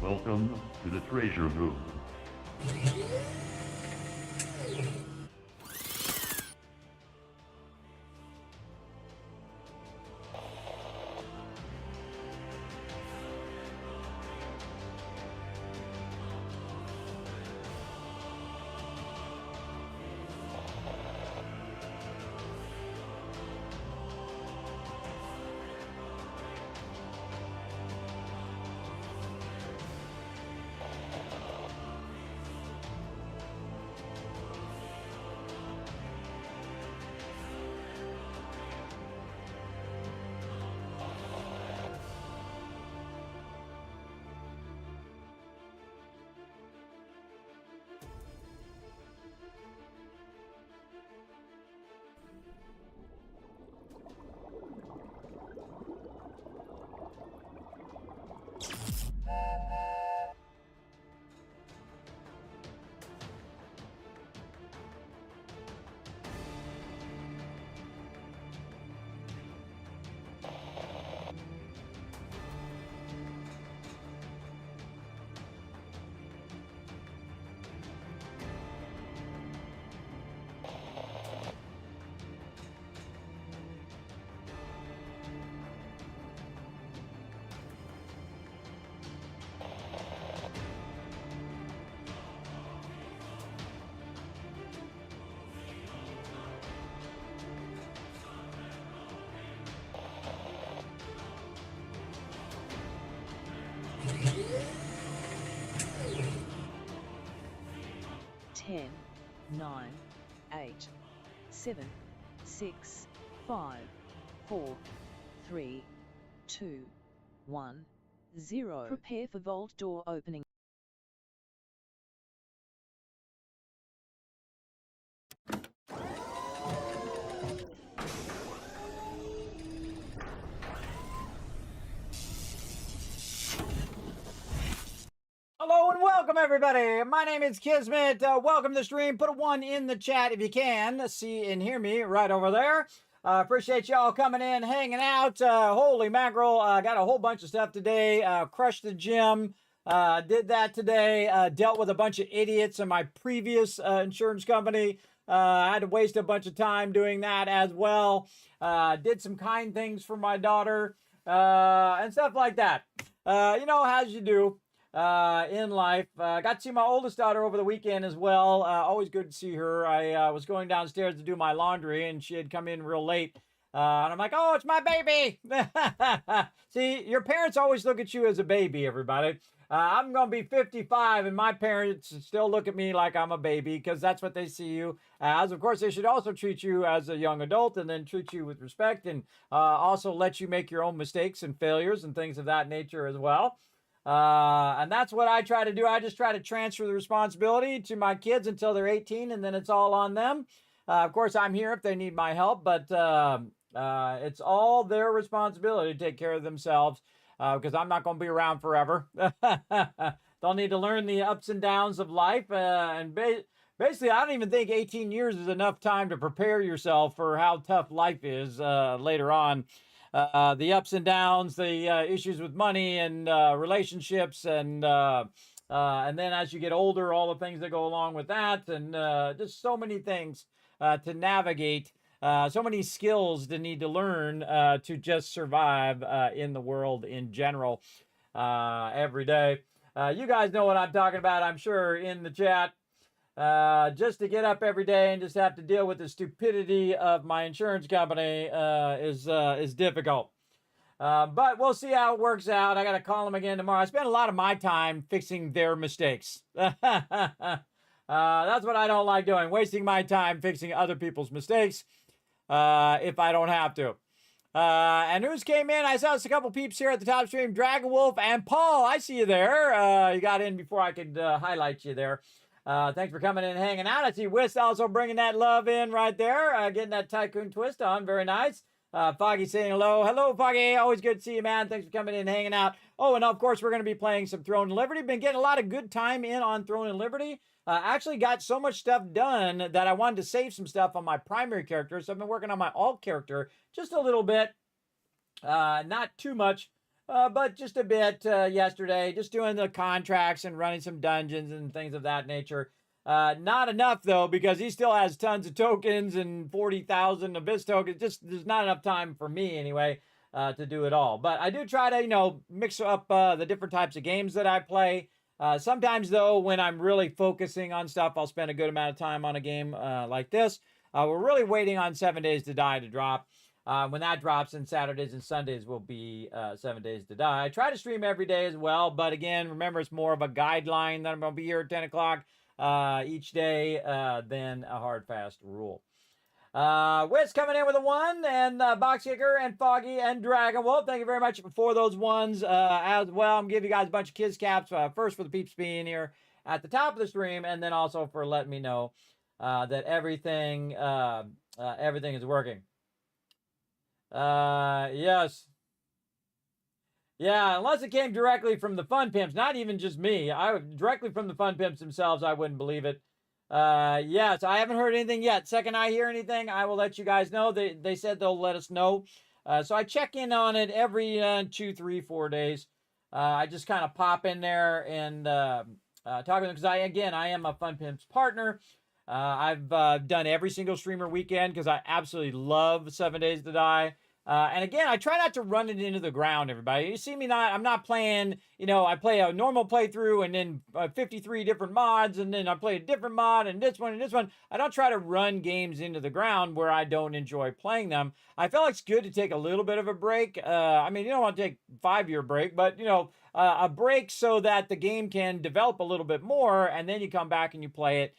Welcome to the treasure room. Ten, 9, 8, 7, 6, 5, 4, 3, 2, 1, 0. Prepare for vault door opening. Hello and welcome everybody. My name is Kismet. Welcome to the stream. Put a 1 in the chat if you can see and hear me right over there. Appreciate y'all coming in, hanging out. Holy mackerel. Got a whole bunch of stuff today. Crushed the gym. Did that today. Dealt with a bunch of idiots in my previous insurance company. I had to waste a bunch of time doing that as well. Did some kind things for my daughter and stuff like that. As you do. In life. Got to see my oldest daughter over the weekend as well. Always good to see her. I was going downstairs to do my laundry and she had come in real late. And I'm like, oh, it's my baby. See, your parents always look at you as a baby, everybody. I'm going to be 55 and my parents still look at me like I'm a baby because that's what they see you as. Of course, they should also treat you as a young adult and then treat you with respect and also let you make your own mistakes and failures and things of that nature as well. And that's what I try to do. I just try to transfer the responsibility to my kids until they're 18 and then it's all on them. Of course, I'm here if they need my help, but it's all their responsibility to take care of themselves because I'm not going to be around forever. They'll need to learn the ups and downs of life. Basically, I don't even think 18 years is enough time to prepare yourself for how tough life is later on. The ups and downs, the issues with money and relationships, and then as you get older, all the things that go along with that, and just so many things to navigate, so many skills to need to learn to just survive in the world in general every day. You guys know what I'm talking about, I'm sure, in the chat. Just to get up every day and just have to deal with the stupidity of my insurance company is difficult. But we'll see how it works out. I got to call them again tomorrow. I spend a lot of my time fixing their mistakes. That's what I don't like doing, wasting my time fixing other people's mistakes if I don't have to. And who's came in? I saw a couple peeps here at the top stream. Dragon Wolf and Paul, I see you there. You got in before I could highlight you there. Thanks for coming in and hanging out. I see Wist also bringing that love in right there, getting that Tycoon twist on. Very nice. Foggy saying hello. Hello, Foggy. Always good to see you, man. Thanks for coming in and hanging out. Oh, and of course, we're going to be playing some Throne and Liberty. Been getting a lot of good time in on Throne and Liberty. Actually got so much stuff done that I wanted to save some stuff on my primary character. So I've been working on my alt character just a little bit. Not too much. but just a bit yesterday, just doing the contracts and running some dungeons and things of that nature. Not enough though, because he still has tons of tokens and 40,000 Abyss tokens. Just there's not enough time for me anyway to do it all. But I do try to mix up the different types of games that I play. Sometimes though, when I'm really focusing on stuff, I'll spend a good amount of time on a game like this. We're really waiting on 7 Days to Die to drop. When that drops, and Saturdays and Sundays will be 7 Days to Die. I try to stream every day as well, but again, remember, it's more of a guideline that I'm going to be here at 10 o'clock each day than a hard, fast rule. Wiz coming in with a 1, and Box Kicker, and Foggy, and Dragon Wolf. Thank you very much for those ones as well. I'm going to give you guys a bunch of kids caps, first for the peeps being here at the top of the stream, and then also for letting me know that everything is working. Yes. Yeah, unless it came directly from the Fun Pimps, not even just me. Directly from the Fun Pimps themselves, I wouldn't believe it. Yes, I haven't heard anything yet. Second I hear anything, I will let you guys know. They said they'll let us know. So I check in on it every 2, 3, 4 days. I just kind of pop in there and talk to them because I am a Fun Pimps partner. I've done every single streamer weekend because I absolutely love 7 Days to Die. And again, I try not to run it into the ground, everybody. You see me I'm not playing, I play a normal playthrough and then 53 different mods, and then I play a different mod and this one and this one. I don't try to run games into the ground where I don't enjoy playing them. I feel like it's good to take a little bit of a break. I mean, you don't want to take a 5-year break, but, a break so that the game can develop a little bit more, and then you come back and you play it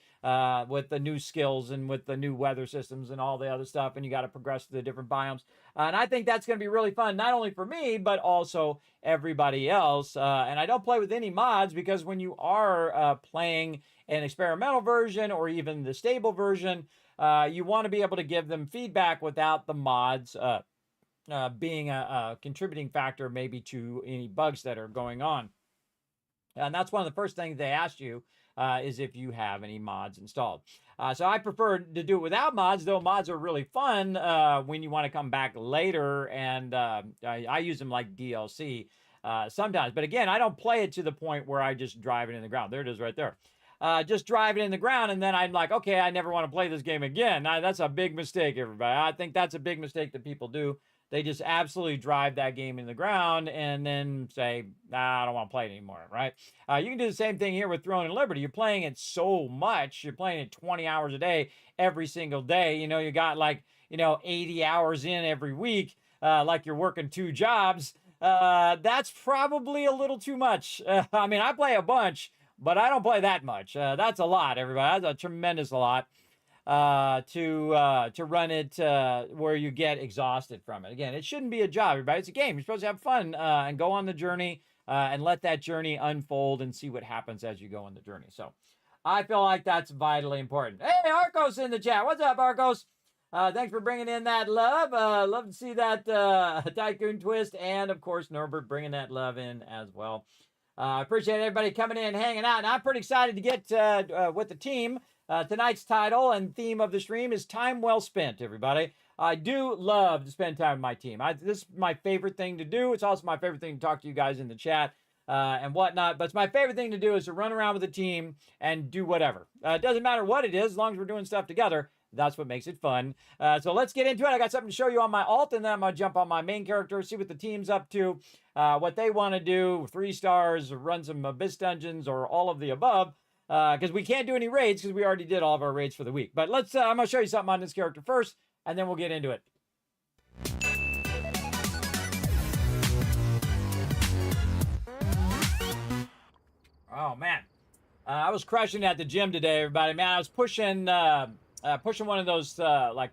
with the new skills and with the new weather systems and all the other stuff, and you got to progress through the different biomes. And I think that's going to be really fun, not only for me, but also everybody else. And I don't play with any mods because when you are playing an experimental version or even the stable version, you want to be able to give them feedback without the mods being a contributing factor maybe to any bugs that are going on. And that's one of the first things they ask you is if you have any mods installed. So I prefer to do it without mods, though mods are really fun when you want to come back later, and I use them like DLC sometimes. But again, I don't play it to the point where I just drive it in the ground. There it is right there. Just drive it in the ground, and then I'm like, okay, I never want to play this game again. That's a big mistake, everybody. I think that's a big mistake that people do. They just absolutely drive that game in the ground and then say, nah, I don't want to play it anymore, right? You can do the same thing here with Throne and Liberty. You're playing it so much. You're playing it 20 hours a day, every single day. You got 80 hours in every week, like you're working 2 jobs. That's probably a little too much. I mean, I play a bunch, but I don't play that much. That's a lot, everybody. That's a tremendous lot. To run it where you get exhausted from it. Again, it shouldn't be a job, everybody. It's a game. You're supposed to have fun and go on the journey and let that journey unfold and see what happens as you go on the journey. So I feel like that's vitally important. Hey, Arcos in the chat. What's up, Arcos? Thanks for bringing in that love. Love to see that Tycoon twist, and of course Norbert bringing that love in as well. I appreciate everybody coming in and hanging out, and I'm pretty excited to get with the team. Tonight's title and theme of the stream is Time Well Spent, everybody. I do love to spend time with my team. This is my favorite thing to do. It's also my favorite thing to talk to you guys in the chat and whatnot. But it's my favorite thing to do is to run around with the team and do whatever. It doesn't matter what it is, as long as we're doing stuff together. That's what makes it fun. So let's get into it. I got something to show you on my alt, and then I'm going to jump on my main character, see what the team's up to, what they want to do, 3 stars, run some Abyss dungeons, or all of the above. Because we can't do any raids because we already did all of our raids for the week. But let's, I'm going to show you something on this character first, and then we'll get into it. Oh, man. I was crushing at the gym today, everybody. Man, I was pushing one of those,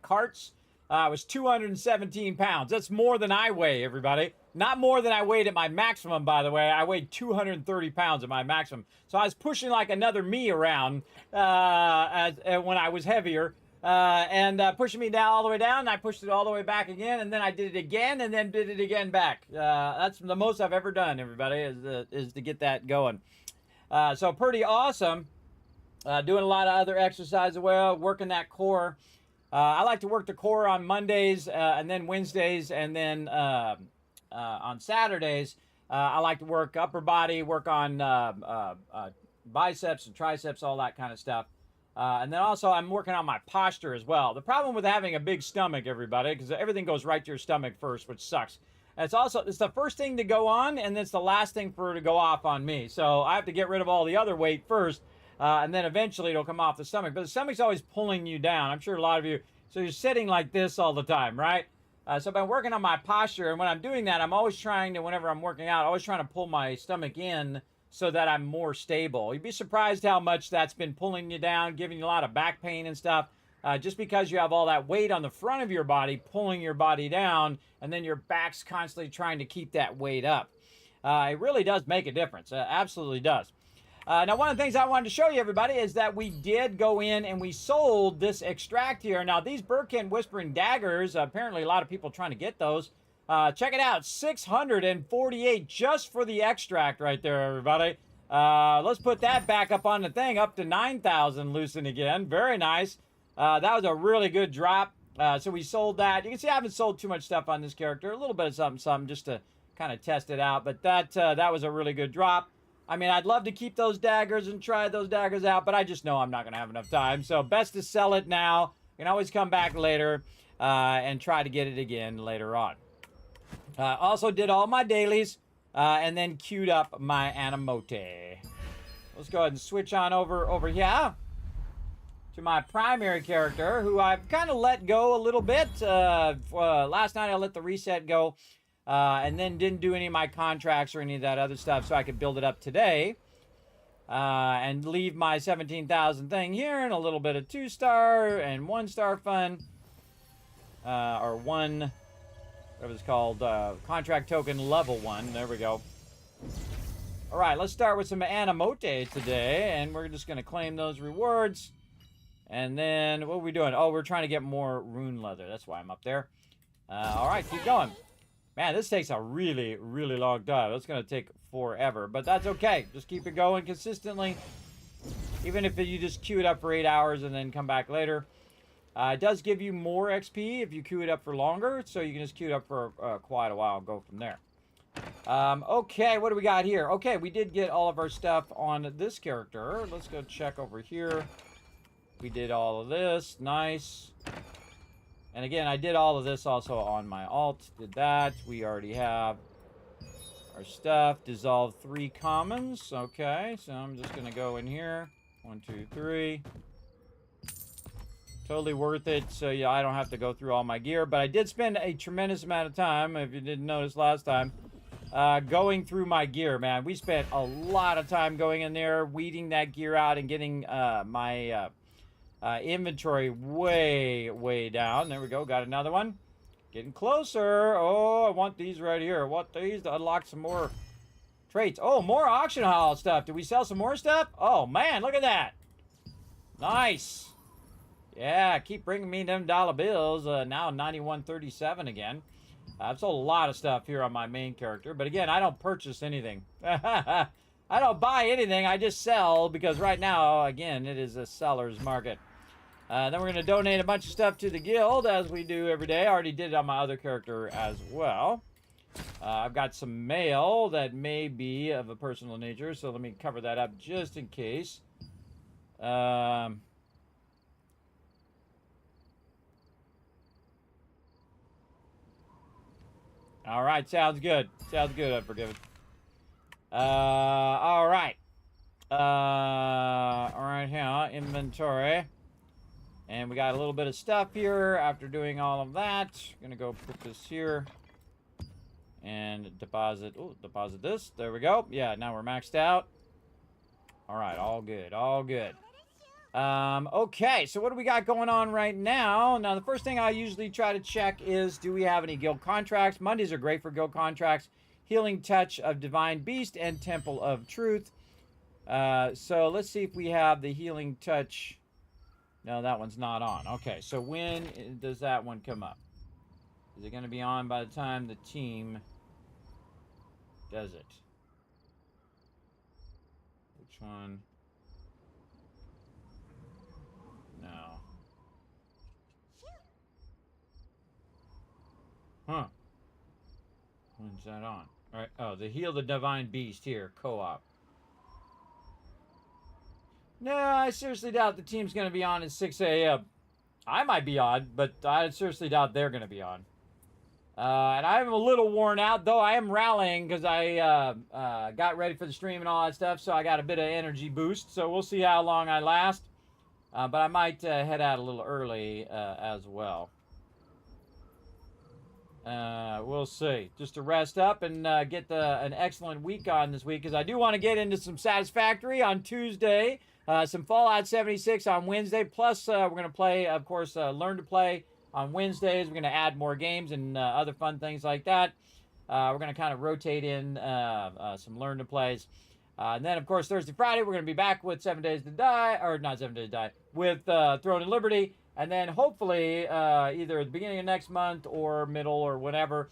carts. I was 217 pounds. That's more than I weigh, everybody. Not more than I weighed at my maximum, by the way. I weighed 230 pounds at my maximum. So I was pushing like another me around when I was heavier. And pushing me down all the way down. And I pushed it all the way back again. And then I did it again and then did it again back. That's the most I've ever done, everybody, is to get that going. So pretty awesome. Doing a lot of other exercise as well. Working that core. I like to work the core on Mondays and then Wednesdays and then on Saturdays, I like to work upper body, work on biceps and triceps, all that kind of stuff. And then also I'm working on my posture as well. The problem with having a big stomach, everybody, because everything goes right to your stomach first, which sucks. And it's the first thing to go on, and it's the last thing for it to go off on me. So I have to get rid of all the other weight first, and then eventually it'll come off the stomach. But the stomach's always pulling you down. I'm sure a lot of you, so you're sitting like this all the time, right? So I've been working on my posture, and when I'm doing that, I'm always trying to, whenever I'm working out, always trying to pull my stomach in so that I'm more stable. You'd be surprised how much that's been pulling you down, giving you a lot of back pain and stuff, just because you have all that weight on the front of your body pulling your body down, and then your back's constantly trying to keep that weight up. It really does make a difference. Absolutely does. Now, one of the things I wanted to show you, everybody, is that we did go in and we sold this extract here. Now, these Burkent Whispering Daggers, apparently a lot of people trying to get those. Check it out, 648 just for the extract right there, everybody. Let's put that back up on the thing, up to 9,000 loosened again. Very nice. That was a really good drop. So we sold that. You can see I haven't sold too much stuff on this character. A little bit of something just to kind of test it out. But that was a really good drop. I mean, I'd love to keep those daggers and try those daggers out, but I just know I'm not going to have enough time. So best to sell it now. You can always come back later and try to get it again later on. Also did all my dailies and then queued up my Animote. Let's go ahead and switch on over here to my primary character, who I've kind of let go a little bit. Last night I let the reset go and then didn't do any of my contracts or any of that other stuff so I could build it up today and leave my 17,000 thing here and a little bit of 2-star and 1-star fun or one... What it's called, contract token level 1. There we go. All right, let's start with some Animote today, and we're just going to claim those rewards. And then, what are we doing? Oh, we're trying to get more rune leather. That's why I'm up there. All right, keep going. Man, this takes a really, really long time. It's going to take forever, but that's okay. Just keep it going consistently. Even if you just queue it up for 8 hours and then come back later. It does give you more XP if you queue it up for longer, so you can just queue it up for quite a while and go from there. Okay, what do we got here? Okay, we did get all of our stuff on this character. Let's go check over here. We did all of this. Nice. And again, I did all of this also on my alt. Did that. We already have our stuff. Dissolve 3 commons. Okay, so I'm just going to go in here. 1, 2, 3. Totally worth it, so yeah, I don't have to go through all my gear. But I did spend a tremendous amount of time, if you didn't notice last time, going through my gear, man. We spent a lot of time going in there, weeding that gear out, and getting my inventory way, way down. There we go, got another one. Getting closer. Oh, I want these right here. I want these to unlock some more traits. Oh, more auction hall stuff. Did we sell some more stuff? Oh, man, look at that. Nice. Yeah, keep bringing me them dollar bills. Now 91.37 again. I've sold a lot of stuff here on my main character. But again, I don't purchase anything. I don't buy anything. I just sell because right now, again, it is a seller's market. Then we're going to donate a bunch of stuff to the guild as we do every day. I already did it on my other character as well. I've got some mail that may be of a personal nature. So let me cover that up just in case. All right, sounds good. Sounds good, Unforgiven. All right. All right, here, inventory. And we got a little bit of stuff here after doing all of that. Gonna go put this here. And deposit, deposit this. There we go. Yeah, now we're maxed out. All right, all good, all good. Okay, so what do we got going on right now? Now, the first thing I usually try to check is, do we have any guild contracts? Mondays are great for guild contracts. Healing Touch of Divine Beast and Temple of Truth. So let's see if we have the Healing Touch. No, that one's not on. Okay, so when does that one come up? Is it going to be on by the time the team does it? Which one? No. Huh. When's that on? All right. Oh, the Heal the Divine Beast here, co-op. No, I seriously doubt the team's going to be on at 6 a.m. I might be on, but I seriously doubt they're going to be on. And I'm a little worn out, though I am rallying because I got ready for the stream and all that stuff, so I got a bit of energy boost. So we'll see how long I last. But I might head out a little early as well. We'll see. Just to rest up and get an excellent week on this week, because I do want to get into some Satisfactory on Tuesday, some Fallout 76 on Wednesday, plus we're going to play, of course, Learn to Play on Wednesdays. We're going to add more games and other fun things like that. We're going to kind of rotate in some Learn to Plays. And then, of course, Thursday, Friday, we're going to be back with 7 Days to Die, or not 7 Days to Die, with Throne and Liberty. And then hopefully, either at the beginning of next month or middle or whatever,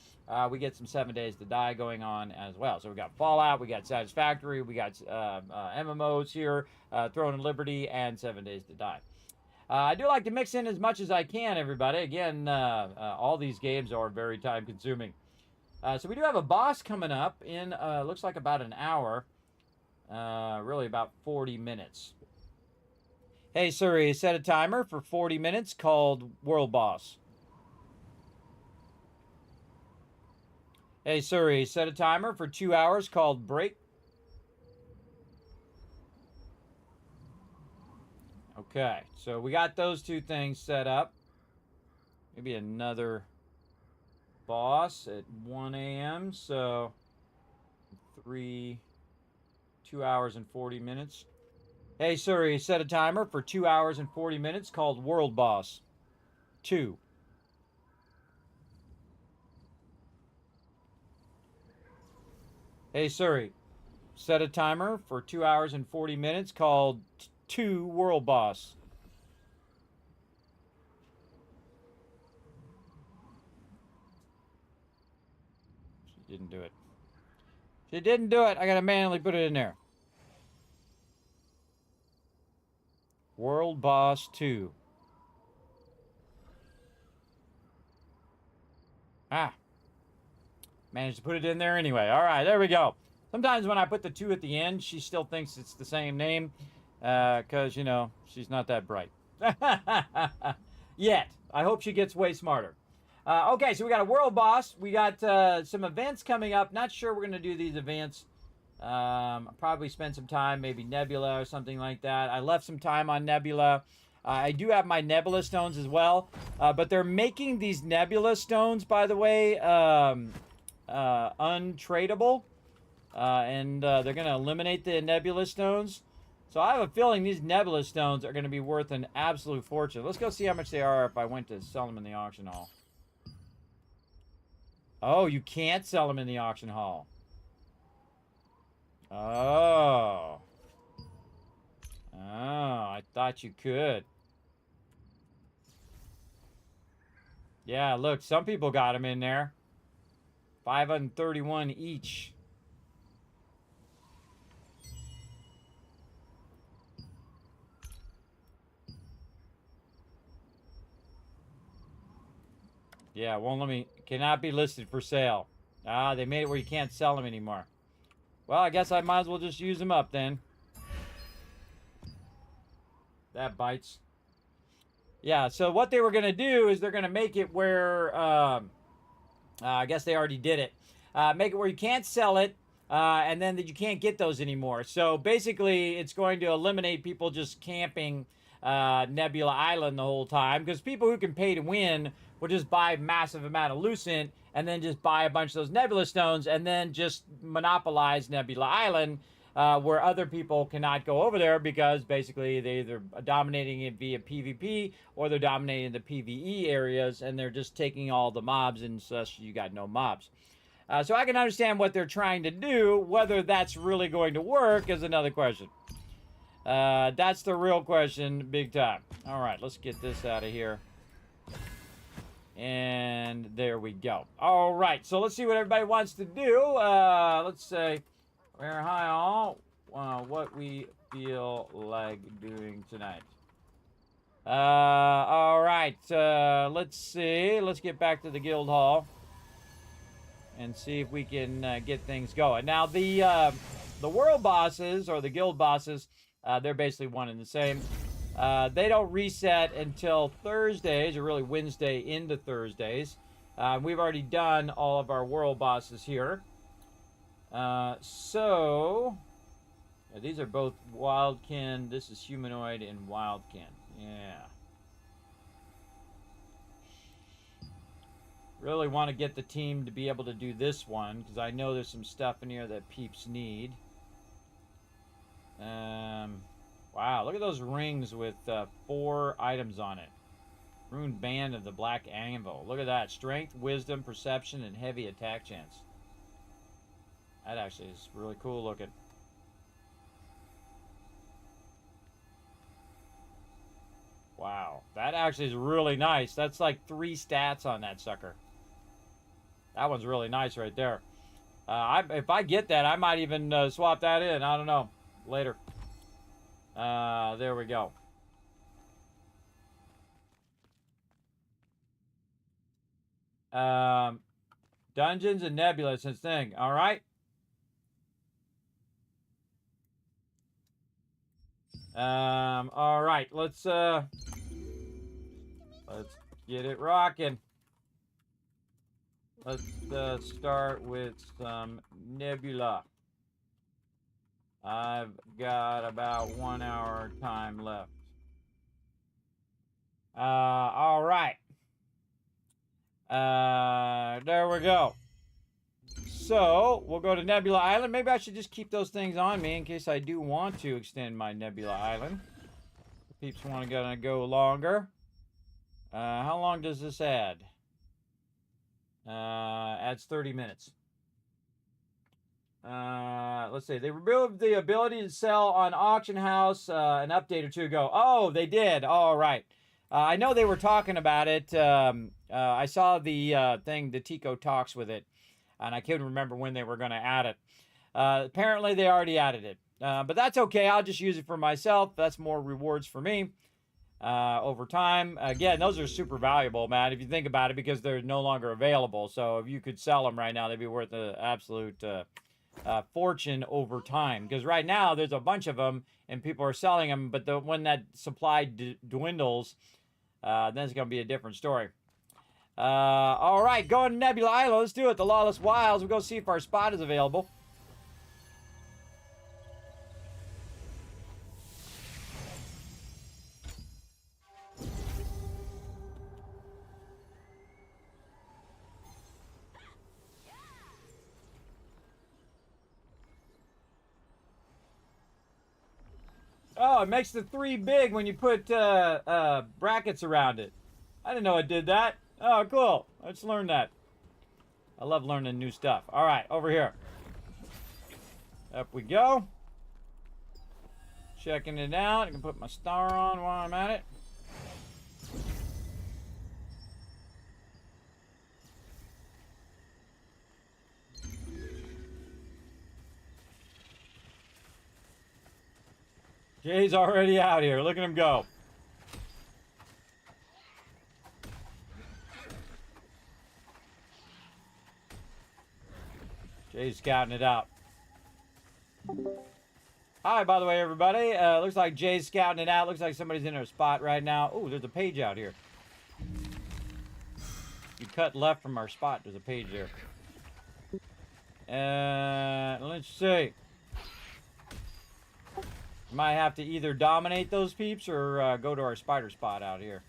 we get some 7 Days to Die going on as well. So we got Fallout, we got Satisfactory, we got MMOs here, Throne and Liberty, and 7 Days to Die. I do like to mix in as much as I can, everybody. Again, all these games are very time consuming. So we do have a boss coming up in, looks like about an hour. Really about 40 minutes. Hey Siri, set a timer for 40 minutes called World Boss. Hey Siri, set a timer for 2 hours called Break. Okay, so we got those two things set up. Maybe another boss at 1 a.m. So 2 hours and 40 minutes. Hey Siri, set a timer for 2 hours and 40 minutes called World Boss 2. Hey Siri, set a timer for 2 hours and 40 minutes called 2 World Boss. She didn't do it. She didn't do it. I gotta manually put it in there. World Boss 2. Ah. Managed to put it in there anyway. All right, there we go. Sometimes when I put the 2 at the end, she still thinks it's the same name. Because, you know, she's not that bright. Yet. I hope she gets way smarter. Okay, so we got a World Boss. We got some events coming up. Not sure we're going to do these events. Probably spend some time, maybe Nebula or something like that. I left some time on Nebula. I do have my Nebula stones as well. But they're making these Nebula stones, by the way, untradeable. And they're going to eliminate the Nebula stones. So I have a feeling these Nebula stones are going to be worth an absolute fortune. Let's go see how much they are if I went to sell them in the auction hall. Oh, you can't sell them in the auction hall. Oh. Oh, I thought you could. Yeah, look, some people got them in there. 531 each. Yeah, won't let me. Cannot be listed for sale. Ah, they made it where you can't sell them anymore. Well, I guess I might as well just use them up then. That bites. Yeah, so what they were going to do is they're going to make it where... I guess they already did it. Make it where you can't sell it, and then that you can't get those anymore. So basically, it's going to eliminate people just camping Nebula Island the whole time. Because people who can pay to win will just buy a massive amount of Lucent and then just buy a bunch of those Nebula stones and then just monopolize Nebula Island, where other people cannot go over there because basically they're either dominating it via PvP or they're dominating the PvE areas and they're just taking all the mobs and such. You got no mobs. So I can understand what they're trying to do. Whether that's really going to work is another question. That's the real question, big time. All right, let's get this out of here. And there we go. All right, so let's see what everybody wants to do. Let's say, hi all, what we feel like doing tonight. All right, let's see. Let's get back to the guild hall. and see if we can get things going. Now, the world bosses, or the guild bosses, they're basically one and the same. They don't reset until Thursdays, or really Wednesday into Thursdays. We've already done all of our world bosses here. So, yeah, these are both Wildkin. This is Humanoid and Wildkin. Yeah. Really want to get the team to be able to do this one, because I know there's some stuff in here that peeps need. Wow, look at those rings with 4 items on it. Rune Band of the Black Anvil. Look at that. Strength, Wisdom, Perception, and Heavy Attack Chance. That actually is really cool looking. Wow, that actually is really nice. That's like 3 stats on that sucker. That one's really nice right there. If I get that, I might even swap that in. I don't know. Later. There we go. Dungeons and Nebula since thing. All right. All right. Let's get it rocking. Let's start with some Nebula. I've got about 1 hour time left. All right. There we go. So, we'll go to Nebula Island. Maybe I should just keep those things on me in case I do want to extend my Nebula Island. Peeps want to go longer. How long does this add? Adds 30 minutes. Let's see. They removed the ability to sell on Auction House an update or 2 ago. Oh, they did. All right. I know they were talking about it. I saw the thing, the Tico talks with it, and I couldn't remember when they were going to add it. Apparently, they already added it. But that's okay. I'll just use it for myself. That's more rewards for me over time. Again, those are super valuable, man, if you think about it, because they're no longer available. So if you could sell them right now, they'd be worth an absolute fortune over time. Because right now, there's a bunch of them, and people are selling them. But when that supply dwindles, then it's going to be a different story. All right, going to Nebula Island. Let's do it. The Lawless Wilds. We'll go see if our spot is available. Oh, it makes the 3 big when you put brackets around it. I didn't know it did that. Oh, cool. Let's learn that. I love learning new stuff. All right, over here. Up we go. Checking it out. I can put my star on while I'm at it. Jay's already out here. Look at him go. Jay's scouting it out. Hi, by the way, everybody. Looks like Jay's scouting it out. Looks like somebody's in our spot right now. Oh, there's a page out here. You cut left from our spot. There's a page there. Let's see. Might have to either dominate those peeps or go to our spider spot out here.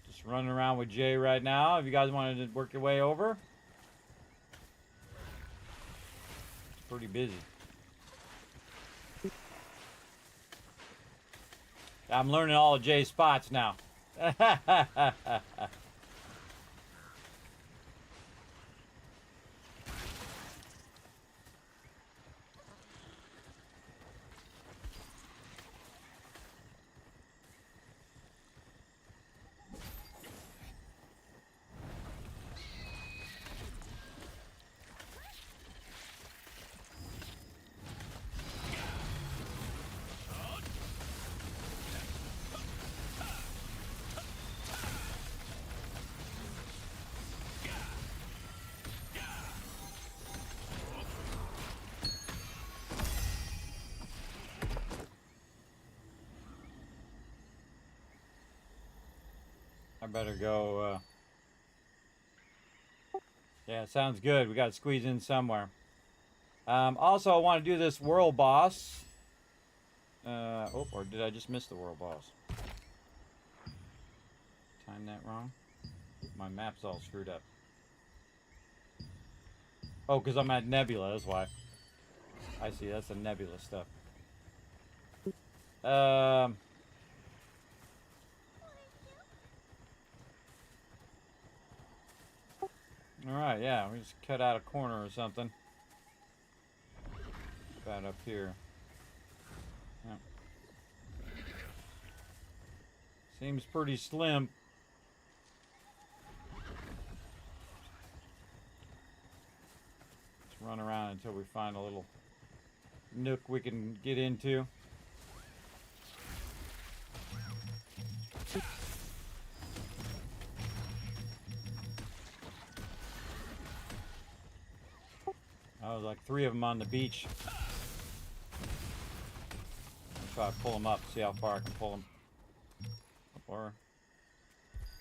Just running around with Jay right now. If you guys wanted to work your way over. It's pretty busy. I'm learning all of Jay's spots now. better go. Yeah, sounds good. We got to squeeze in somewhere. Also, I want to do this world boss. Or did I just miss the world boss? Timed that wrong? My map's all screwed up. Oh, because I'm at Nebula, that's why. I see, that's the Nebula stuff. Alright, yeah, we just cut out a corner or something. About up here. Yep. Seems pretty slim. Let's run around until we find a little nook we can get into. Oh, like 3 of them on the beach. I'll try to pull them up, see how far I can pull them. Or,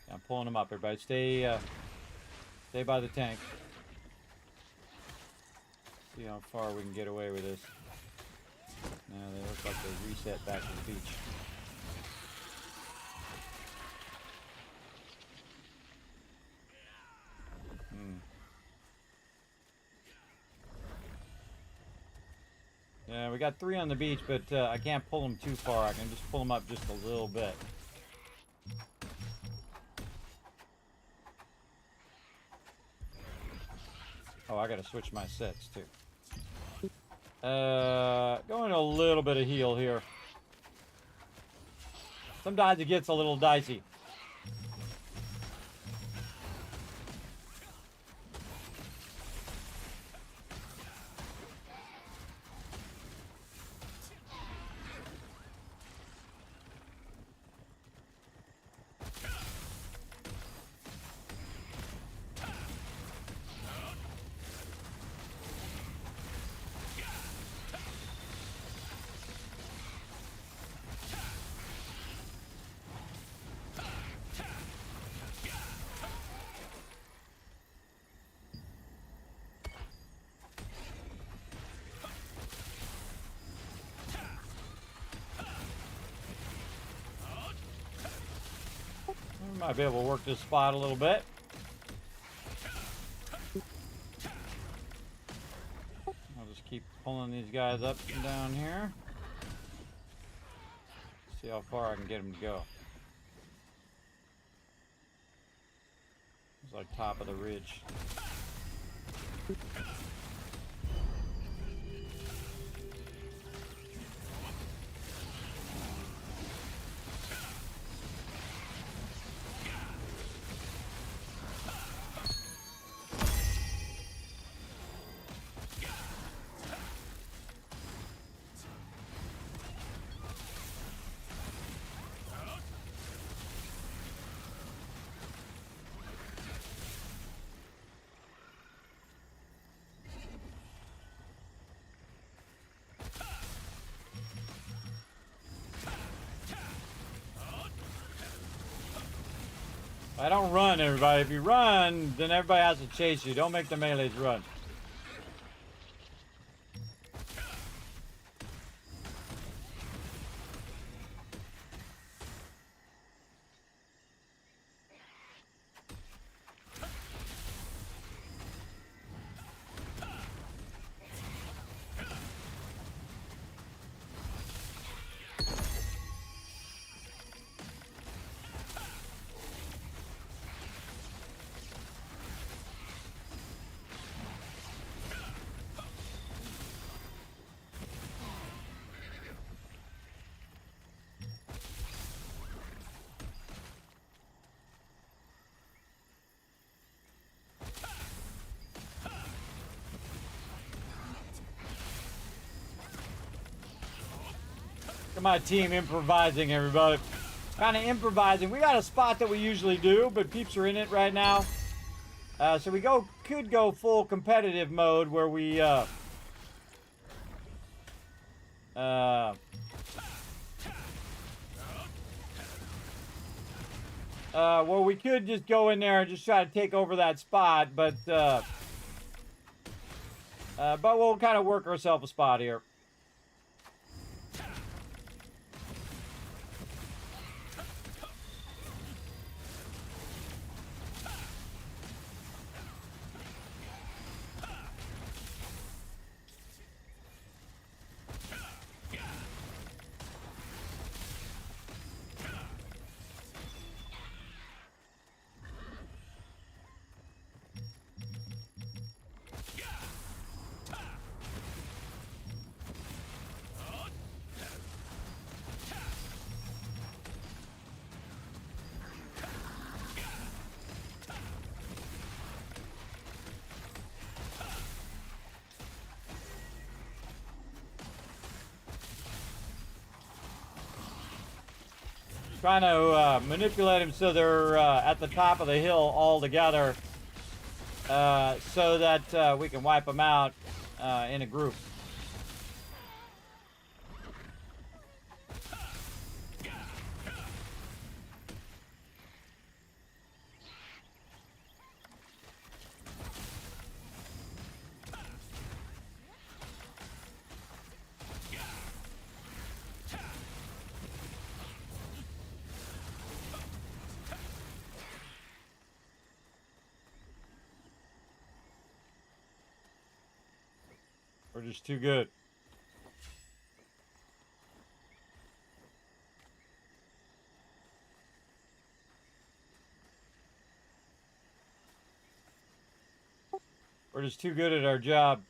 yeah, I'm pulling them up. Everybody, stay by the tank. See how far we can get away with this. Now they look like they reset back to the beach. Yeah, we got 3 on the beach, but I can't pull them too far. I can just pull them up just a little bit. Oh, I gotta switch my sets too. Going a little bit of heal here. Sometimes it gets a little dicey. Might be able to work this spot a little bit. I'll just keep pulling these guys up and down here. See how far I can get them to go. It's like top of the ridge. I don't run, everybody. If you run, then everybody has to chase you. Don't make the melees run. Look at my team improvising, everybody. Kind of improvising. We got a spot that we usually do, but peeps are in it right now. So we could go full competitive mode where we Well, we could just go in there and just try to take over that spot, but we'll kind of work ourselves a spot here. Trying to manipulate them so they're at the top of the hill all together, so that we can wipe them out in a group. We're just too good. We're just too good at our job.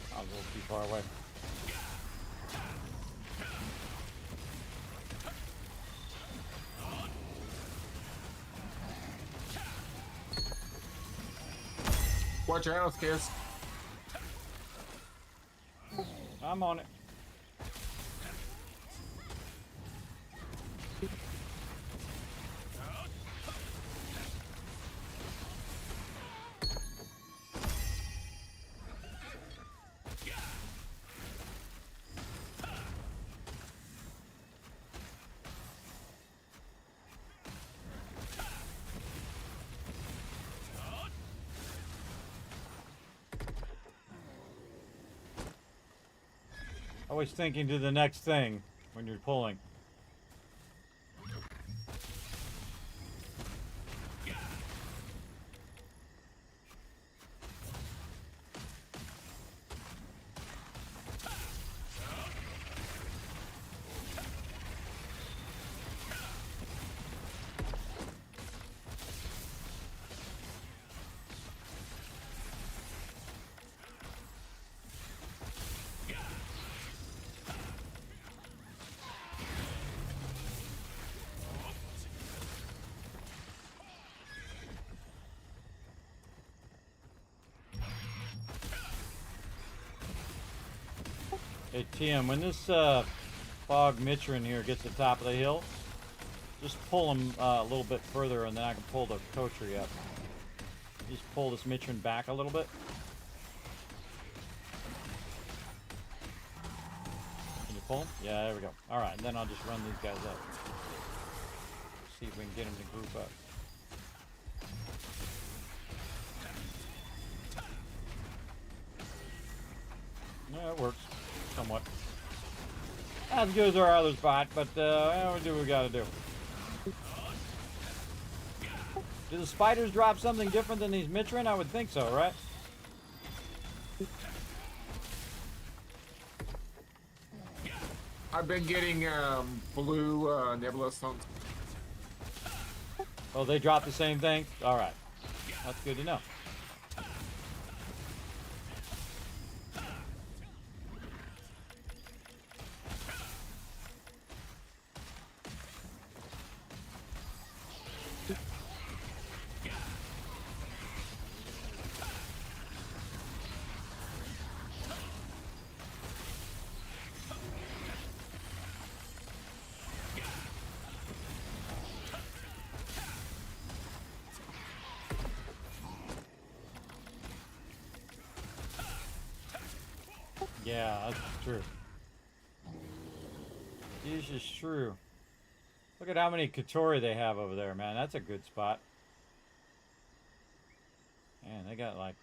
I was a little too far away. Watch your house, Kiss. I'm on it. Always thinking to the next thing when you're pulling. Hey TM, when this fog Mitrin here gets to the top of the hill, just pull him a little bit further and then I can pull the Kotri up. Just pull this Mitrin back a little bit. Can you pull him? Yeah, there we go. Alright, and then I'll just run these guys up. See if we can get them to group up. Yeah, it works. Somewhat. Not as good as our other spot, but yeah, we do what we gotta do. Do the spiders drop something different than these Mitrin? I would think so, right? I've been getting blue nebula stones. Oh, they drop the same thing? Alright. That's good to know. Yeah, that's true. This is true. Look at how many Katori they have over there, man. That's a good spot. Man, they got like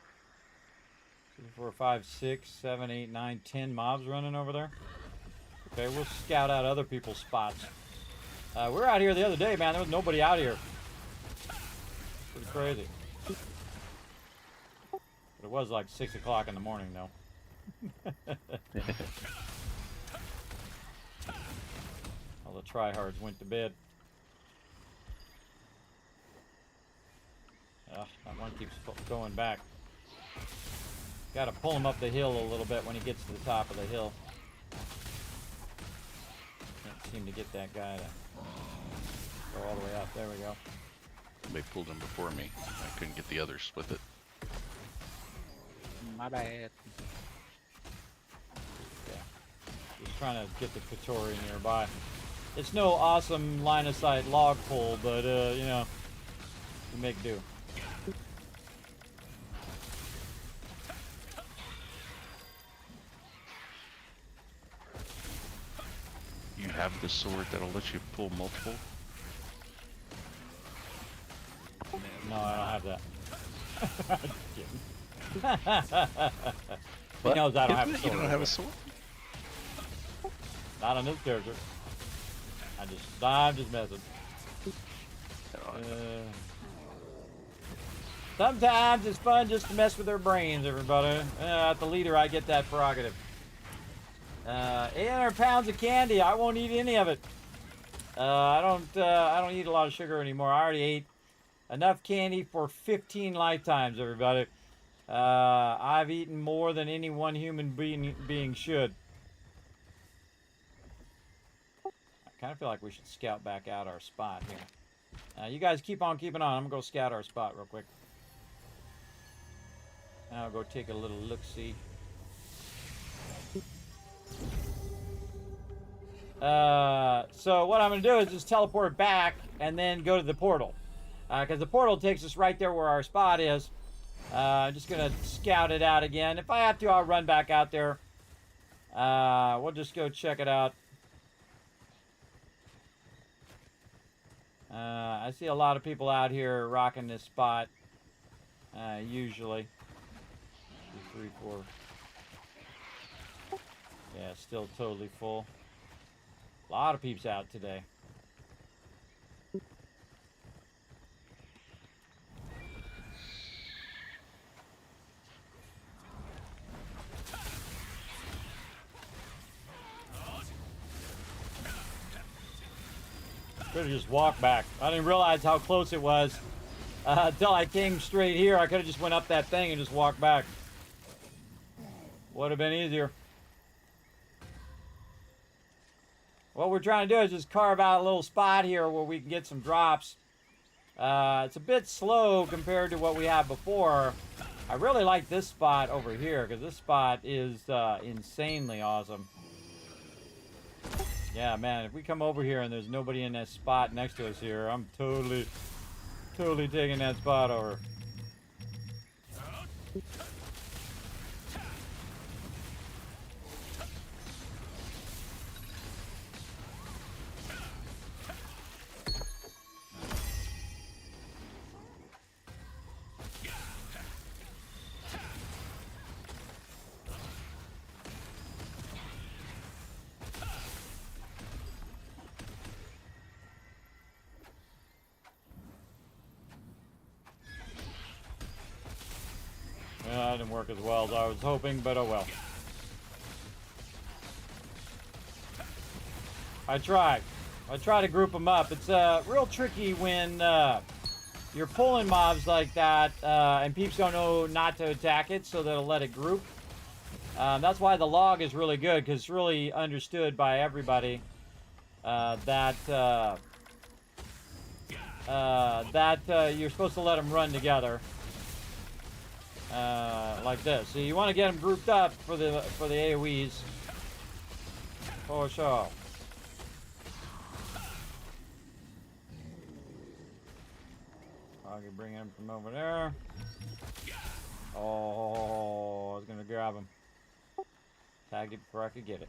2, 4, 5, 6, 7, 8, 9, 10 mobs running over there. Okay, we'll scout out other people's spots. We were out here the other day, man. There was nobody out here. Pretty crazy. But it was like 6 o'clock in the morning, though. All the tryhards went to bed. That one keeps going back. Got to pull him up the hill a little bit when he gets to the top of the hill. Can't seem to get that guy to go all the way up. There we go. They pulled him before me. I couldn't get the others with it. My bad. Just trying to get the Katori nearby. It's no awesome line of sight log pull, but you know, we make do. You have the sword that'll let you pull multiple? No, I don't have that. He What? knows I don't have a You sword. don't have a sword? Not on this character. I'm just messing. Sometimes it's fun just to mess with their brains, everybody. At the leader, I get that prerogative. 800 pounds of candy. I won't eat any of it. I don't eat a lot of sugar anymore. I already ate enough candy for 15 lifetimes, everybody. I've eaten more than any one human being should. I kind of feel like we should scout back out our spot here. You guys keep on keeping on. I'm gonna go scout our spot real quick. I'll go take a little look-see. So what I'm gonna do is just teleport back and then go to the portal, because the portal takes us right there where our spot is. I'm just gonna scout it out again. If I have to, I'll run back out there. We'll just go check it out. I see a lot of people out here rocking this spot. Usually. 2, 3, 4. Yeah, still totally full. A lot of peeps out today. Could have just walked back. I didn't realize how close it was until I came straight here. I could have just went up that thing and just walked back. Would have been easier. What we're trying to do is just carve out a little spot here where we can get some drops. It's a bit slow compared to what we had before. I really like this spot over here because this spot is insanely awesome. Yeah, man, if we come over here and there's nobody in that spot next to us here, I'm totally taking that spot over. Yeah, that didn't work as well as I was hoping, but oh well. I tried. I try to group them up. It's real tricky when you're pulling mobs like that, and peeps don't know not to attack it, so they'll let it group. That's why the log is really good, because it's really understood by everybody that you're supposed to let them run together like this. So you want to get them grouped up for the AoEs. For sure. I can bring him from over there. Oh, I was gonna grab him. Tag it before I could get it.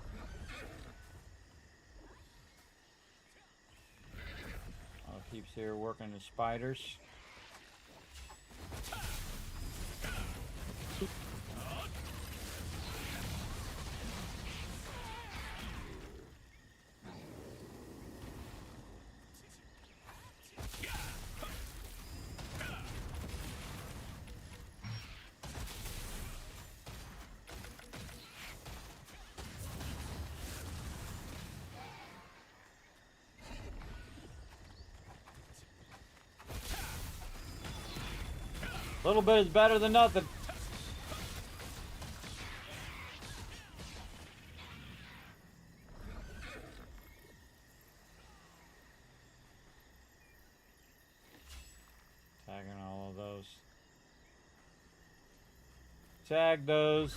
Keeps here working the spiders. A little bit is better than nothing. Tagging all of those. Tag those.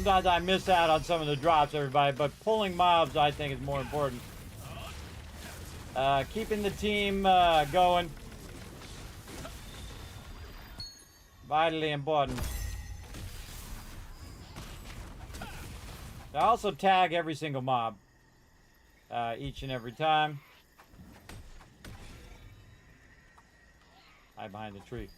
Sometimes I miss out on some of the drops, everybody, but pulling mobs, I think, is more important. Keeping the team going. Vitally important. I also tag every single mob. Each and every time. Hide behind the tree.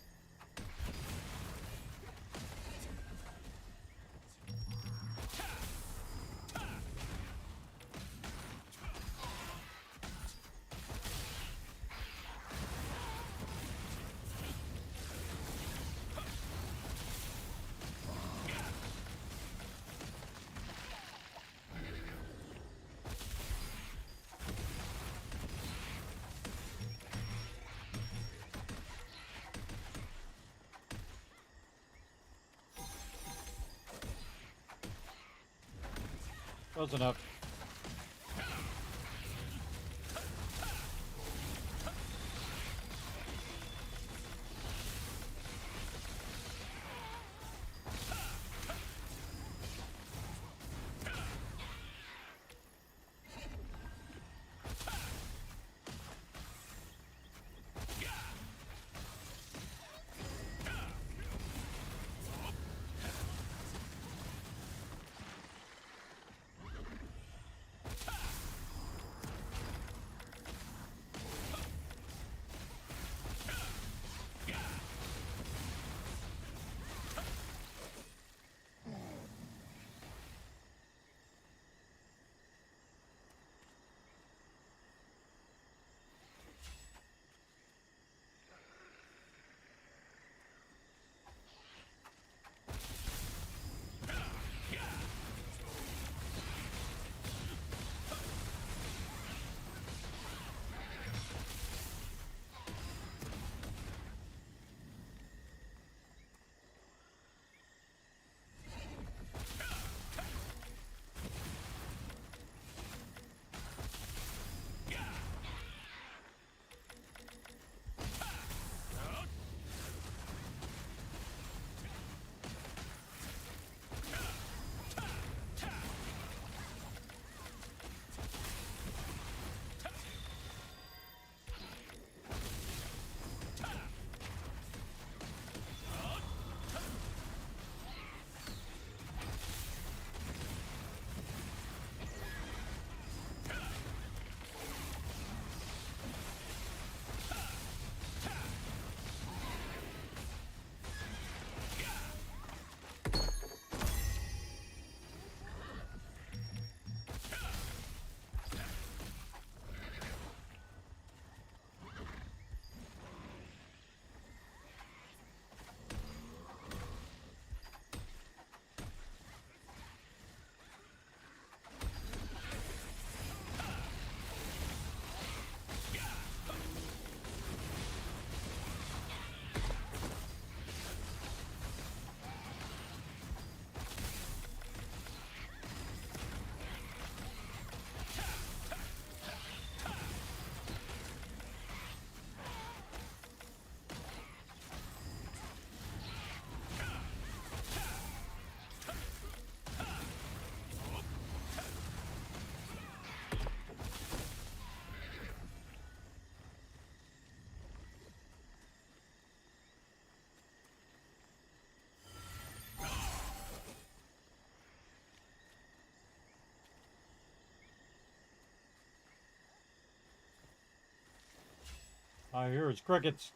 Close enough. I hear it's crickets.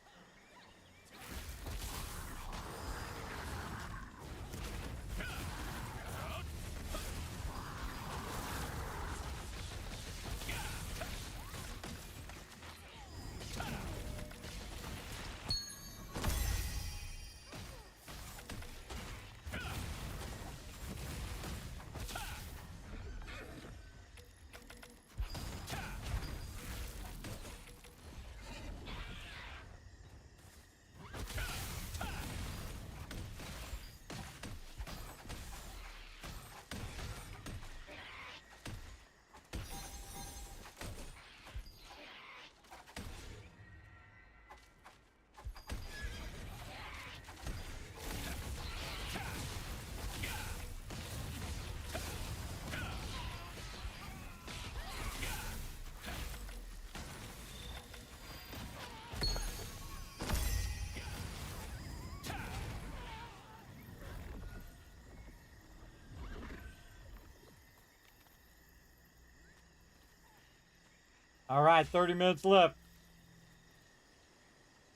All right, 30 minutes left.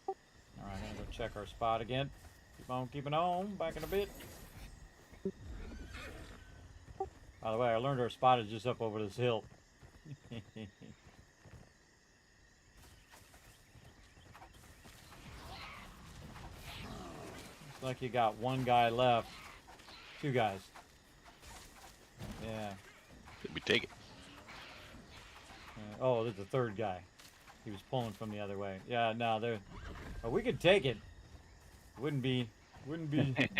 All right, I'm gonna go check our spot again. Keep on keeping on. Back in a bit. By the way, I learned our spot is just up over this hill. Looks like you got one guy left. Two guys. Yeah. Did we take it? Oh, there's a third guy. He was pulling from the other way. Yeah, no, there. Oh, we could take it. Wouldn't be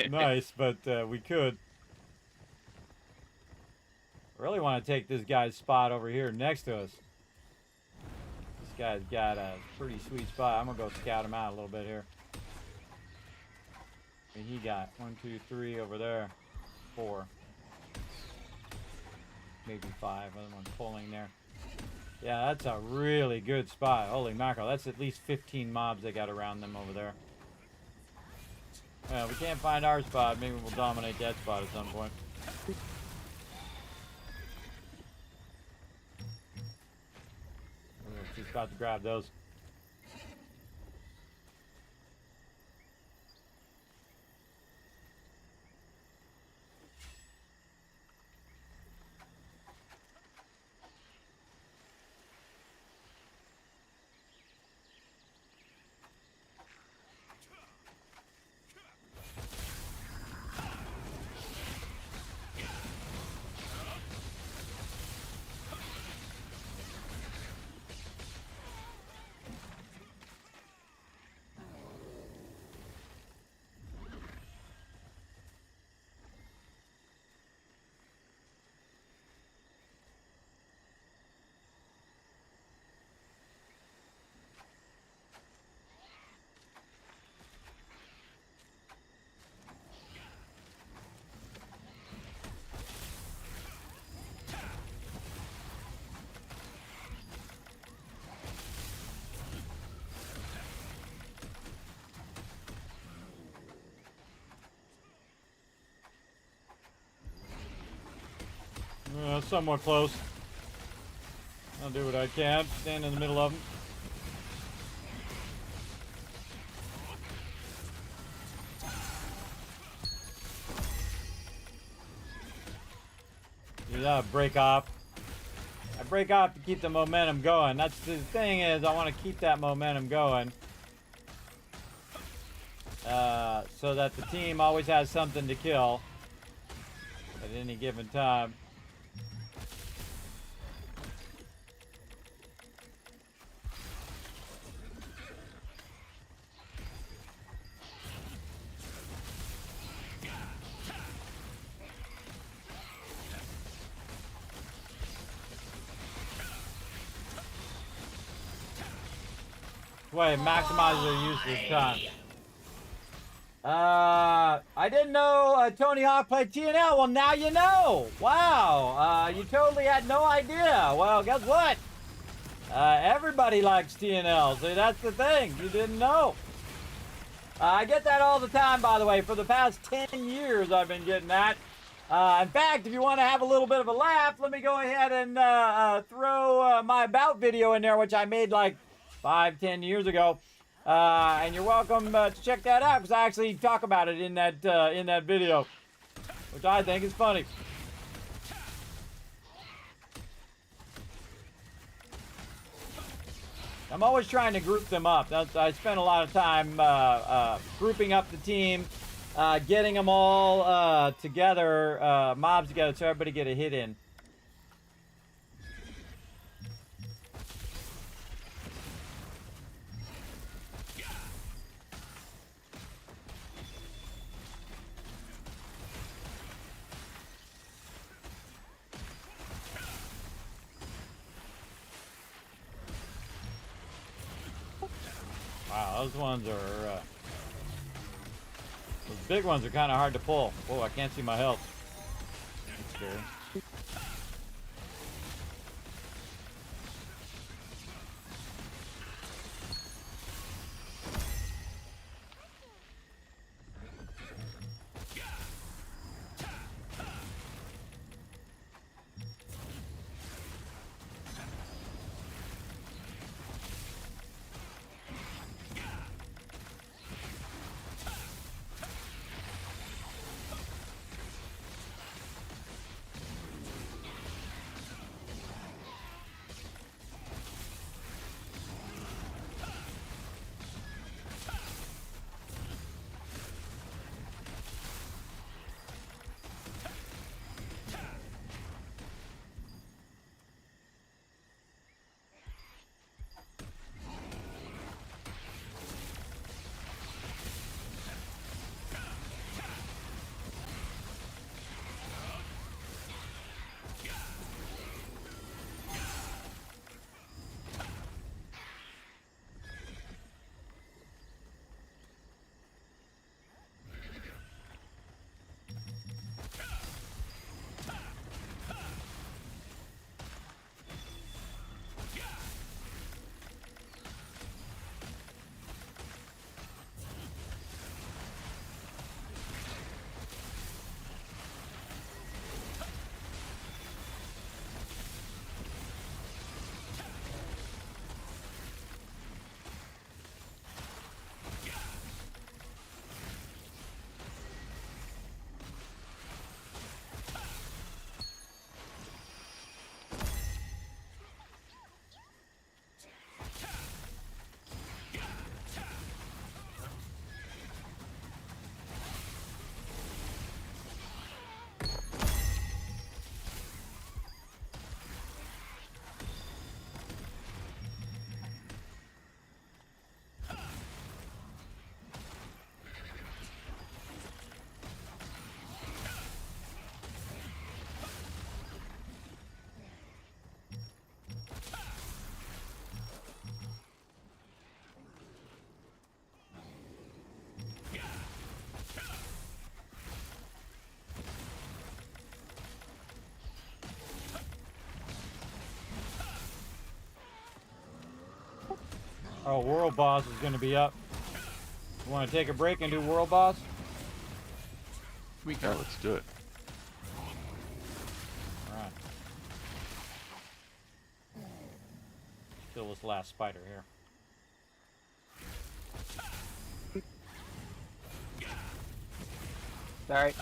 nice, but we could. I really want to take this guy's spot over here next to us. This guy's got a pretty sweet spot. I'm gonna go scout him out a little bit here. And he got 1, 2, 3 over there, 4, maybe 5. Other one's pulling there. Yeah, that's a really good spot. Holy mackerel, that's at least 15 mobs they got around them over there. Well, we can't find our spot. Maybe we'll dominate that spot at some point. She's about to grab those. Somewhat close. I'll do what I can. Stand in the middle of them. Yeah, break off. I break off to keep the momentum going. That's the thing is, I want to keep that momentum going. So that the team always has something to kill at any given time. Way maximizes their use of time. I didn't know Tony Hawk played TNL. Well, now you know. Wow. You totally had no idea. Well, guess what? Everybody likes TNL. See, that's the thing. You didn't know. I get that all the time, by the way. For the past 10 years, I've been getting that. In fact, if you want to have a little bit of a laugh, let me go ahead and throw my About video in there, which I made like 5-10 years ago. And you're welcome to check that out because I actually talk about it in that video, which I think is funny. I'm always trying to group them up. I spend a lot of time grouping up the team, getting them all together, mobs together, so everybody get a hit in. Wow, those ones are, those big ones are kind of hard to pull. Whoa, I can't see my health. That's scary. Oh, World Boss is going to be up. You want to take a break and do World Boss? We Yeah, go. let's do it. Alright. Kill this last spider here. Sorry.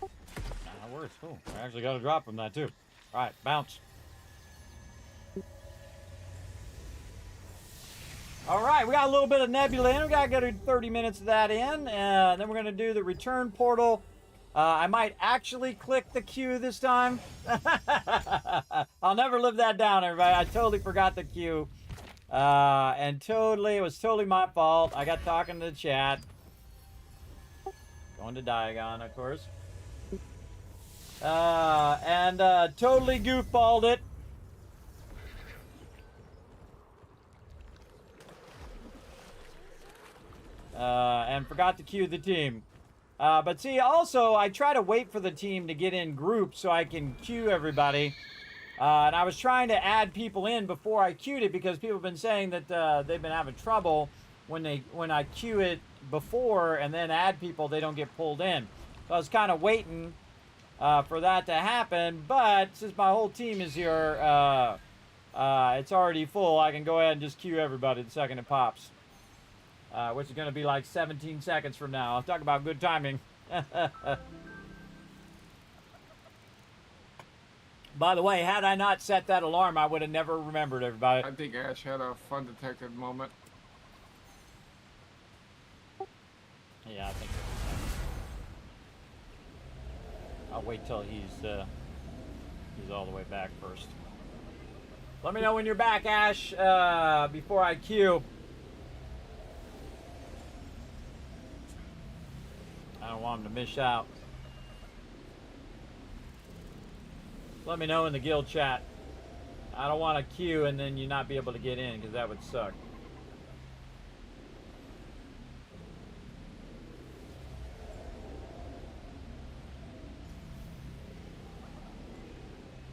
That works. Cool. I actually got a drop from that too. Alright, bounce. Alright, we got a little bit of Nebula in. We got to get 30 minutes of that in. And then we're going to do the return portal. I might actually click the Q this time. I'll never live that down, everybody. I totally forgot the Q. And it was totally my fault. I got talking to the chat. Going to Diagon, of course. And totally goofballed it. And forgot to queue the team. But see, also, I try to wait for the team to get in groups so I can queue everybody. And I was trying to add people in before I queued it because people have been saying that they've been having trouble when I queue it before and then add people, they don't get pulled in. So I was kind of waiting for that to happen. But since my whole team is here, it's already full, I can go ahead and just queue everybody the second it pops. Which is going to be like 17 seconds from now. Talk about good timing. By the way, had I not set that alarm, I would have never remembered, everybody. I think Ash had a fun detected moment. Yeah, I think I'll wait till he's all the way back first. Let me know when you're back, Ash, before I queue. I don't want him to miss out. Let me know in the guild chat. I don't want to queue and then you not be able to get in, because that would suck.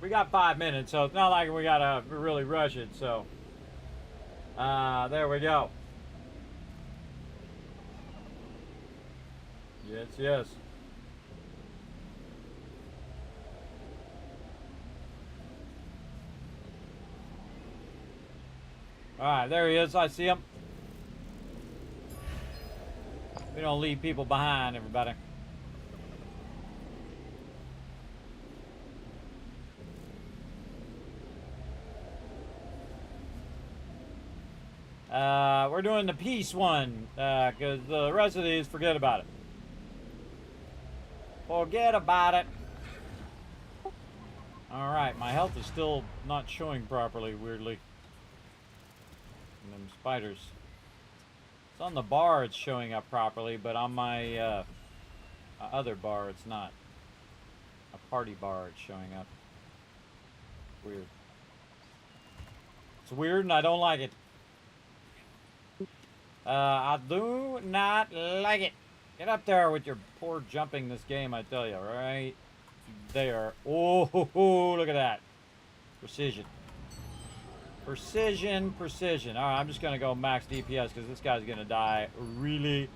We got 5 minutes, so it's not like we gotta really rush it, so. There we go. Yes, yes. Alright, there he is. I see him. We don't leave people behind, everybody. We're doing the peace one, because the rest of these, forget about it. Forget about it. Alright, my health is still not showing properly, weirdly. And them spiders. It's on the bar, it's showing up properly, but on my other bar, it's not. A party bar, it's showing up. Weird. It's weird and I don't like it. I do not like it. Get up there with your poor jumping this game, I tell you, right there. Oh, look at that. Precision. Precision, precision. All right, I'm just going to go max DPS because this guy's going to die really,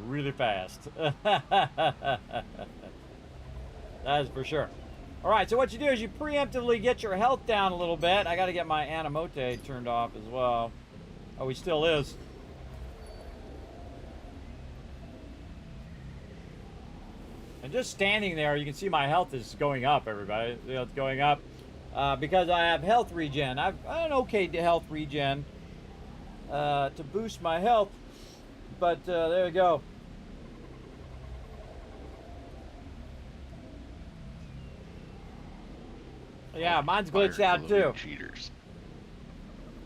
really fast. That is for sure. All right, so what you do is you preemptively get your health down a little bit. I got to get my Animote turned off as well. Oh, he still is. And just standing there, you can see my health is going up, everybody. You know, it's going up because I have health regen. I've an okay health regen to boost my health. But there we go. Yeah, mine's glitched out too. Cheaters.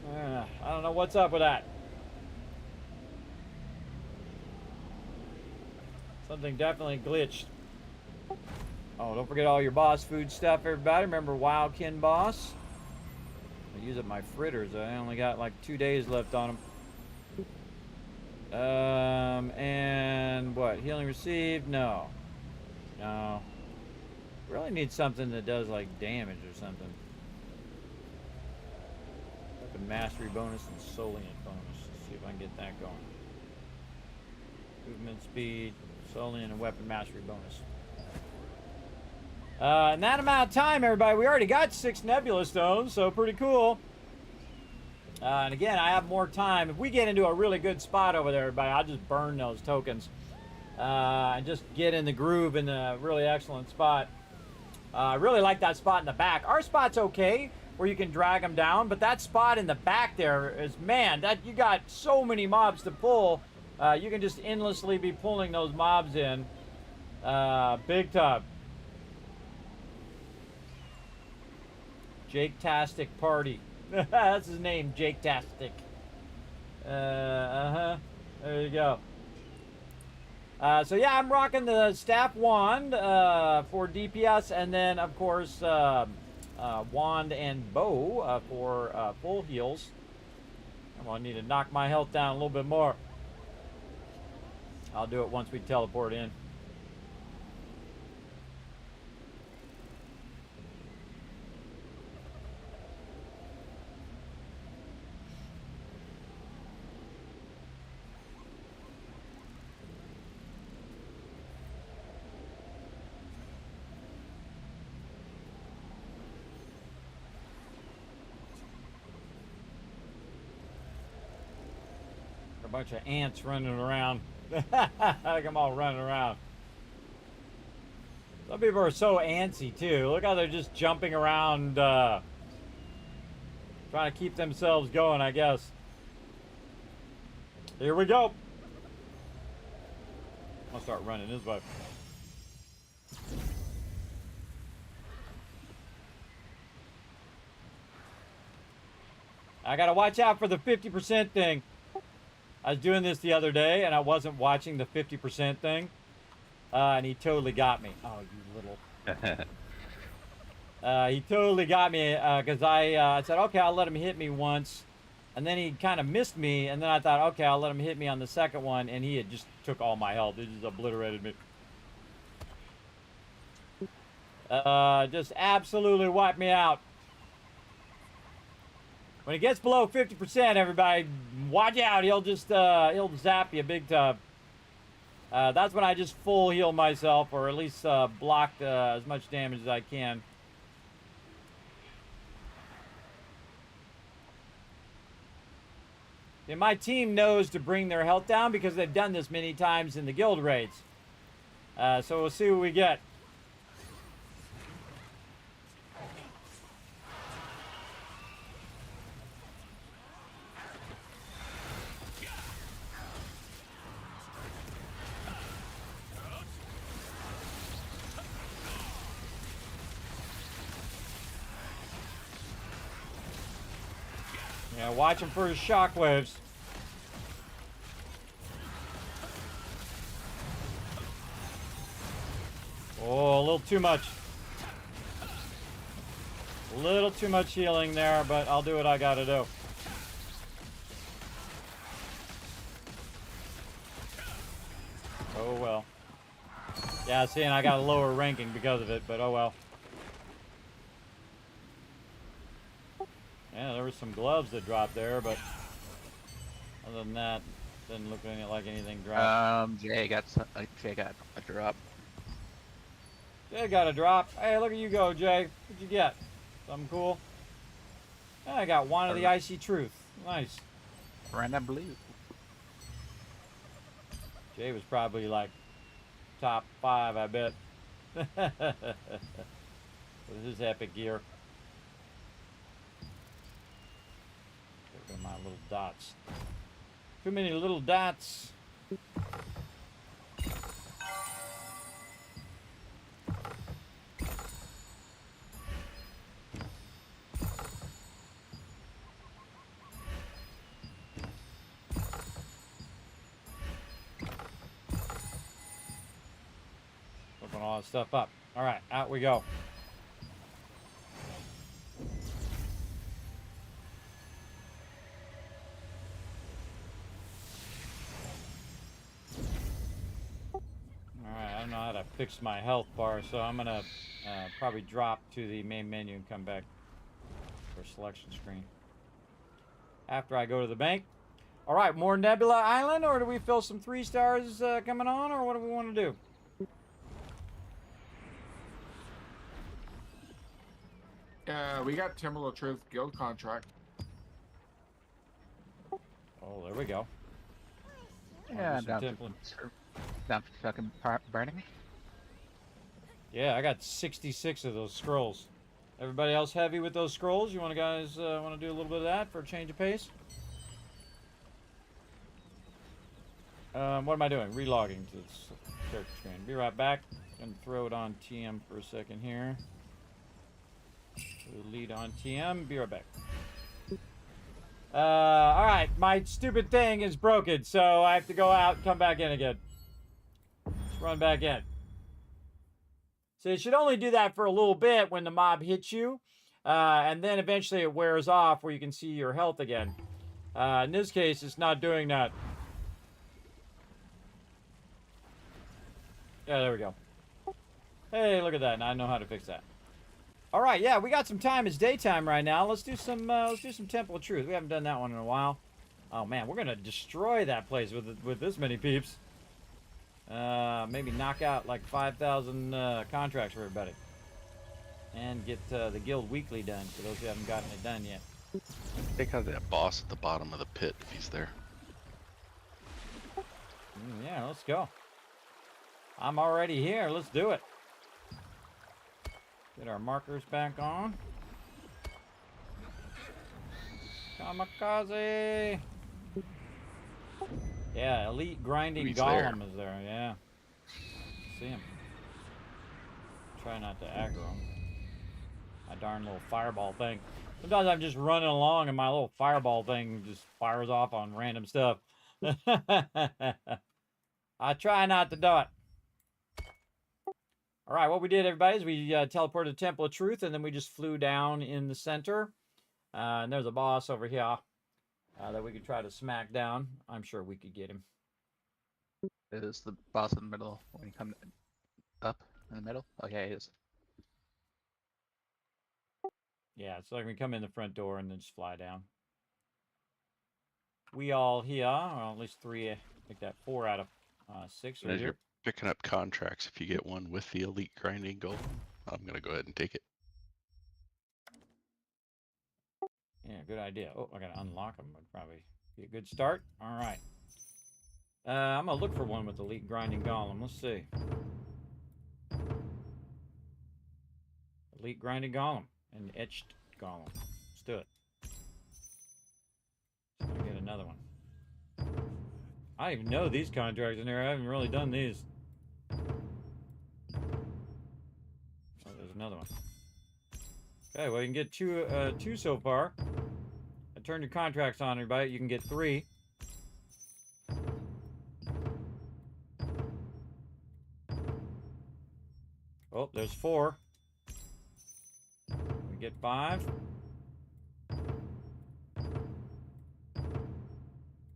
I don't know what's up with that. Something definitely glitched. Oh, don't forget all your boss food stuff, everybody. Remember Wildkin Boss? I use up my fritters. I only got like 2 days left on them. And what? Healing received? No. No. Really need something that does like damage or something. Weapon mastery bonus and Solient bonus. Let's see if I can get that going. Movement speed, Solient, and weapon mastery bonus. In that amount of time, everybody, we already got 6 Nebula Stones, so pretty cool. And again, I have more time. If we get into a really good spot over there, everybody, I'll just burn those tokens. And just get in the groove in a really excellent spot. I really like that spot in the back. Our spot's okay, where you can drag them down, but that spot in the back there is, man, that you got so many mobs to pull. You can just endlessly be pulling those mobs in. Big time. Jake-tastic Party. That's his name, Jake-tastic. There you go. So yeah, I'm rocking the Staff Wand for DPS, and then, of course, Wand and Bow for full heals. I'm going to need to knock my health down a little bit more. I'll do it once we teleport in. bunch of ants running around. Like I'm all running around. Some people are so antsy too. Look how they're just jumping around, trying to keep themselves going, I guess. Here we go. I'll start running this way. I gotta watch out for the 50% thing. I was doing this the other day and I wasn't watching the 50% thing. And he totally got me. Oh, you little. He totally got me because I said, okay, I'll let him hit me once. And then he kind of missed me. And then I thought, okay, I'll let him hit me on the second one. And he had just took all my health. He just obliterated me. Just absolutely wiped me out. When it gets below 50%, everybody, watch out. He'll just, he'll zap you big time. That's when I just full heal myself, or at least block as much damage as I can. And my team knows to bring their health down because they've done this many times in the guild raids. So we'll see what we get. Yeah, watch him for his shockwaves. Oh, a little too much. A little too much healing there, but I'll do what I gotta do. Oh well. Yeah, see, and I got a lower ranking because of it, but oh well. Yeah, there were some gloves that dropped there, but other than that, didn't look like anything dropped. Jay got a drop. Jay got a drop. Hey, look at you go, Jay. What'd you get? Something cool? Yeah, I got one of the Icy Truth. Nice. Random blue. Jay was probably like top 5, I bet. With his epic gear. Look at my little dots. Too many little dots. Open all that stuff up. All right, out we go. I don't know how to fix my health bar, so I'm gonna probably drop to the main menu and come back for selection screen after I go to the bank. All right, more Nebula Island, or do we feel some 3 stars coming on, or what do we want to do? We got Timberland Truth guild contract. Oh, there we go. Yeah, down to fucking burning. Yeah, I got 66 of those scrolls. Everybody else heavy with those scrolls? You want guys want to do a little bit of that for a change of pace? What am I doing? Relogging to the character screen. Be right back. Gonna throw it on TM for a second here. Lead on TM. Be right back. All right, my stupid thing is broken, so I have to go out and come back in again. Let's run back in. So you should only do that for a little bit when the mob hits you, and then eventually it wears off where you can see your health again. In this case, it's not doing that. Yeah, there we go. Hey, look at that. Now I know how to fix that. All right, yeah, we got some time. It's daytime right now. Let's do some Temple of Truth. We haven't done that one in a while. Oh man, we're gonna destroy that place with this many peeps. Maybe knock out like 5,000 contracts for everybody, and get the guild weekly done for those who haven't gotten it done yet. Take out that boss at the bottom of the pit if he's there. Yeah, let's go. I'm already here. Let's do it. Get our markers back on. Kamikaze. Yeah, elite grinding He's golem is there. Yeah. See him. Try not to aggro him. My darn little fireball thing. Sometimes I'm just running along and my little fireball thing just fires off on random stuff. I try not to do it. All right, what we did, everybody, is we teleported to Temple of Truth, and then we just flew down in the center. And there's a boss over here that we could try to smack down. I'm sure we could get him. It is the boss in the middle when you come up in the middle. Oh yeah, it is. Yeah, it's like we come in the front door and then just fly down. We all here, or at least 3, I think that 4 out of 6 are As here. you're picking up contracts, if you get one with the elite grinding golem, I'm gonna go ahead and take it. Yeah, good idea. Oh, I gotta unlock them. Would probably be a good start. All right. I'm gonna look for one with elite grinding golem. Let's see. Elite grinding golem and etched golem. Let's do it. Let's get another one. I don't even know these contracts in here. I haven't really done these. Oh, there's another one. Okay, well, you can get two so far. I turned your contracts on, everybody. You can get 3. Oh, there's 4. We get 5.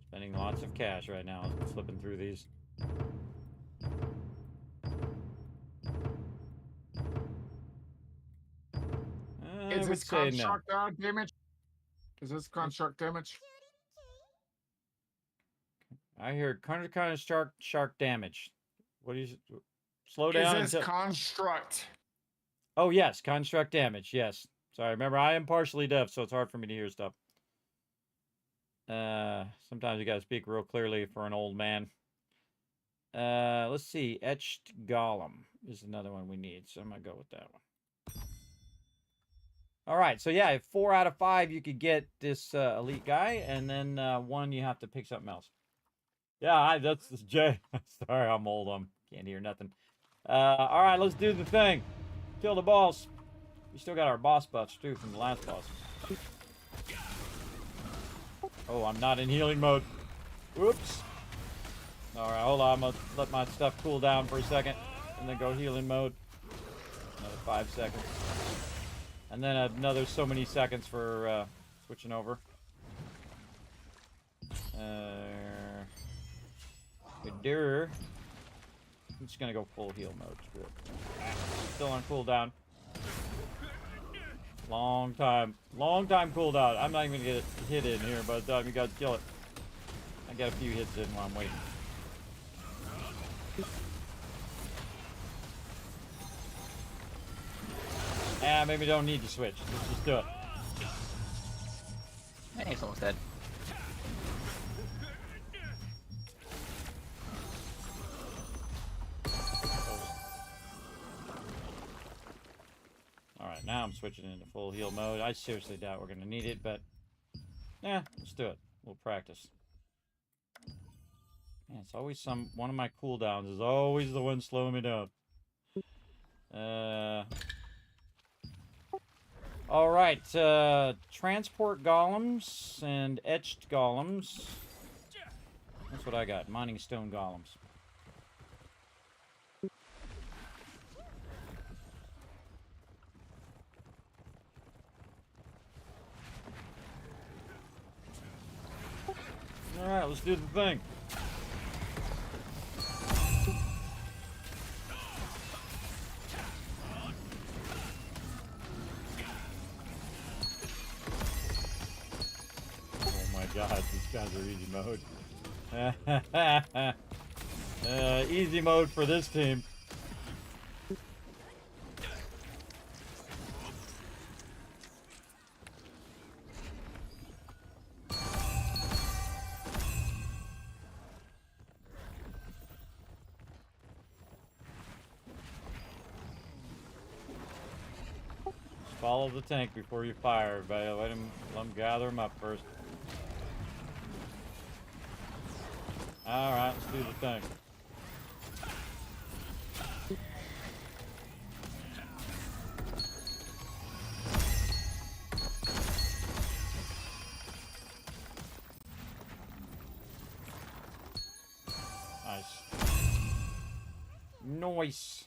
Spending lots of cash right now, flipping through these. Is I would this say no. construct damage? Is this construct damage? I hear kind of shark damage. What do you slow Is down? this construct? Oh yes, construct damage. Yes. Sorry. Remember, I am partially deaf, so it's hard for me to hear stuff. Sometimes you gotta speak real clearly for an old man. Let's see. Etched golem is another one we need, so I'm gonna go with that one. All right, so yeah, 4 out of 5 you could get this elite guy, and then 1 you have to pick something else. Yeah, that's Jay. Sorry, I'm old. Can't hear nothing. All right, let's do the thing. Kill the boss. We still got our boss buffs too from the last boss. Oh, I'm not in healing mode. Oops. All right, hold on. I'm gonna let my stuff cool down for a second, and then go healing mode. Another 5 seconds. And then another so many seconds for switching over. I'm just gonna go full heal mode. Screw it. Still on cooldown. Long time cooldown. I'm not even gonna get a hit in here by the time you guys kill it. I got a few hits in while I'm waiting. Maybe don't need to switch. Let's just do it. Hey, it's almost dead. Alright, now I'm switching into full heal mode. I seriously doubt we're gonna need it, but yeah, let's do it. We'll practice. Yeah, it's always one of my cooldowns is always the one slowing me down. Alright, transport golems and etched golems. That's what I got, mining stone golems. Alright, let's do the thing. God, these guys are easy mode. Easy mode for this team. Follow the tank before you fire, everybody. Let him gather them up first. Alright, let's do the thing. Nice.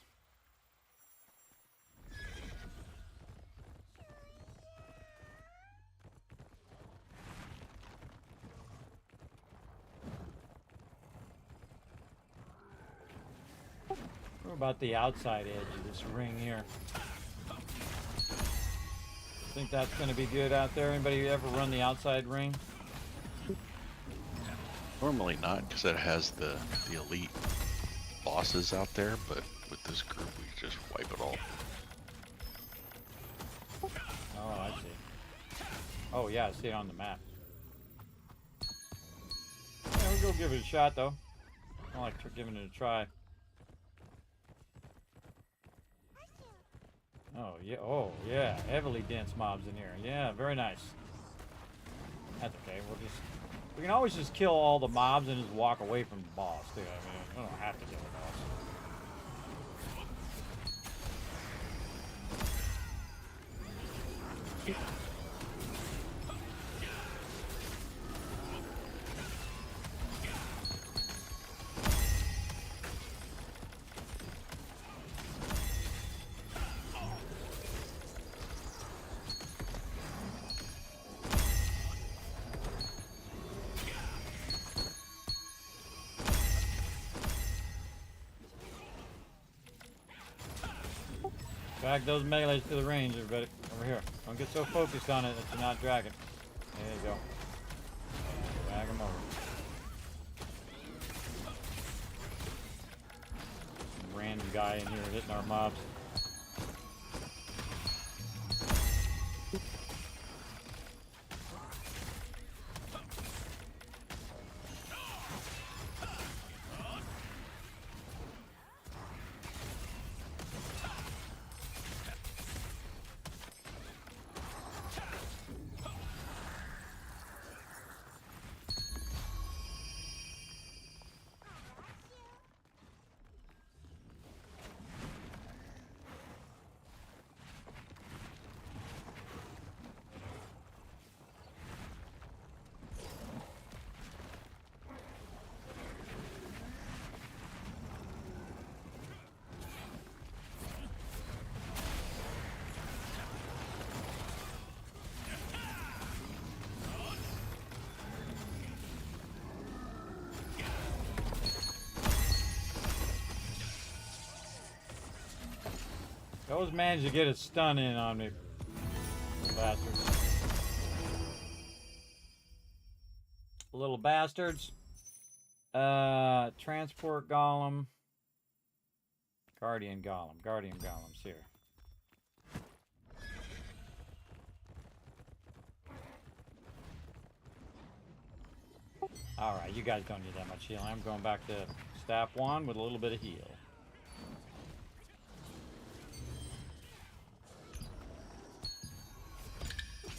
What about the outside edge of this ring here? Think that's going to be good out there? Anybody ever run the outside ring? Normally not, because it has the elite bosses out there, but with this group we just wipe it all. Oh, I see. Oh yeah, I see it on the map. Yeah, we'll go give it a shot though. I like giving it a try. Oh yeah, heavily dense mobs in here. Yeah, very nice. That's okay. We can always just kill all the mobs and just walk away from the boss too. I mean, I don't have to kill the boss. Drag those melees to the range, everybody. Over here. Don't get so focused on it that you're not dragging. There you go. Drag them over. Some random guy in here hitting our mobs. Those managed to get a stun in on me. Bastards. Little bastards. Transport golem. Guardian golem. Guardian golem's here. Alright, you guys don't need that much healing. I'm going back to staff 1 with a little bit of heal.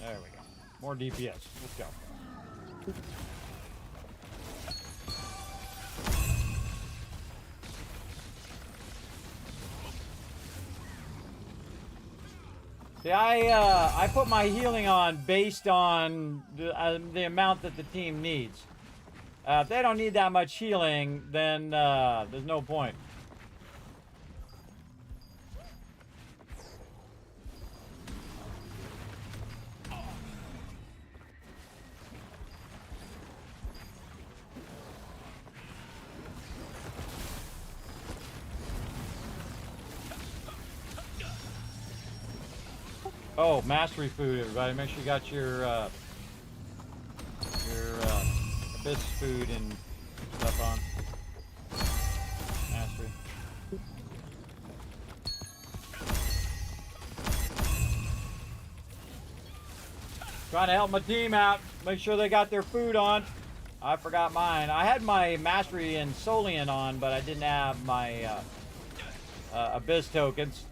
There we go. More DPS. Let's go. See, I put my healing on based on the amount that the team needs. If they don't need that much healing, then there's no point. Oh, mastery food, everybody. Make sure you got your abyss food and stuff on. Mastery. Trying to help my team out. Make sure they got their food on. I forgot mine. I had my mastery and Solian on, but I didn't have my abyss tokens.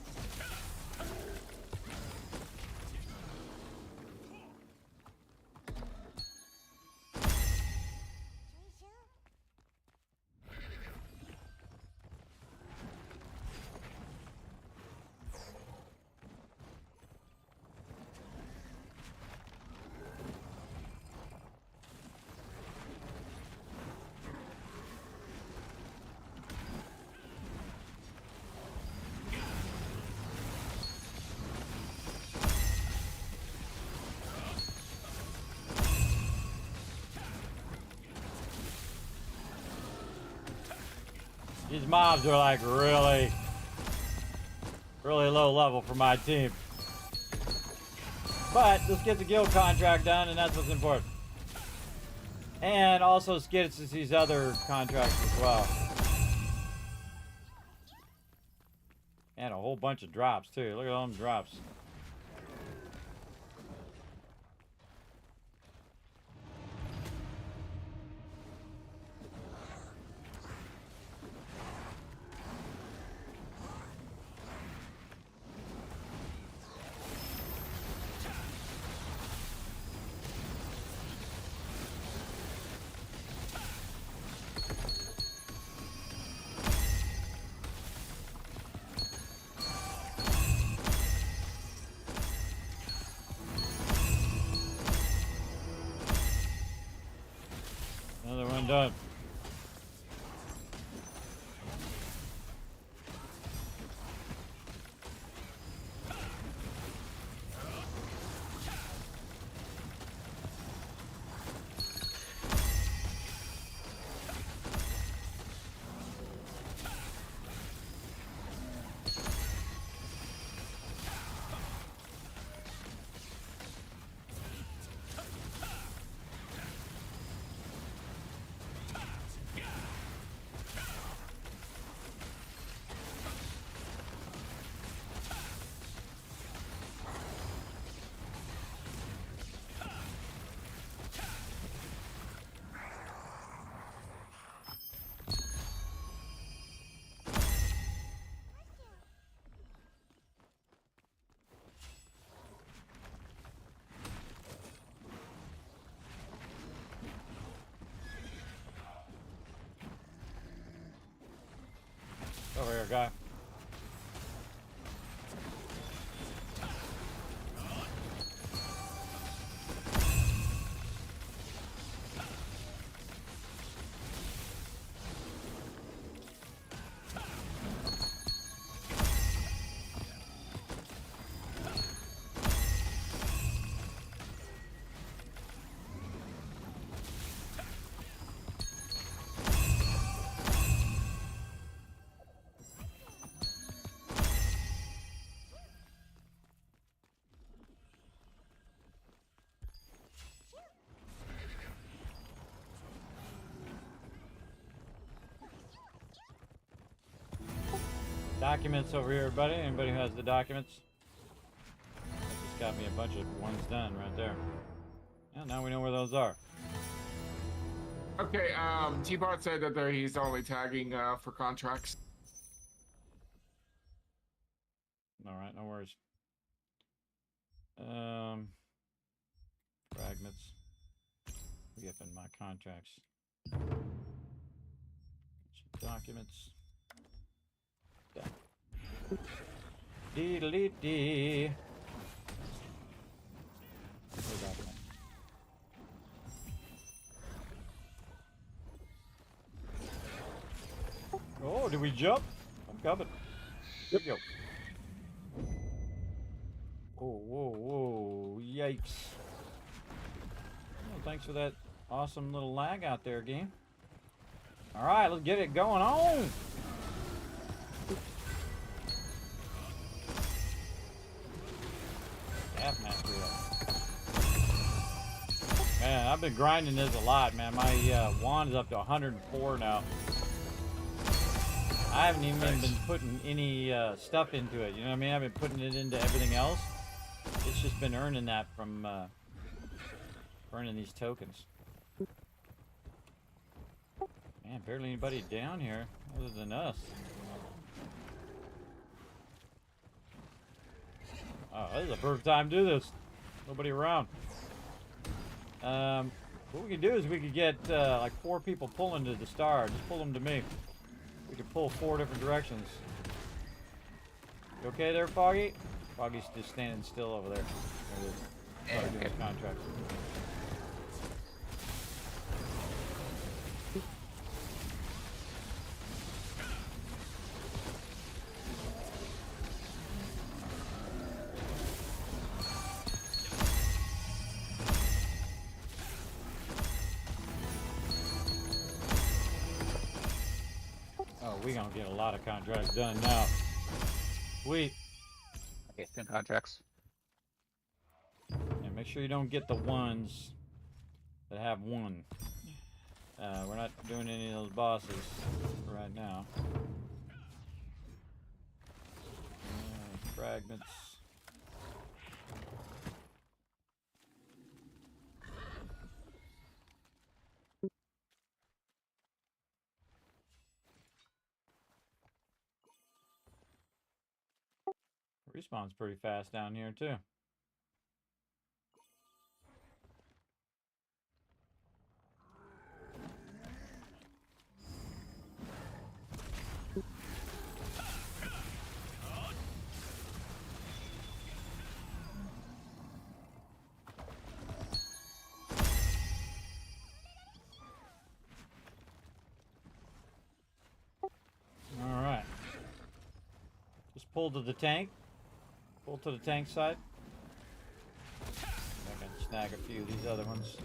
These mobs are like really low level for my team. But let's get the guild contract done, and that's what's important. And also get us these other contracts as well. And a whole bunch of drops too. Look at all them drops. Another one done. Over here, guy. Documents over here, everybody. Anybody who has the documents? Just got me a bunch of ones done right there. Yeah, now we know where those are. Okay, T-Bot said that he's only tagging for contracts. Alright, no worries. Fragments. Yep, in my contracts. Documents. Dee-dee-dee. Oh, did we jump? I'm coming. Yep. Here we go. Whoa, whoa, whoa. Yikes. Well, thanks for that awesome little lag out there, game. Alright, let's get it going on. Half mastery up. Man, I've been grinding this a lot, man. My wand is up to 104 now. I haven't even been putting any stuff into it. You know what I mean? I've been putting it into everything else. It's just been earning that from earning these tokens. Man, barely anybody down here other than us. Oh, this is the perfect time to do this. Nobody around. What we can do is we could get like 4 people pulling to the star. Just pull them to me. We could pull 4 different directions. You okay there, Foggy? Foggy's just standing still over there. There it is. Doing the contract. gonna get a lot of contracts done now. Sweet. Okay, 10 contracts. And make sure you don't get the ones that have one. We're not doing any of those bosses right now. Fragments. Respawn's pretty fast down here too. Alright. Just pull to the tank. Pull to the tank side. I can snag a few of these other ones.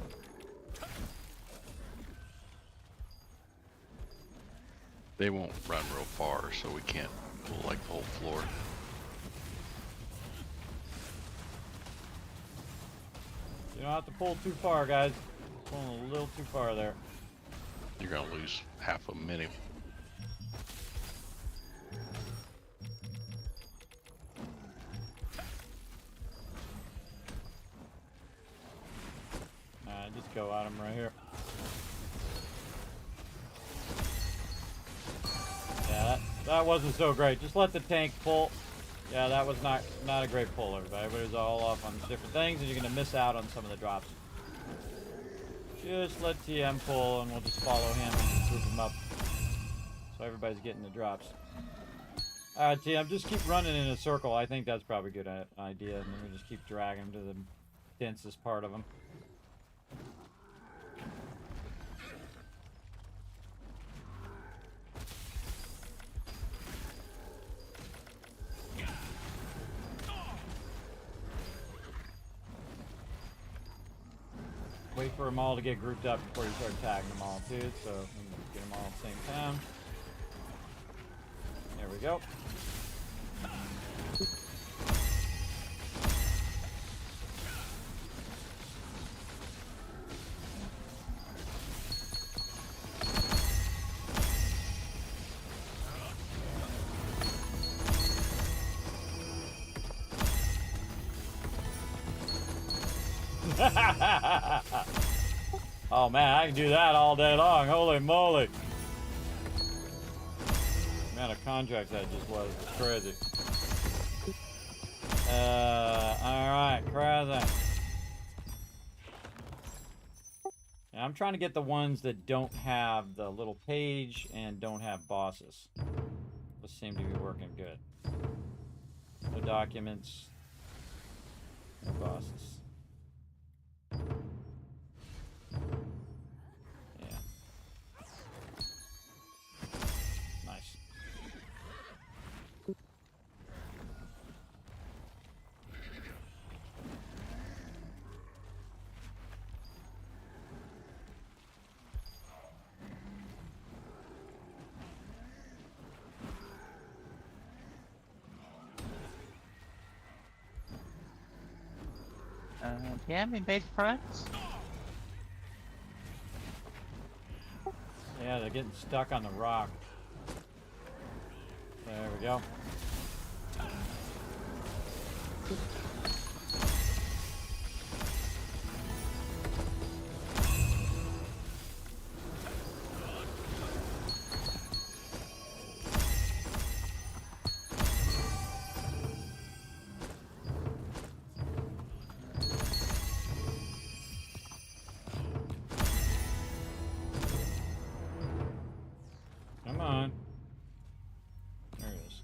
They won't run real far, so we can't pull like the whole floor. You don't have to pull too far, guys. Pulling a little too far there. You're gonna lose half a minute. Just go at him right here. Yeah, that wasn't so great. Just let the tank pull. Yeah, that was not a great pull, everybody. Everybody's all off on different things, and you're gonna miss out on some of the drops. Just let TM pull, and we'll just follow him and group him up, so everybody's getting the drops. All right, TM, just keep running in a circle. I think that's probably a good idea, and then we just keep dragging him to the densest part of him. Wait for them all to get grouped up before you start tagging them all too, so we can get them all at the same time. There we go. Oh man, I can do that all day long. Holy moly. The amount of contracts that just was crazy. Alright, crazy. Yeah, I'm trying to get the ones that don't have the little page and don't have bosses. Those seem to be working good. No documents. No bosses. Yeah. Nice. Yeah, we made friends. Yeah, they're getting stuck on the rock. There we go. Come on. There it is.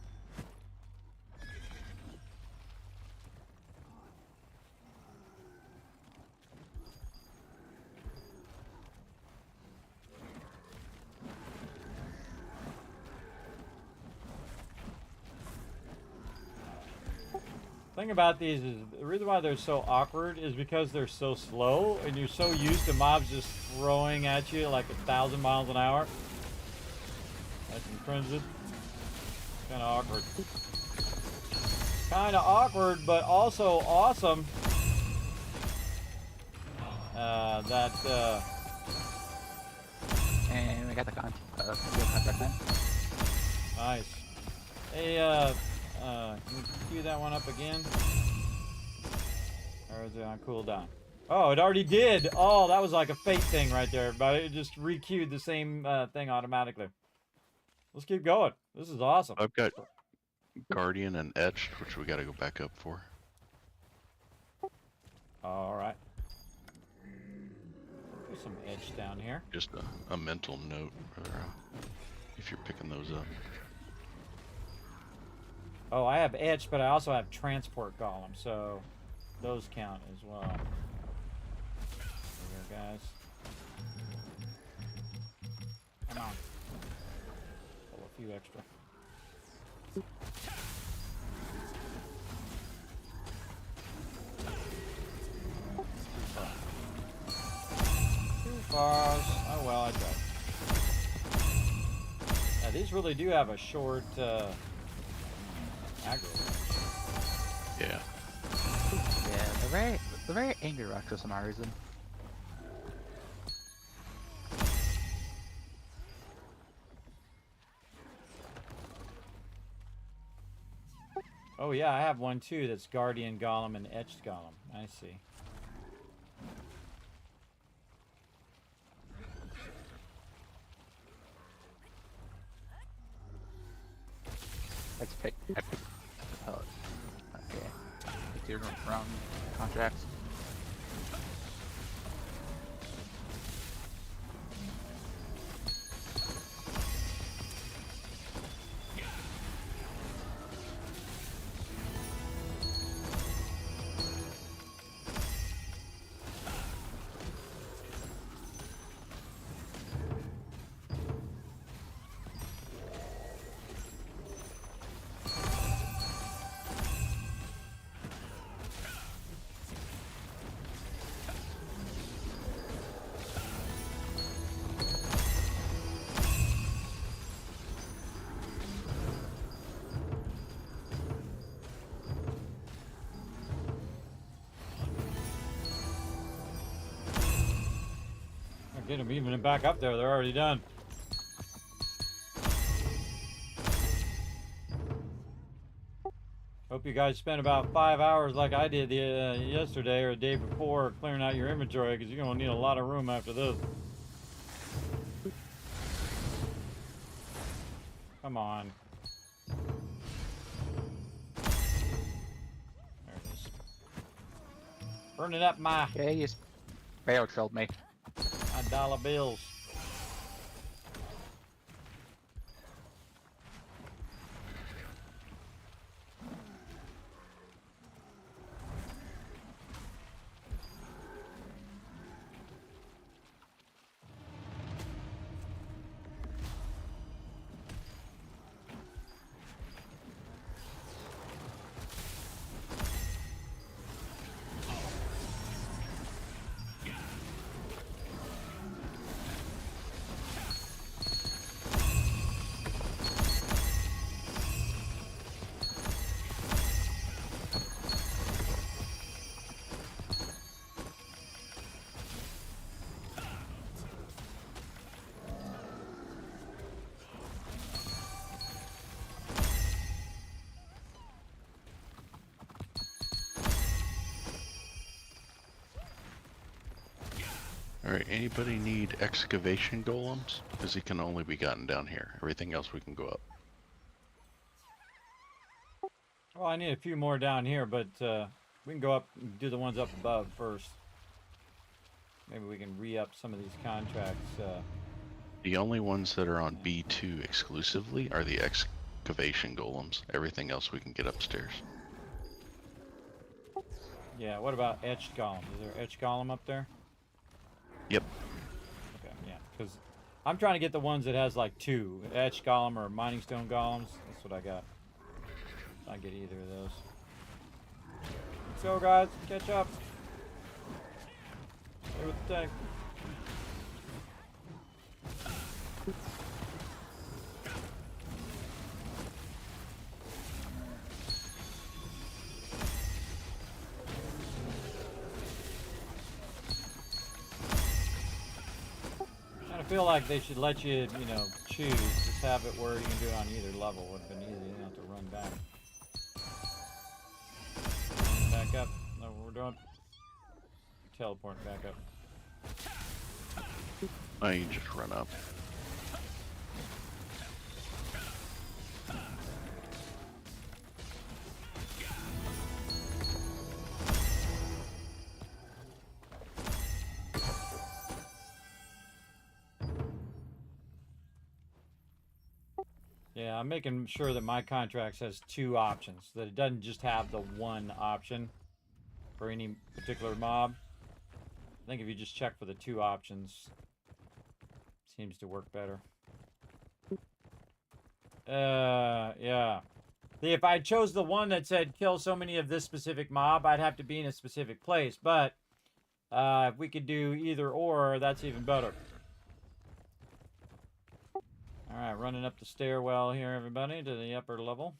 Thing about these is the reason why they're so awkward is because they're so slow and you're so used to mobs just throwing at you like 1,000 miles an hour. That's in transit. Kind of awkward. Kind of awkward, but also awesome. And we got the contract then. Nice. Hey, can you cue that one up again? Or is it on cooldown? Oh, it already did. Oh, that was like a fate thing right there, but it just re-queued the same thing automatically. Let's keep going. This is awesome. I've got Guardian and Etched, which we gotta go back up for. All right. There's some edge down here. Just a mental note for, if you're picking those up. Oh, I have etched, but I also have transport column, so those count as well. There, guys. Come on. Pull a few extra. Too far. Oh well, I tried. Yeah, these really do have a short aggro. Yeah. Yeah, they're very angry rocks for some odd reason. Oh yeah, I have one too that's Guardian Golem and Etched Golem. I see. Let's pick. I picked the pellet. Okay. Picked your wrong contracts. Get them even back up there. They're already done. Hope you guys spent about 5 hours like I did yesterday or the day before clearing out your inventory, because you're going to need a lot of room after this. Come on. There it is. Burning up my Yeah, you just barrel trailed me. dollar bills. Alright, anybody need excavation golems? Because he can only be gotten down here. Everything else we can go up. Well, I need a few more down here, but we can go up and do the ones up above first. Maybe we can re-up some of these contracts. The only ones that are on B2 exclusively are the excavation golems. Everything else we can get upstairs. Yeah, what about etched golem? Is there etched golem up there? Yep. Okay, yeah, because I'm trying to get the ones that has like 2 etched golem or mining stone golems. That's what I got. I get either of those. Let's go, guys. Catch up. Stay with the tank. feel like they should let you, you know, choose. Just have it where you can do it on either level. Would have been easy. You don't have to run back. Back up. No, we're doing. Teleport back up. Oh, you just run up. Yeah, I'm making sure that my contracts has 2 options. That it doesn't just have the one option for any particular mob. I think if you just check for the 2 options, seems to work better. Yeah. See, if I chose the one that said kill so many of this specific mob, I'd have to be in a specific place. But if we could do either or, that's even better. All right, running up the stairwell here, everybody, to the upper level.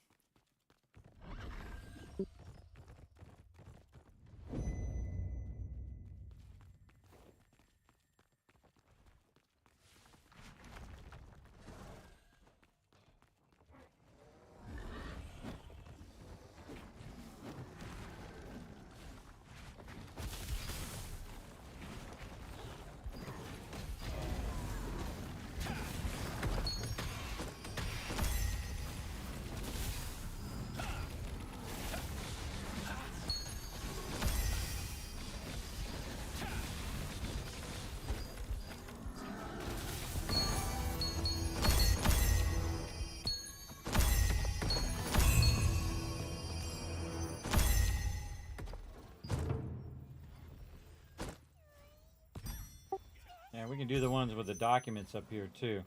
Yeah, we can do the ones with the documents up here too.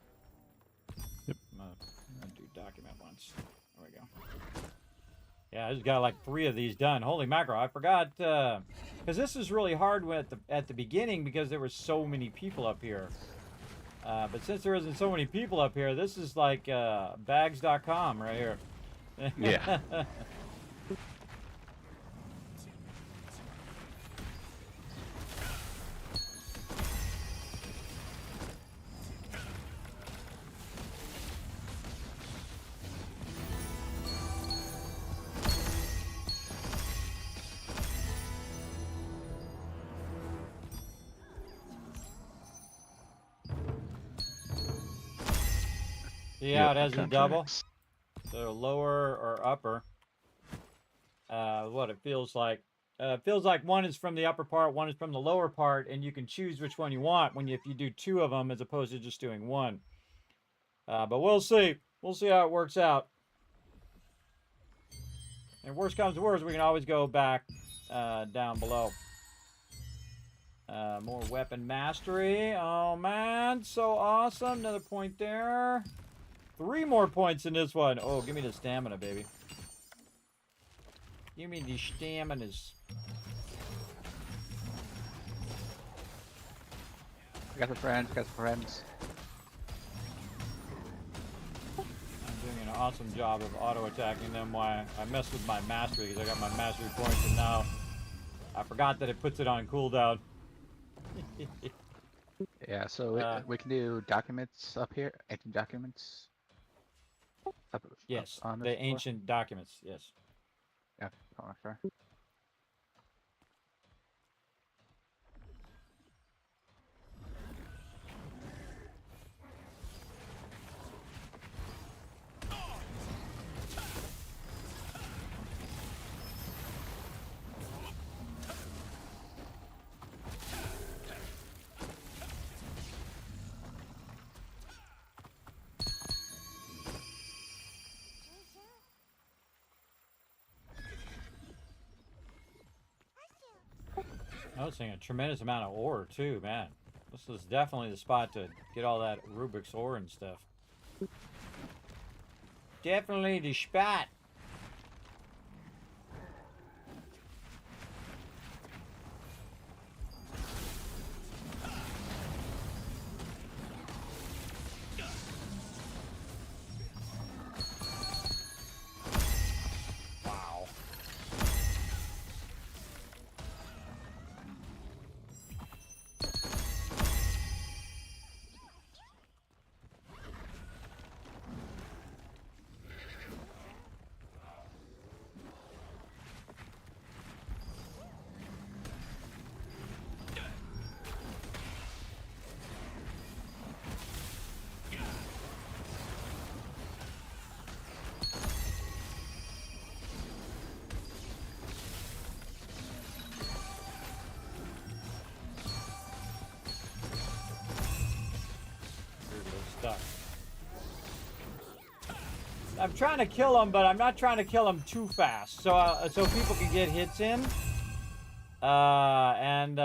Yep. I'm gonna do document ones. There we go. Yeah, I just got like 3 of these done. Holy mackerel! I forgot because this is really hard at the beginning because there were so many people up here. But since there isn't so many people up here, this is like bags.com right here. Yeah. Yeah, it has a double. Contracts. So lower or upper. What it feels like. It feels like one is from the upper part, one is from the lower part, and you can choose which one you want if you do 2 of them as opposed to just doing 1. But we'll see. We'll see how it works out. And worst comes to worst, we can always go back down below. More weapon mastery. Oh man, so awesome. Another point there. 3 more points in this one. Oh, give me the stamina, baby. Give me the staminas. I got the friends, got the friends. I'm doing an awesome job of auto-attacking them while I messed with my mastery because I got my mastery points and now I forgot that it puts it on cooldown. Yeah, so we can do documents up here. Ancient documents. Yes, on the this floor? ancient documents, yes. Yeah, oh, sure. I was seeing a tremendous amount of ore too, man. This is definitely the spot to get all that Rubik's ore and stuff. Definitely the spot. Wow. I'm trying to kill them, but I'm not trying to kill them too fast, so so people can get hits in, and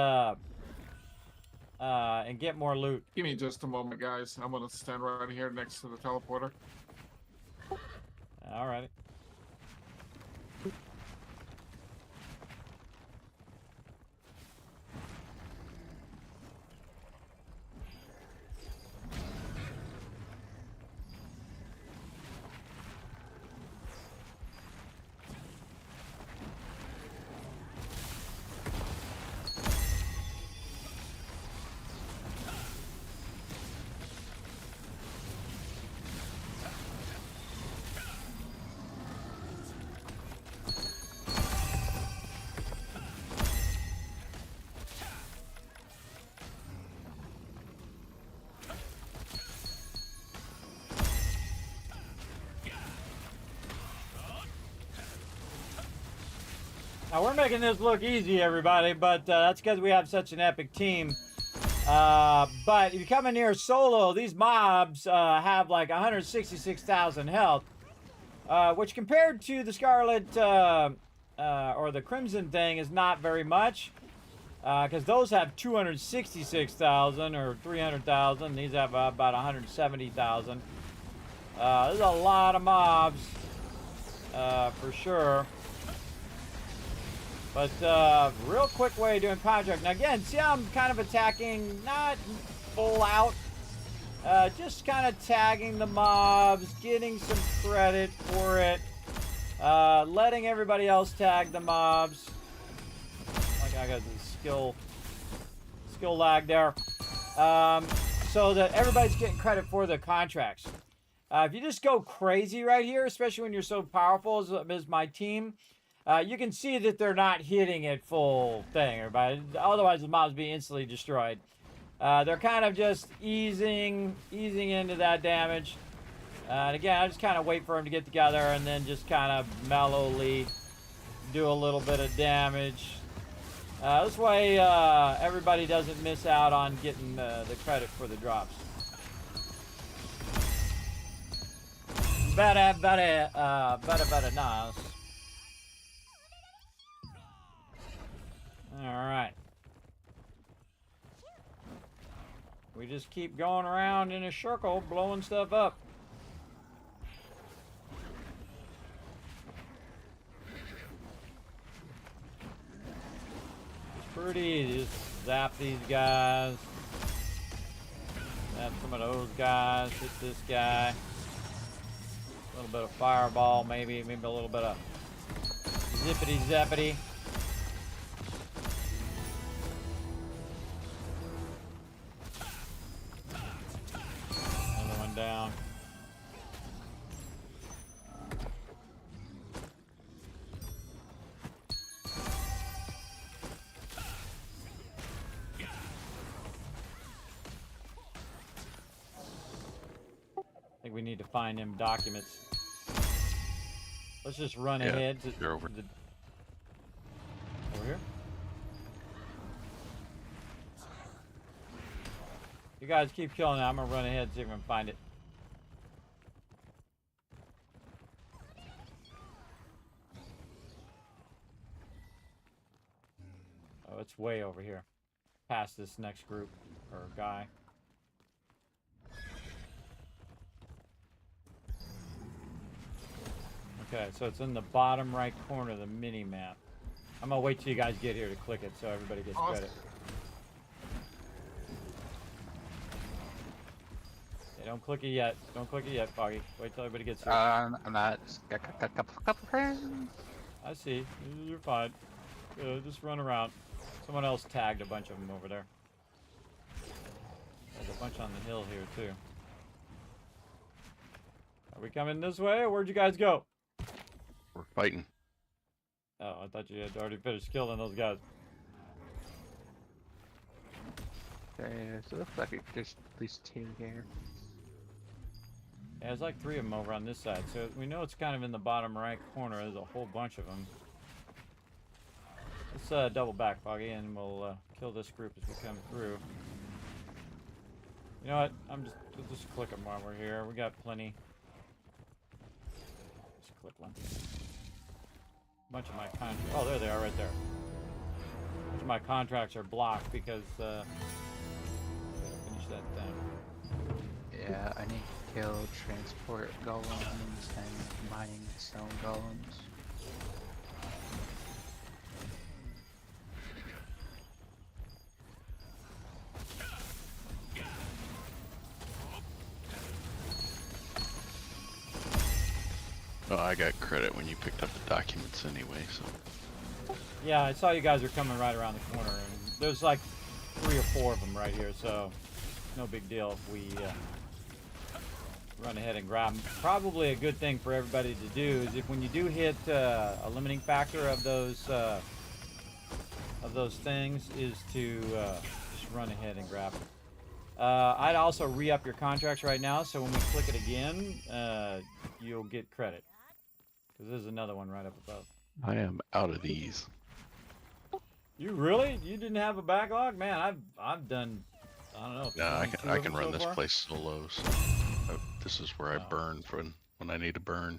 get more loot. Give me just a moment, guys. I'm gonna stand right here next to the teleporter. All right. Now we're making this look easy, everybody, but that's because we have such an epic team. But if you come in here solo, these mobs have like 166,000 health, which compared to the Scarlet or the Crimson thing is not very much, because those have 266,000 or 300,000. These have about 170,000. There's a lot of mobs, for sure. But real quick way of doing contract. Now again, see how I'm kind of attacking, not full out, just kind of tagging the mobs, getting some credit for it, letting everybody else tag the mobs. Like I got the skill lag there, so that everybody's getting credit for the contracts. If you just go crazy right here, especially when you're so powerful as my team, you can see that they're not hitting it full thing, everybody. Otherwise, the mobs be instantly destroyed. They're kind of just easing into that damage. And again, I just kind of wait for them to get together and then just kind of mellowly do a little bit of damage. This way, everybody doesn't miss out on getting the credit for the drops. Very nice. Alright. We just keep going around in a circle, blowing stuff up. It's pretty easy. Just zap these guys. Zap some of those guys. Hit this guy. A little bit of fireball, maybe a little bit of zippity zappity. Down. I think we need to find him documents. Let's just run ahead. You're over. Over here? You guys keep killing it. I'm gonna run ahead and see if I can find it. Oh, it's way over here. Past this next group or guy. Okay, so it's in the bottom right corner of the mini map. I'm gonna wait till you guys get here to click it so everybody gets Awesome. credit. Yeah, don't click it yet. Don't click it yet, Foggy. Wait till everybody gets here. I'm not. Got a couple friends. I see. You're fine. Just run around. Someone else tagged a bunch of them over there. There's a bunch on the hill here, too. Are we coming this way, or where'd you guys go? We're fighting. Oh, I thought you had already finished killing those guys. Okay, so it looks like there's at least 2 here. Yeah, there's like 3 of them over on this side, so we know it's kind of in the bottom right corner. There's a whole bunch of them. Let's double back, Foggy, and we'll kill this group as we come through. You know what? We'll just click them while we're here. We got plenty. click one. A bunch of my contracts. Oh, there they are, right there. A bunch of my contracts are blocked because gotta finish that thing. Yeah, I need to kill transport golems and mining stone golems. Oh, I got credit when you picked up the documents anyway, so. Yeah, I saw you guys are coming right around the corner, and there's like 3 or 4 of them right here, so no big deal if we run ahead and grab them. Probably a good thing for everybody to do is if when you do hit a limiting factor of those things is to just run ahead and grab them. I'd also re-up your contracts right now, so when we click it again, you'll get credit. Because there's another one right up above. I am out of these. You really? You didn't have a backlog? Man, I've done, I don't know. Yeah, I can run so this far. place solo, so this is where I burn when I need to burn.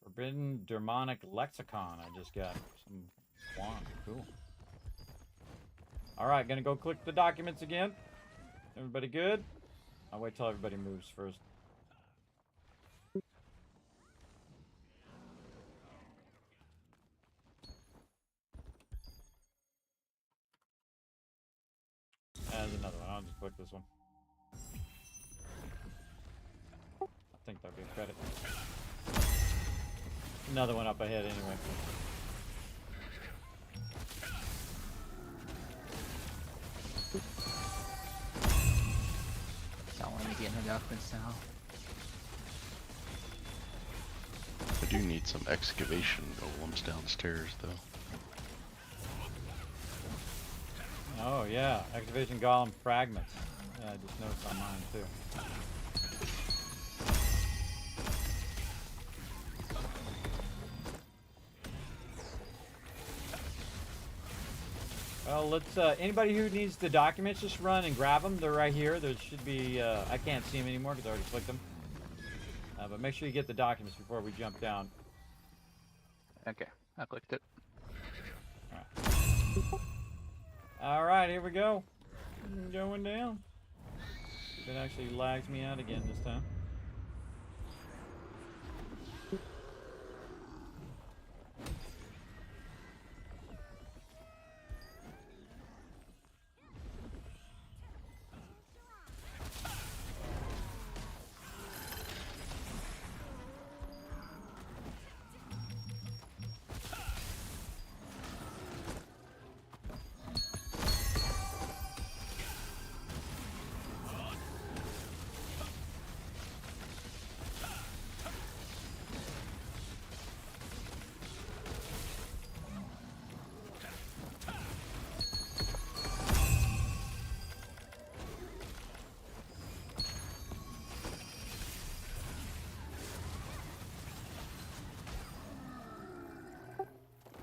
Forbidden Demonic Lexicon. I just got some wand. Cool. All right, gonna go click the documents again. Everybody good? I'll wait till everybody moves first. There's another one. I'll just click this one. I think that'll be a credit. Another one up ahead anyway. Don't want to get into documents now. I do need some excavation golems downstairs, though. Oh yeah, activation golem fragments. Yeah, I just noticed on mine too. Well, let's. Anybody who needs the documents, just run and grab them. They're right here. There should be. I can't see them anymore because I already clicked them. But make sure you get the documents before we jump down. Okay, I clicked it. All right, here we go. Going down. It actually lags me out again this time.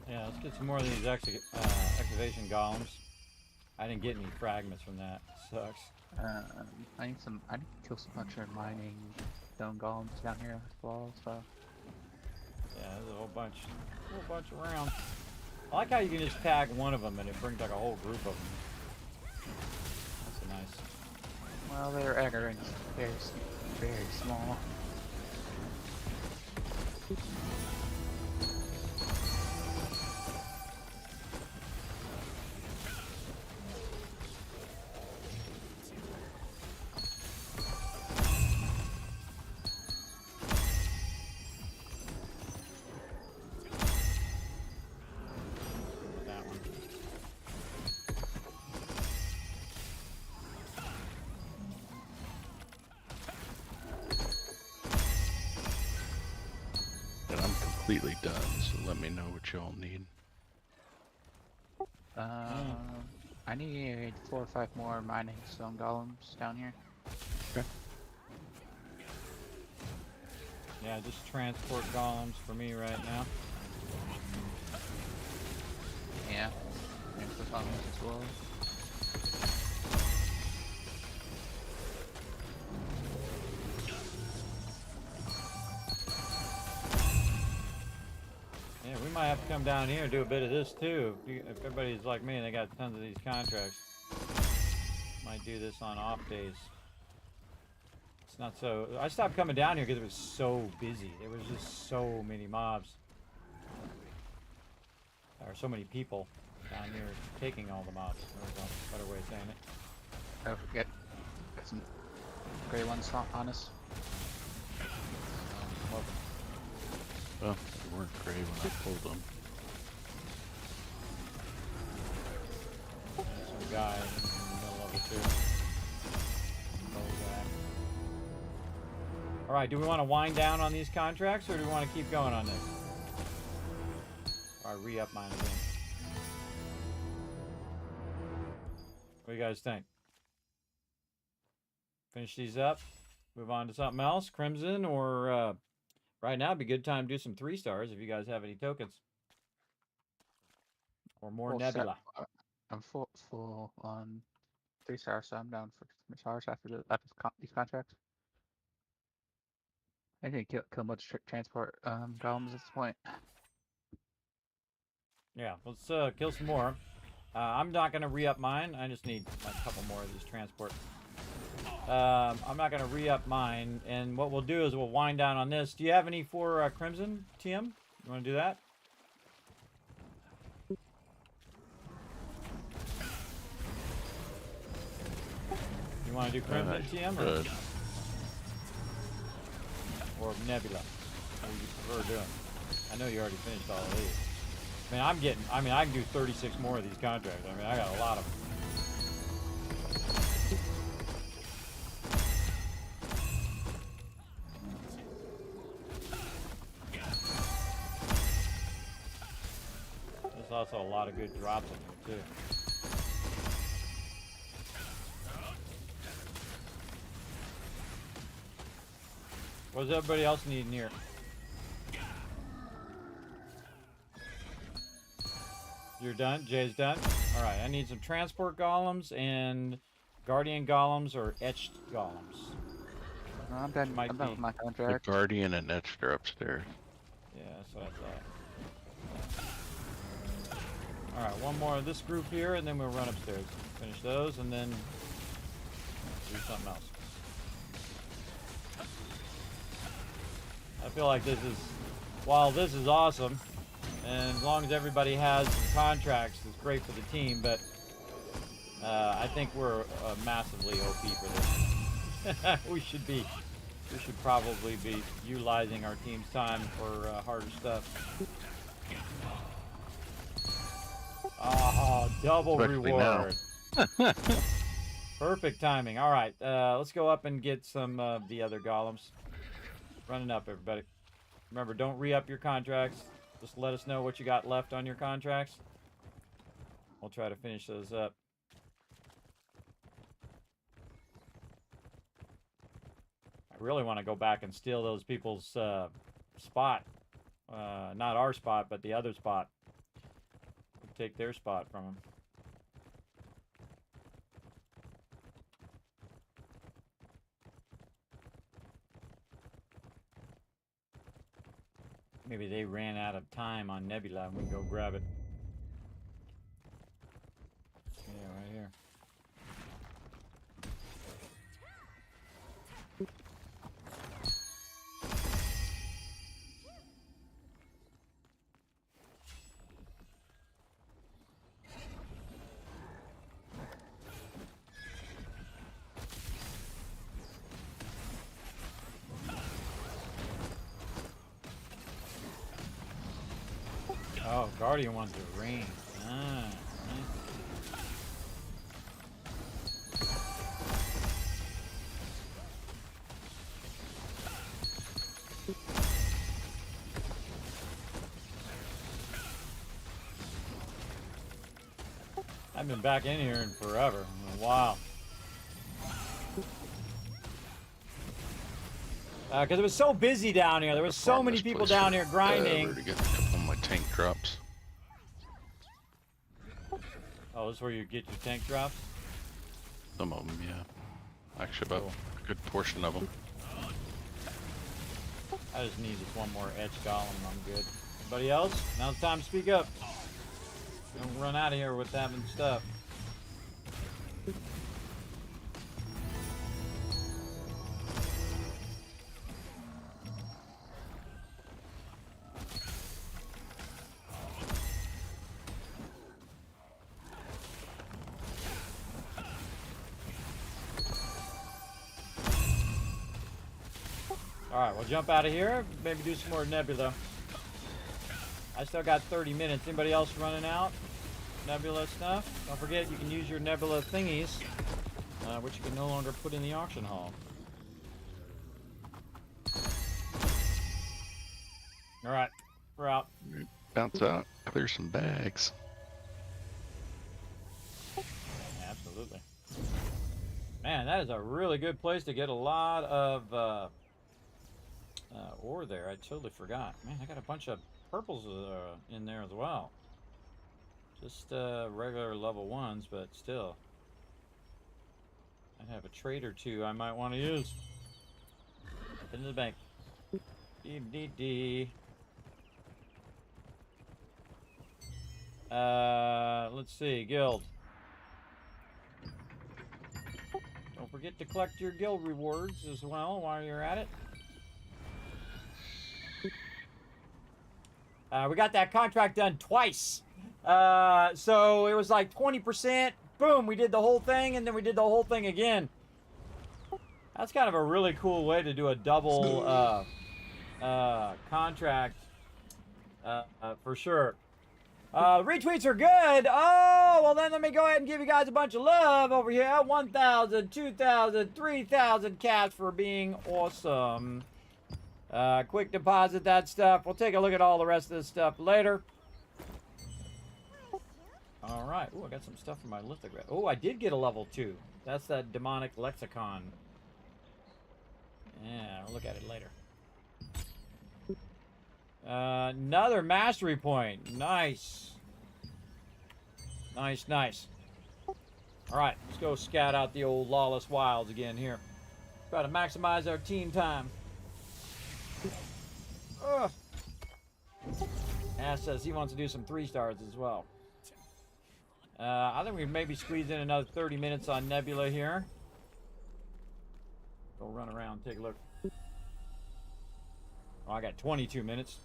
Yeah, let's get some more of these excavation golems. I didn't get any fragments from that. Sucks. I need to kill some bunch of mining stone golems down here as well, so. Yeah, there's a whole bunch around. I like how you can just tag one of them and it brings like a whole group of them. That's nice. Well, they're aggroing very small. That one. And I'm completely done, so let me know what y'all need. I need 4 or 5 more mining stone golems down here. Okay. Yeah, just transport golems for me right now. Yeah, transport golems as well. come down here and do a bit of this too. If everybody's like me and they got tons of these contracts, might do this on off days. It's not so. I stopped coming down here because it was so busy. There was just so many mobs. There are so many people down here taking all the mobs. There's a better way of saying it. Don't forget, got some gray ones on us. Well, they weren't gray when I pulled them. There's some guy in the middle of it too. All right, do we want to wind down on these contracts, or do we want to keep going on this? Or I re-up mine again. What do you guys think? Finish these up, move on to something else, Crimson, or right now it'd be a good time to do some 3 stars if you guys have any tokens. Or more Full Nebula. I'm full on 3 stars, so I'm down for 3 stars after these contracts. I need to kill much transport golems at this point. Yeah, let's kill some more. I'm not going to re-up mine. I just need a couple more of these transport. I'm not going to re-up mine. And what we'll do is we'll wind down on this. Do you have any for Crimson, TM? You want to do that? You want to do Crimson, TM? Or, or Nebula? What do you prefer doing? I know you already finished all of these. I mean, I can do 36 more of these contracts. I mean, I got a lot of them. There's also a lot of good drops in here, too. What does everybody else need in here? You're done? Jay's done? Alright, I need some transport golems and guardian golems or etched golems. No, I'm done. I'm done with my contract. The guardian and etched are upstairs. Yeah, that's what I thought. Alright, one more of this group here and then we'll run upstairs. Finish those and then do something else. I feel like this is, while this is awesome, and as long as everybody has some contracts, it's great for the team, but I think we're massively OP for this. we should probably be utilizing our team's time for harder stuff. Oh, double Especially reward. Perfect timing. All right, let's go up and get some of the other golems. Running up, everybody. Remember, don't re-up your contracts. Just let us know what you got left on your contracts. We'll try to finish those up. I really want to go back and steal those people's spot. Not our spot, but the other spot. We'll take their spot from them. Maybe they ran out of time on Nebula and we can go grab it. Yeah, right here. Oh, Guardian wants to rain. Ah, nice. I've been back in here in forever. Wow. Because it was so busy down here. There was so many people down here grinding. To get a couple of my tank drops. Oh, this is where you get your tank drops? Some of them, yeah. Actually, about a good portion of them. I just need this one more edge golem. I'm good. Anybody else? Now's the time to speak up. Don't run out of here with having stuff. Alright, we'll jump out of here. Maybe do some more Nebula. I still got 30 minutes. Anybody else running out? Nebula stuff? Don't forget, you can use your Nebula thingies, which you can no longer put in the auction hall. Alright, we're out. Bounce out, clear some bags. Absolutely. Man, that is a really good place to get a lot of ore there. I totally forgot. Man, I got a bunch of purples in there as well. Just regular level 1s, but still. I have a trade or two I might want to use. Into the bank. D. Let's see, guild. Don't forget to collect your guild rewards as well while you're at it. We got that contract done twice. So it was like 20%. Boom, we did the whole thing, and then we did the whole thing again. That's kind of a really cool way to do a double contract for sure. Retweets are good. Oh, well then let me go ahead and give you guys a bunch of love over here. 1,000, 2,000, 3,000 cash for being awesome. Quick deposit that stuff. We'll take a look at all the rest of this stuff later. Alright. Oh, I got some stuff from my lithograph. Oh, I did get a level 2. That's that demonic lexicon. Yeah, I'll look at it later. Another mastery point. Nice. Nice. Alright, let's go scout out the old lawless wilds again here. Try to maximize our team time. Ash says he wants to do some 3-stars as well. I think we maybe squeeze in another 30 minutes on Nebula here. Go run around, take a look. Oh, I got 22 minutes.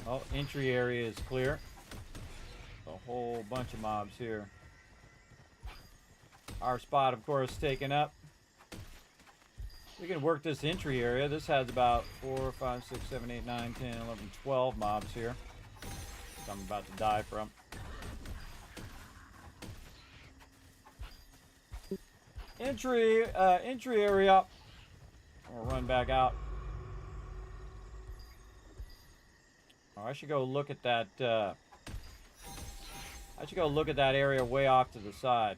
Oh, entry area is clear. A whole bunch of mobs here. Our spot, of course, taken up. We can work this entry area. This has about 4, 5, 6, 7, 8, 9, 10, 11, 12 mobs here. I'm about to die from. Entry area. We'll run back out. Oh, I should go look at that. I should go look at that area way off to the side.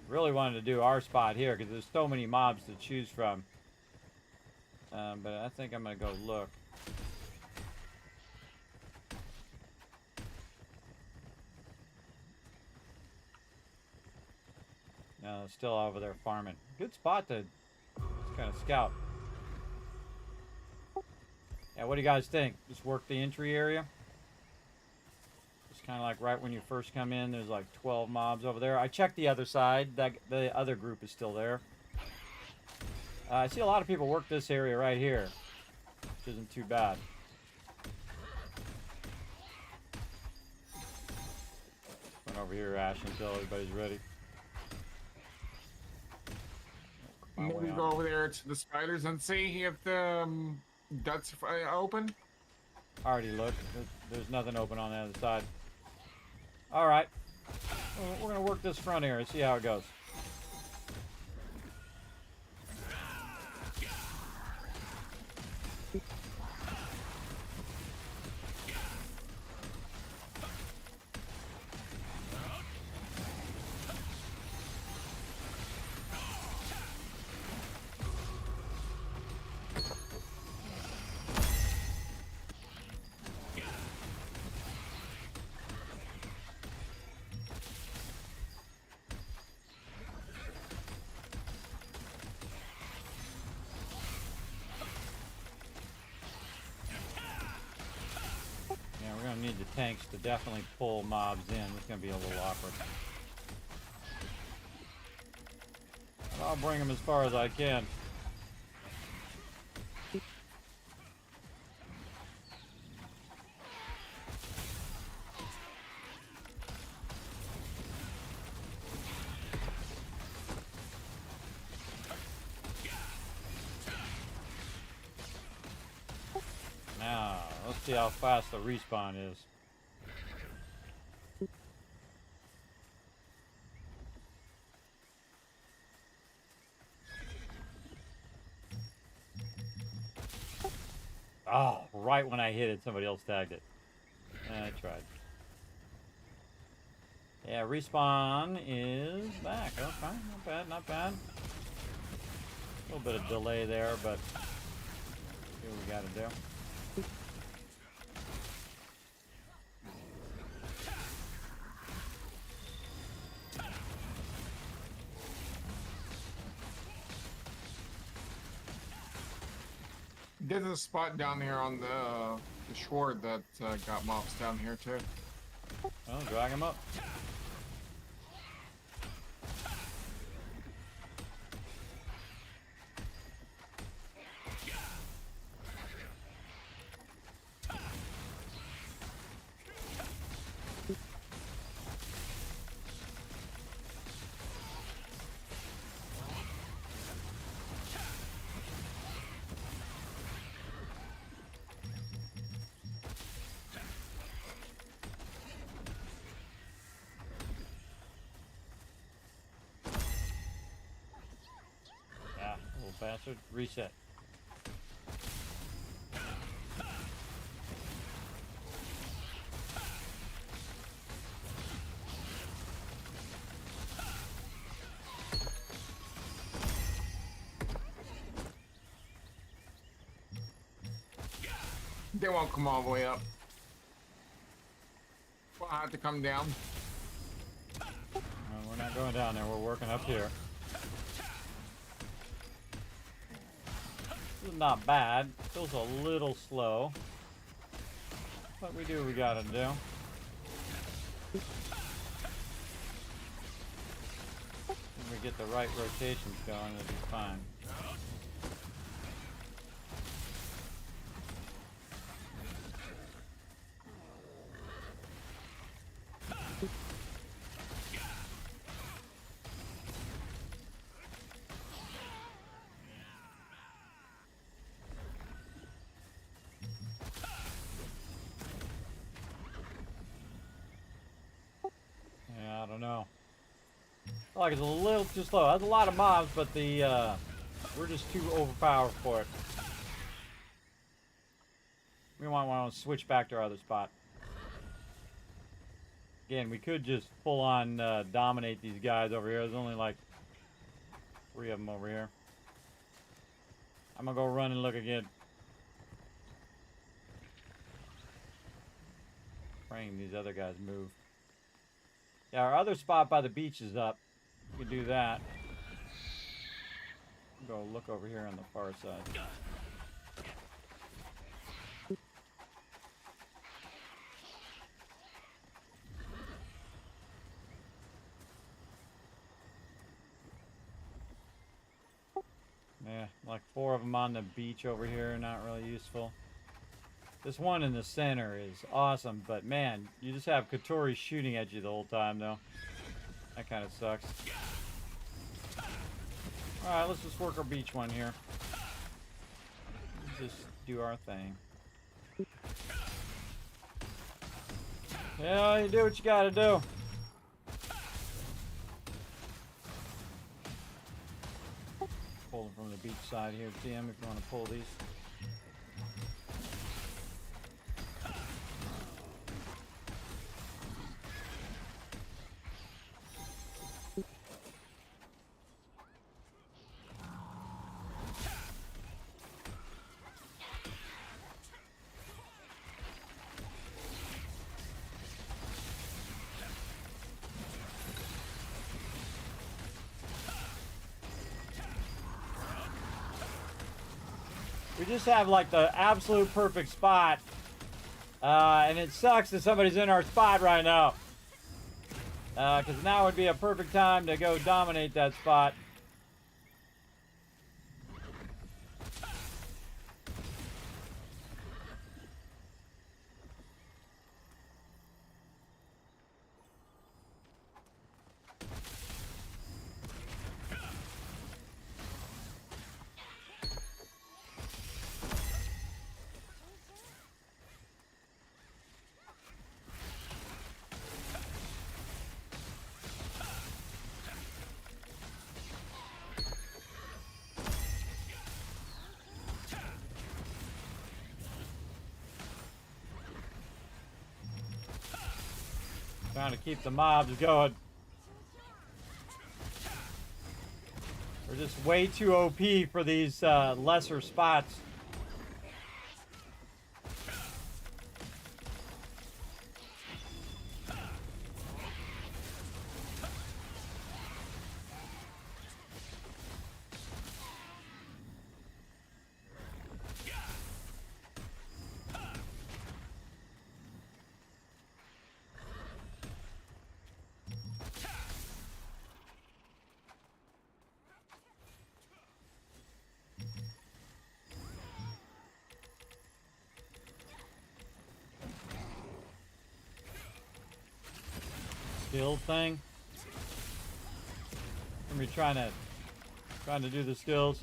Really wanted to do our spot here because there's so many mobs to choose from. But I think I'm gonna go look. No, it's still over there farming. Good spot to just kind of scout. Yeah, what do you guys think? Just work the entry area? Just kind of like right when you first come in, there's like 12 mobs over there. I checked the other side. The other group is still there. I see a lot of people work this area right here, which isn't too bad. Run over here, Ash, until everybody's ready. Maybe go over there to the spiders and see if the ducts are open. I already looked. There's nothing open on the other side. All right. We're going to work this front area, see how it goes. tanks to definitely pull mobs in. It's going to be a little awkward. But I'll bring them as far as I can. Now, let's see how fast the respawn is. Oh, right when I hit it, somebody else tagged it. I tried. Yeah, respawn is back. Okay, not bad, not bad. A little bit of delay there, but see what we gotta do. There's a spot down here on the shore that got mobs down here too. Well, drag him up. Bastard. Reset. They won't come all the way up. We'll have to come down. We're not going down there. We're working up here. This is not bad. Feels a little slow. But we do what we gotta do. If we get the right rotations going, it'll be fine. I don't know. Like it's a little too slow. That's a lot of mobs, but the we're just too overpowered for it. We might want to switch back to our other spot. Again, we could just full on dominate these guys over here. There's only like 3 of them over here. I'm gonna go run and look again. Praying these other guys move. Yeah, our other spot by the beach is up. We can do that. Go look over here on the far side. Yeah, like 4 of them on the beach over here, not really useful. This one in the center is awesome, but man, you just have Katori shooting at you the whole time, though. That kind of sucks. Alright, let's just work our beach one here. Just do our thing. Yeah, you do what you gotta do. Pull them from the beach side here, TM, if you want to pull these. We just have like the absolute perfect spot And it sucks that somebody's in our spot right now. Because now would be a perfect time to go dominate that spot. Trying to keep the mobs going. We're just way too OP for these lesser spots. Skill thing. I'm trying to do the skills.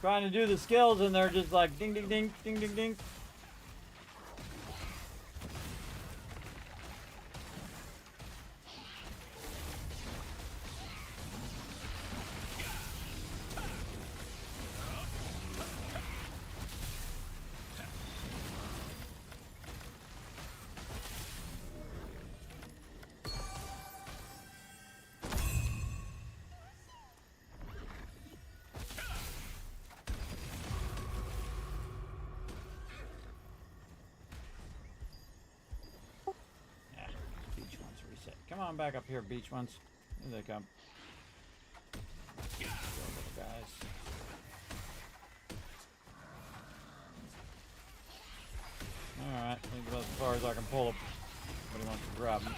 Trying to do the skills and they're just like ding ding ding ding ding ding. Come on back up here, beach ones. Here they come. Go, little guys. Alright, I think about as far as I can pull them. Somebody wants to grab them.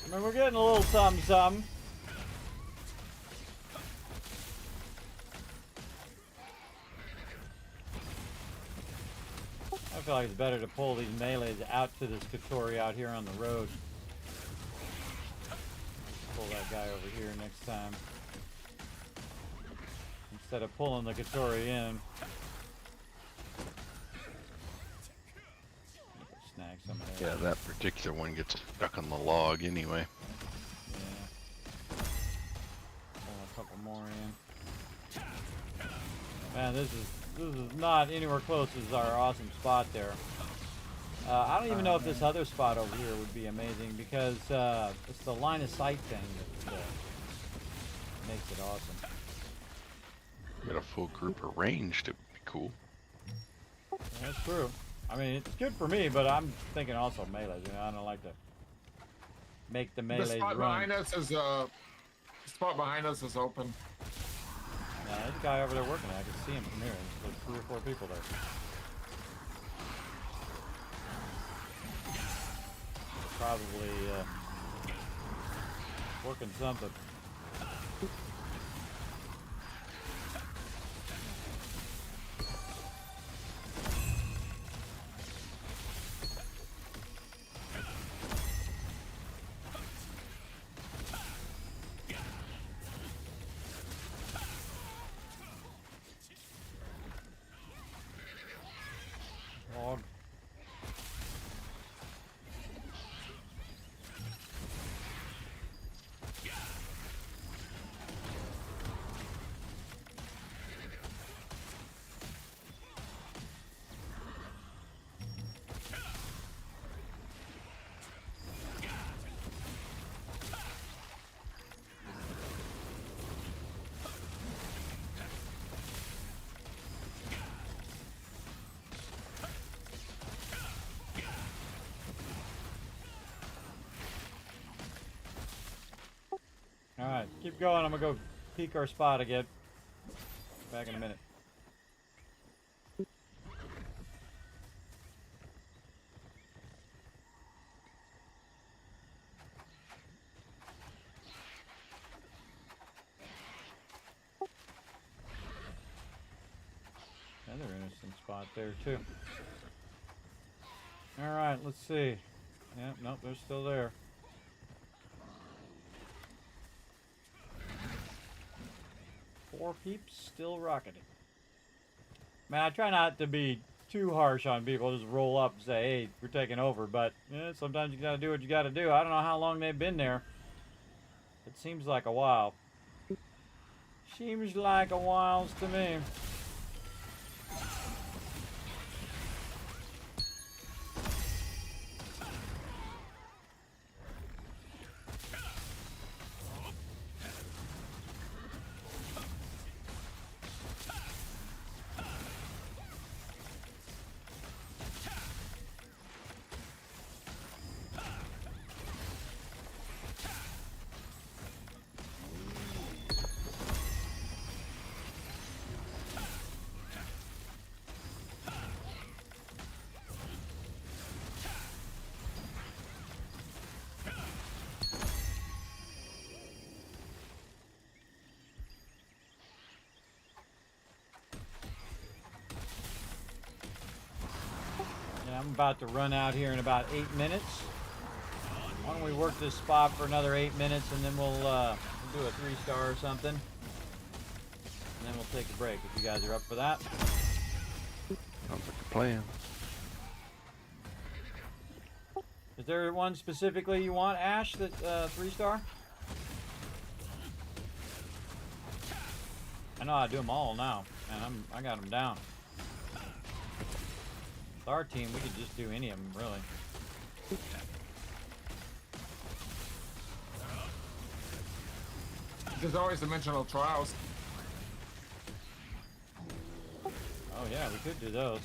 I mean, we're getting a little something. I feel like it's better to pull these melees out to this Katori out here on the road. Pull that guy over here next time. Instead of pulling the Katori in. Snag some of that. Yeah, that particular one gets stuck on the log anyway. Yeah. Pull a couple more in. Man, this is not anywhere close as our awesome spot there. I don't even know if this other spot over here would be amazing because it's the line of sight thing that makes it awesome. Got a full group arranged, it would be cool. Yeah, that's true. I mean, it's good for me, but I'm thinking also melees. You know, I don't like to make the melees The spot run. behind us is the spot behind us is open. Yeah, there's a guy over there working. I can see him from here. There's like 3 or 4 people there. Probably working something. Log. Alright, keep going. I'm gonna go peek our spot again. Back in a minute. Another innocent spot there too. Alright, let's see. Yeah, nope, they're still there. Four peeps still rocketing. Man, I try not to be too harsh on people. Just roll up and say, hey, we're taking over. But sometimes you gotta do what you gotta do. I don't know how long they've been there. It seems like a while. Seems like a while to me. I'm about to run out here in about 8 minutes. Why don't we work this spot for another 8 minutes and then we'll do a 3-star or something. And then we'll take a break if you guys are up for that. Sounds like a plan. Is there one specifically you want, Ash, that 3-star? I know I do them all now, and I got them down. With our team, we could just do any of them, really. There's always dimensional trials. Oh yeah, we could do those.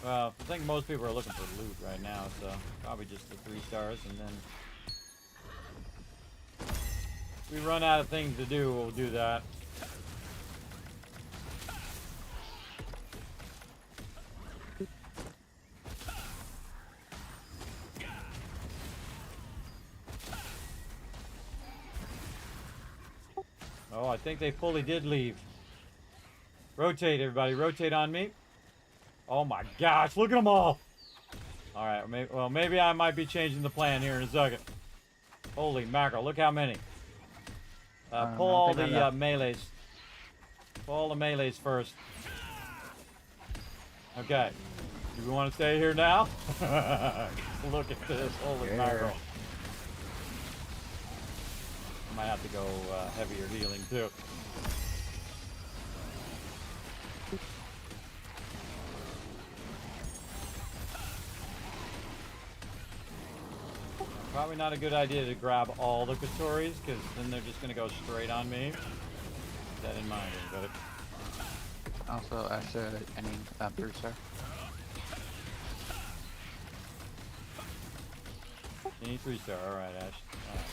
Well, I think most people are looking for loot right now, so probably just the 3 stars, and then if we run out of things to do, we'll do that. Oh, I think they fully did leave. Rotate, everybody. Rotate on me. Oh my gosh, look at them all. All right, well, maybe I might be changing the plan here in a second. Holy mackerel, look how many. Pull all the melees. Pull all the melees first. Okay. Do we want to stay here now? Look at this. Holy mackerel. I might have to go heavier healing too. Probably not a good idea to grab all the Katoris, because then they're just going to go straight on me. Keep that in mind, everybody. Also, Ash, I mean, 3-star. Any 3-star, alright, Ash. Alright,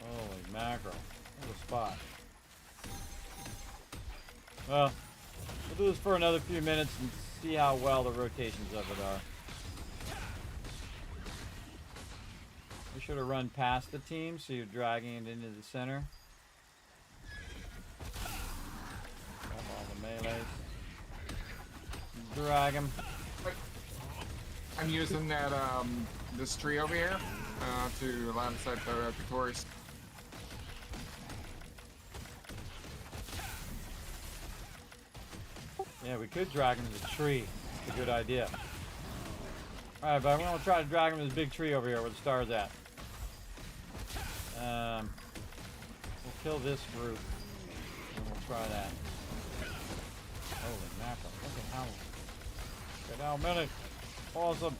holy mackerel. What a spot. Well, we'll do this for another few minutes and see how well the rotations of it are. Be sure to run past the team so you're dragging it into the center. Grab all the melees. Drag him. I'm using that this tree over here to line of sight the Katoris. Yeah, we could drag him to the tree. It's a good idea. Alright, but I'm going to try to drag him to this big tree over here where the star's at. We'll kill this group. And we'll try that. Holy mackerel. Look at how... Look at how many. Awesome.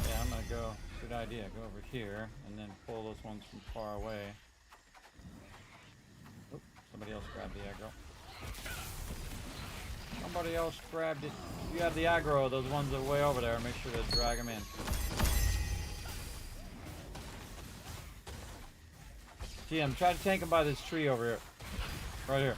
Yeah, I'm going to go... Good idea. Go over here and then pull those ones from far away. Oop, Somebody else grabbed the aggro. Somebody else grabbed it. You have the aggro, those ones that are way over there. Make sure to drag them in. GM, try to tank him by this tree over here. Right here.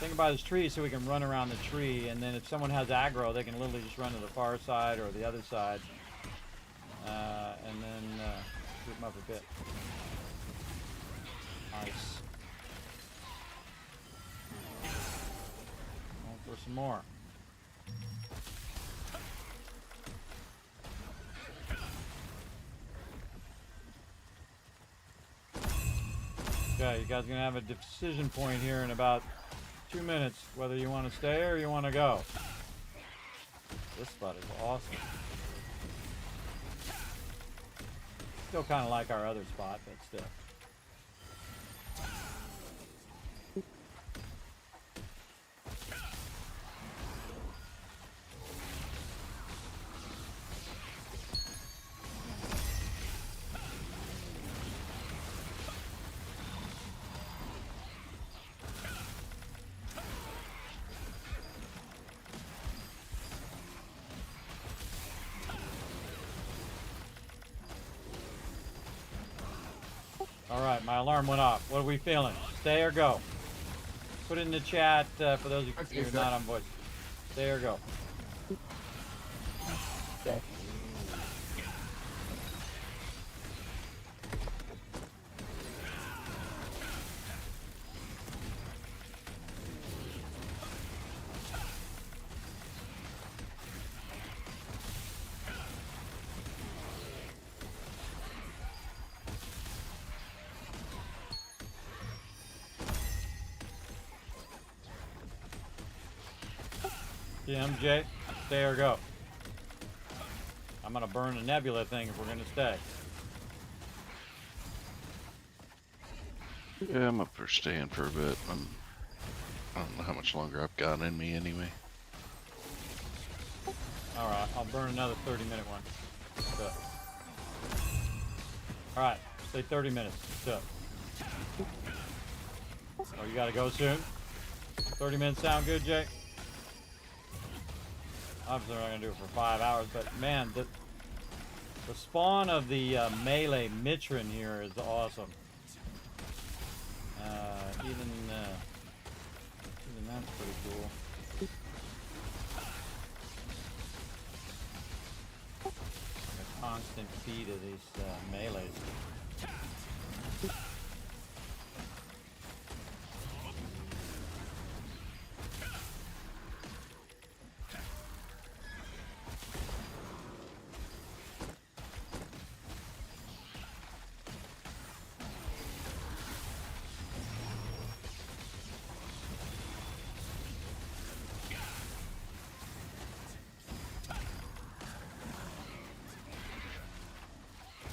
Tank him by this tree so we can run around the tree, and then if someone has aggro, they can literally just run to the far side or the other side. And then shoot him up a bit. Nice. Going for some more. Okay, you guys are gonna have a decision point here in about 2 minutes, whether you want to stay or you want to go. This spot is awesome. Still kind of like our other spot, but still. Alright, my alarm went off. What are we feeling? Stay or go? Put it in the chat for those of you who are not on voice. Stay or go? Stay. MJ, stay or go? I'm gonna burn a nebula thing if we're gonna stay. Yeah, I'm up for staying for a bit. I don't know how much longer I've got in me anyway. Alright, I'll burn another 30-minute one. Good. Alright, stay 30 minutes. Good. Oh, you gotta go soon? 30 minutes sound good, Jake? Obviously, we're not gonna do it for 5 hours, but man, the spawn of the melee Mitrin here is awesome. Even that's pretty cool. A constant feed of these melees.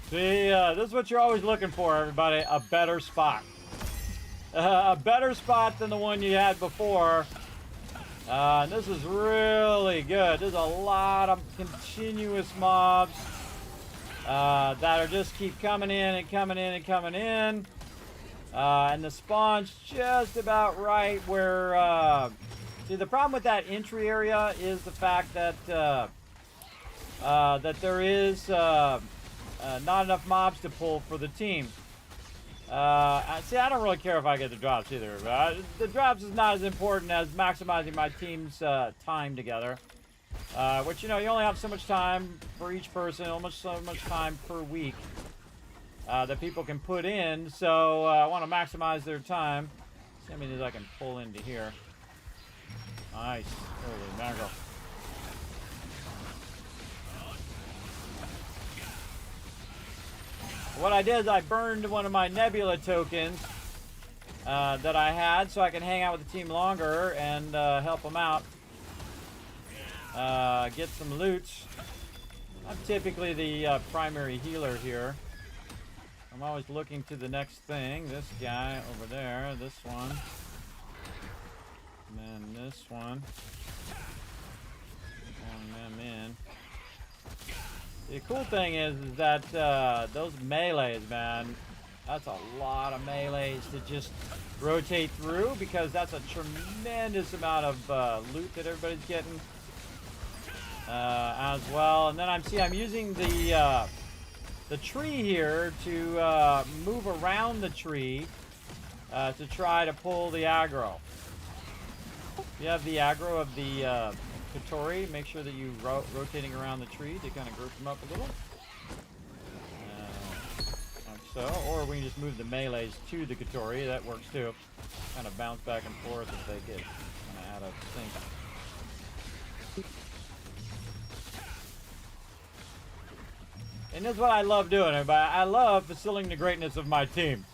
See, this is what you're always looking for, everybody. A better spot. A better spot than the one you had before. This is really good. There's a lot of continuous mobs that are just keep coming in and coming in and coming in. And the spawn's just about right where... see, the problem with that entry area is the fact that, that there is... not enough mobs to pull for the team. See, I don't really care if I get the drops either. The drops is not as important as maximizing my team's time together. Which, you know, you only have so much time for each person, almost so much time per week that people can put in. So I want to maximize their time. See how many I can pull into here. Nice. Holy mackerel. What I did is I burned one of my nebula tokens that I had so I can hang out with the team longer and help them out. Get some loot. I'm typically the primary healer here. I'm always looking to the next thing. This guy over there, this one. And then this one. Pulling them in. The cool thing is that those melees, man, That's a lot of melees to just rotate through because that's a tremendous amount of loot that everybody's getting as well. And then I'm using the tree here to move around the tree to try to pull the aggro. You have the aggro of the Katori. Make sure that you rotating around the tree to kind of group them up a little. Like so. Or we can just move the melees to the Katori. That works too. Kind of bounce back and forth if they get kind of out of sync. And that's what I love doing, everybody. I love facilitating the greatness of my team.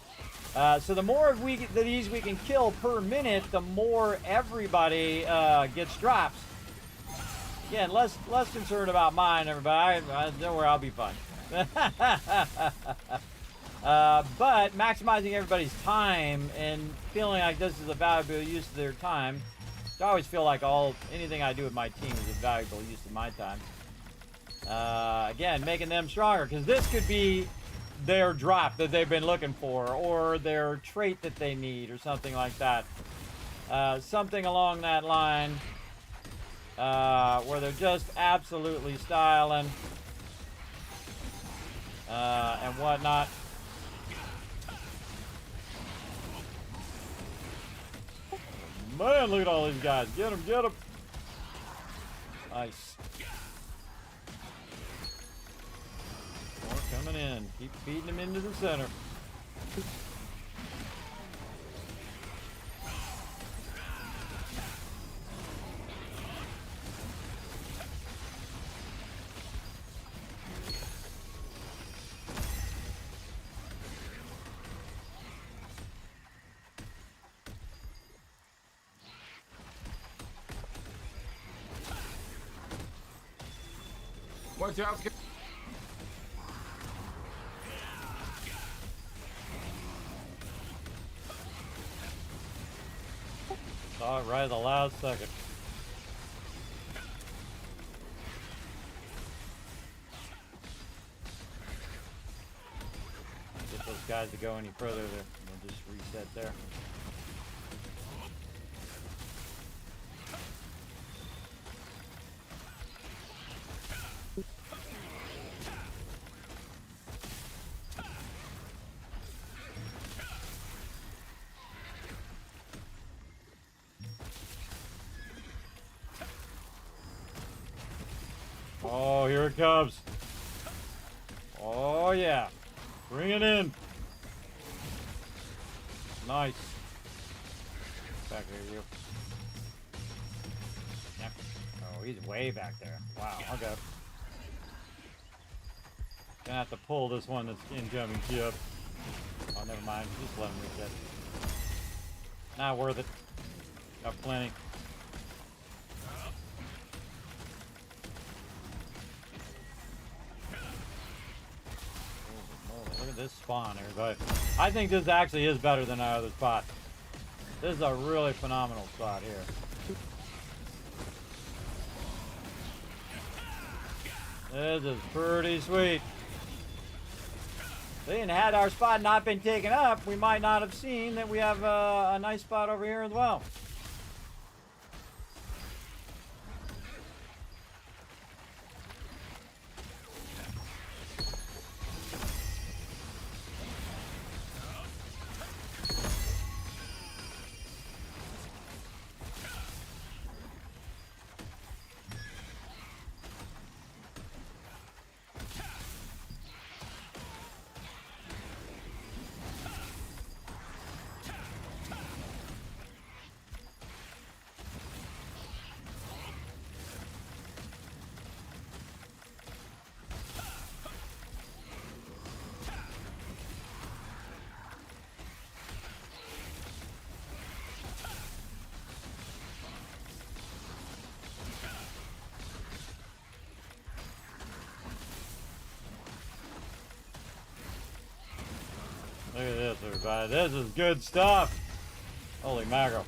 So the more of these we can kill per minute, the more everybody gets drops. Again, less concerned about mine, everybody. Don't worry, I'll be fine. But maximizing everybody's time and feeling like this is a valuable use of their time. I always feel like anything I do with my team is a valuable use of my time. Again, making them stronger, because this could be their drop that they've been looking for, or their trait that they need, or something like that. Something along that line, where they're just absolutely styling and whatnot. Man, look at all these guys. Get them, get them. Nice. More coming in. Keep feeding them into the center. Watch out. Saw it right at the last second. Get those guys to go any further, we'll just reset there. Oh, here it comes. Oh, yeah. Bring it in. Nice. Back here, you. Yep. Oh, he's way back there. Wow, okay. Gonna have to pull this one that's incoming ship. Oh, never mind. Just let him reset. Not worth it. Got plenty. Look at this spawn, everybody. I think this actually is better than our other spot. This is a really phenomenal spot here. This is pretty sweet. And had our spot not been taken up, we might not have seen that we have a nice spot over here as well. Look at this, everybody. This is good stuff. Holy mackerel.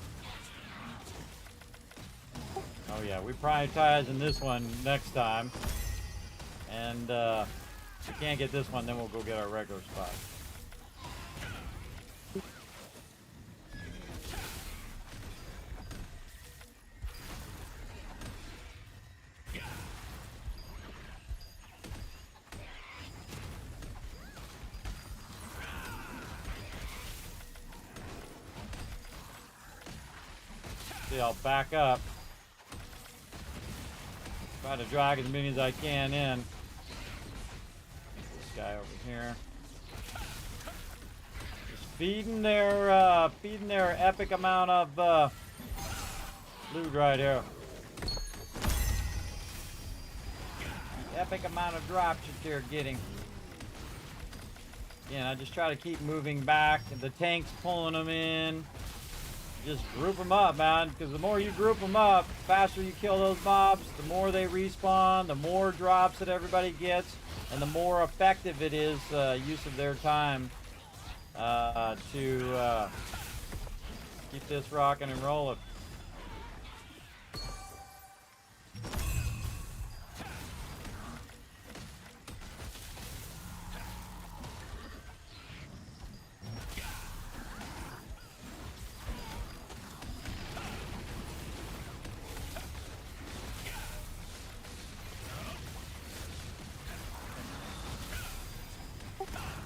Oh, yeah. We prioritizing this one next time. And if we can't get this one, then we'll go get our regular spot. Actually, I'll back up. Try to drag as many as I can in. This guy over here. Just feeding their epic amount of loot right here. The epic amount of drops that they're getting. Again, I just try to keep moving back. The tank's pulling them in. Just group them up, man, because the more you group them up, the faster you kill those mobs, the more they respawn, the more drops that everybody gets, and the more effective it is use of their time to keep this rocking and rolling.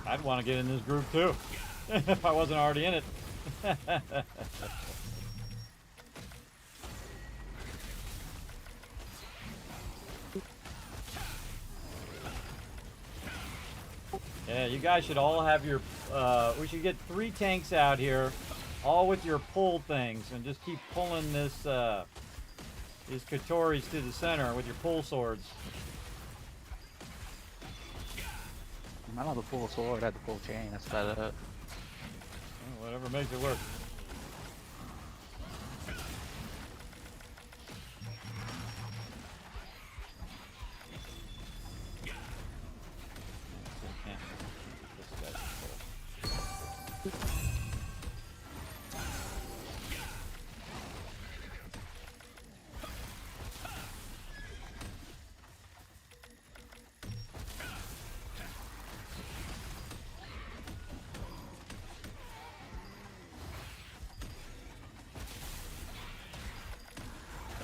I'd want to get in this group too, if I wasn't already in it. Yeah, you guys should all have your, we should get 3 tanks out here, all with your pull things, and just keep pulling this, these Katoris to the center with your pull swords. I don't have the full sword, I had the full chain, that's about it. Well, whatever makes it work.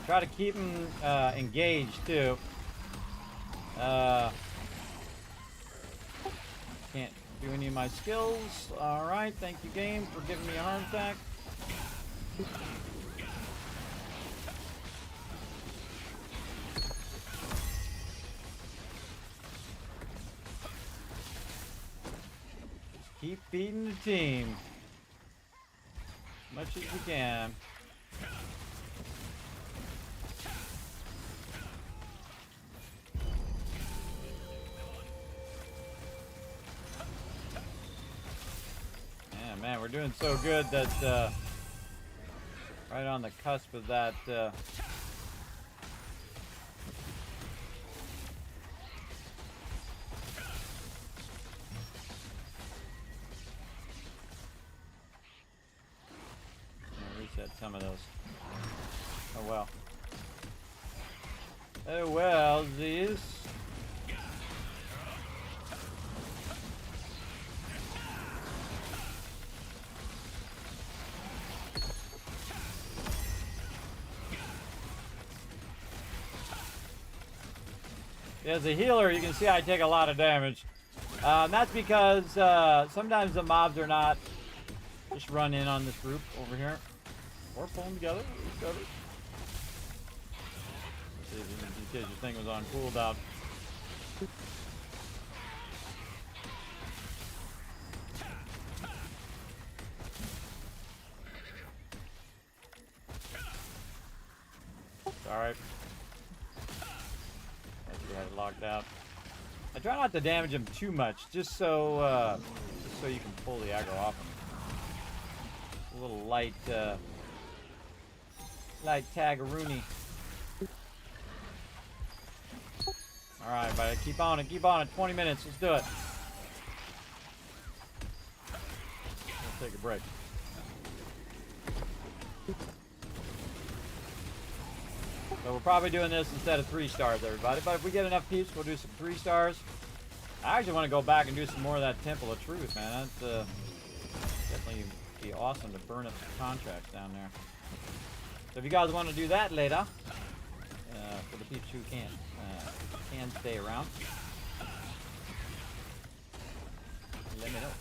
Try to keep them engaged too. Can't do any of my skills. Alright, thank you game for giving me a heart attack. Just keep feeding the team as much as you can. Man, we're doing so good that right on the cusp of that reset some of those. Oh well. Oh well, these. As a healer, you can see I take a lot of damage. That's because sometimes the mobs are not just run in on this group over here. Or pull them together. Whatever. See if your thing was on cooldown. Alright. Had it locked out. I try not to damage him too much, just so you can pull the aggro off him. A little light, light taggeroony. All right, buddy, keep on it, keep on it. 20 minutes, let's do it. We'll take a break. So we're probably doing this instead of 3 stars, everybody. But if we get enough peeps, we'll do some 3 stars. I actually want to go back and do some more of that Temple of Truth, man. That's definitely be awesome to burn up some contracts down there. So if you guys want to do that later, for the peeps who can stay around, let me know.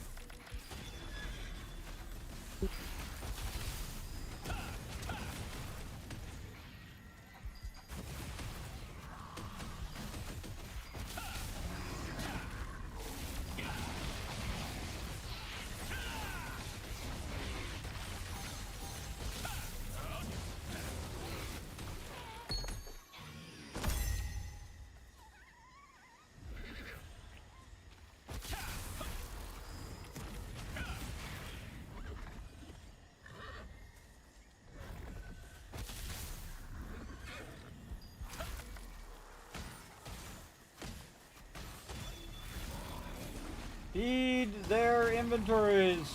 Feed their inventories.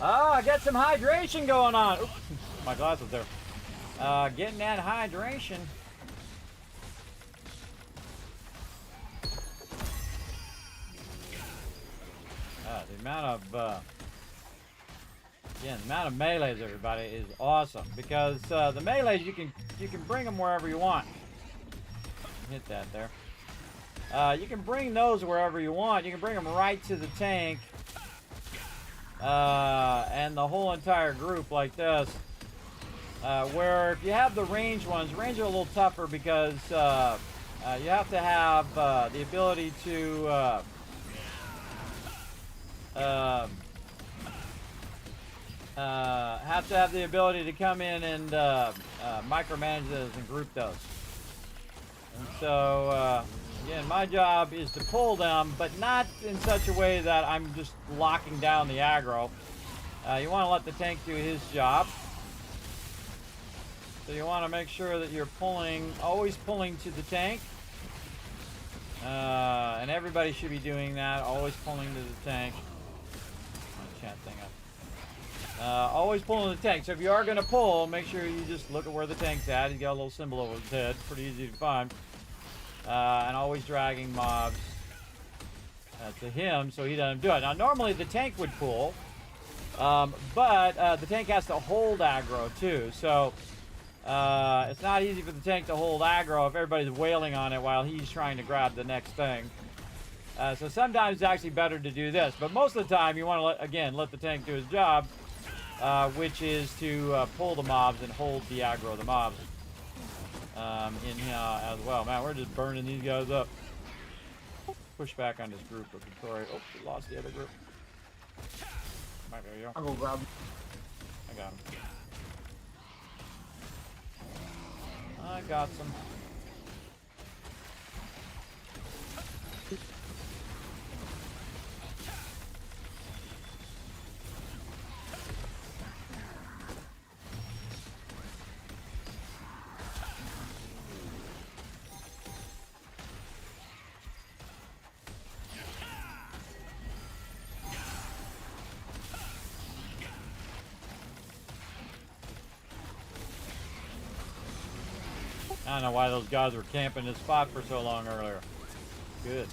Oh, I got some hydration going on. Oops, my glasses there. Getting that hydration. The amount of melees, everybody, is awesome because the melees you can bring them wherever you want. Hit that there. You can bring those wherever you want. You can bring them right to the tank. And the whole entire group like this. Where if you have the range ones, range are a little tougher because you have to have the ability to come in and micromanage those and group those. And so again, my job is to pull them, but not in such a way that I'm just locking down the aggro. You want to let the tank do his job. So you want to make sure that you're always pulling to the tank. And everybody should be doing that, always pulling to the tank. My chat thing up. Always pulling the tank. So if you are going to pull, make sure you just look at where the tank's at. He's got a little symbol over his head. Pretty easy to find. And always dragging mobs to him so he doesn't do it. Now, normally the tank would pull, but the tank has to hold aggro too. So it's not easy for the tank to hold aggro if everybody's wailing on it while he's trying to grab the next thing. So sometimes it's actually better to do this. But most of the time, you want to, let the tank do his job, which is to pull the mobs and hold the aggro of the mobs. In here as well. Man, we're just burning these guys up. Push back on this group of Victoria. Oh, we lost the other group. Right, there you go. I'll go grab him. I got him. I got some. I don't know why those guys were camping this spot for so long earlier. Good.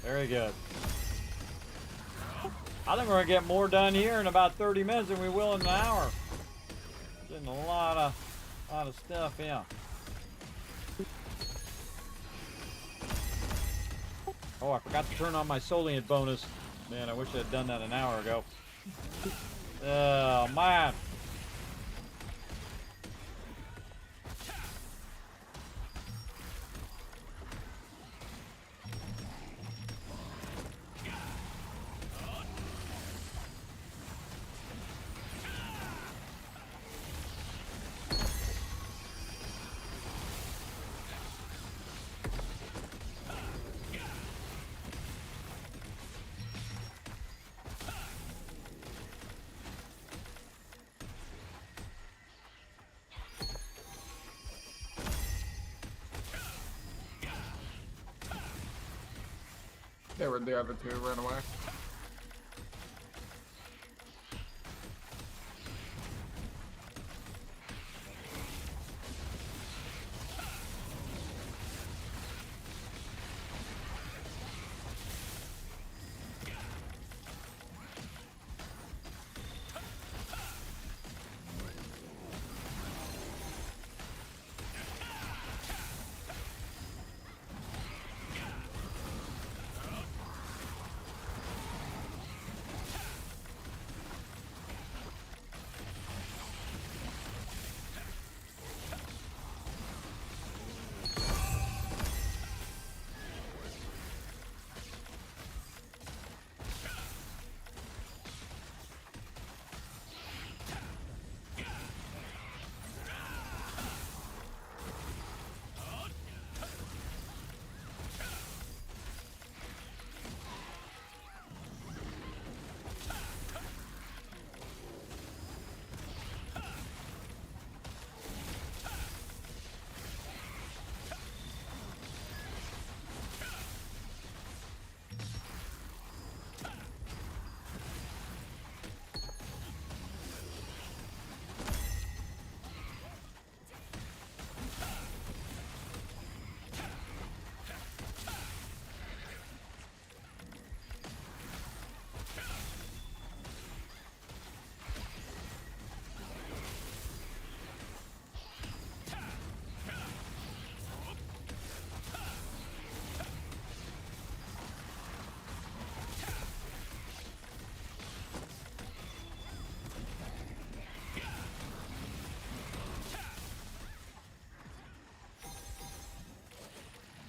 Very good. I think we're going to get more done here in about 30 minutes than we will in an hour. Getting a lot of stuff, yeah. Oh, I forgot to turn on my Solient bonus. Man, I wish I had done that an hour ago. Oh, man. They were the other two ran away.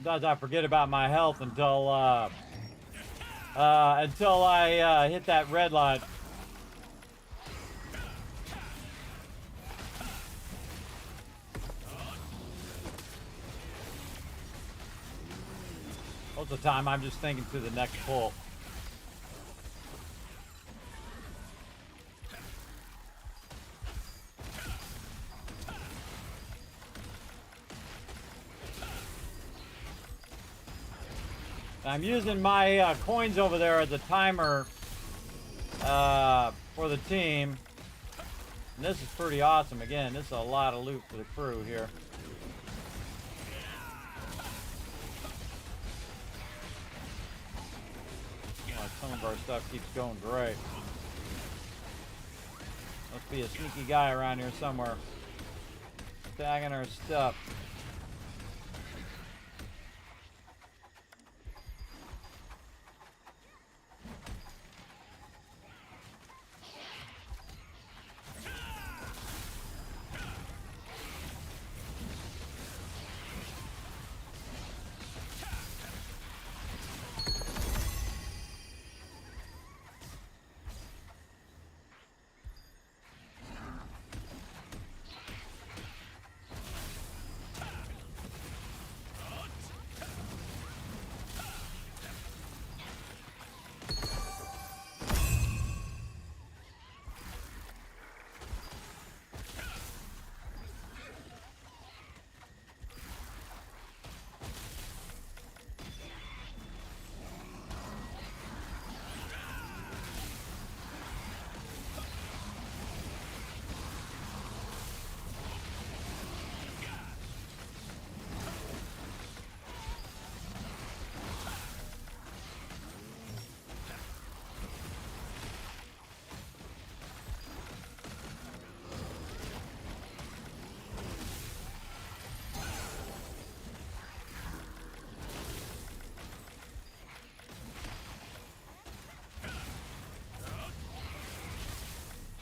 Sometimes I forget about my health until I hit that red line. Most of the time, I'm just thinking to the next pull. I'm using my coins over there as a timer for the team. And this is pretty awesome. Again, this is a lot of loot for the crew here. Some of our stuff keeps going great. Must be a sneaky guy around here somewhere. Tagging our stuff.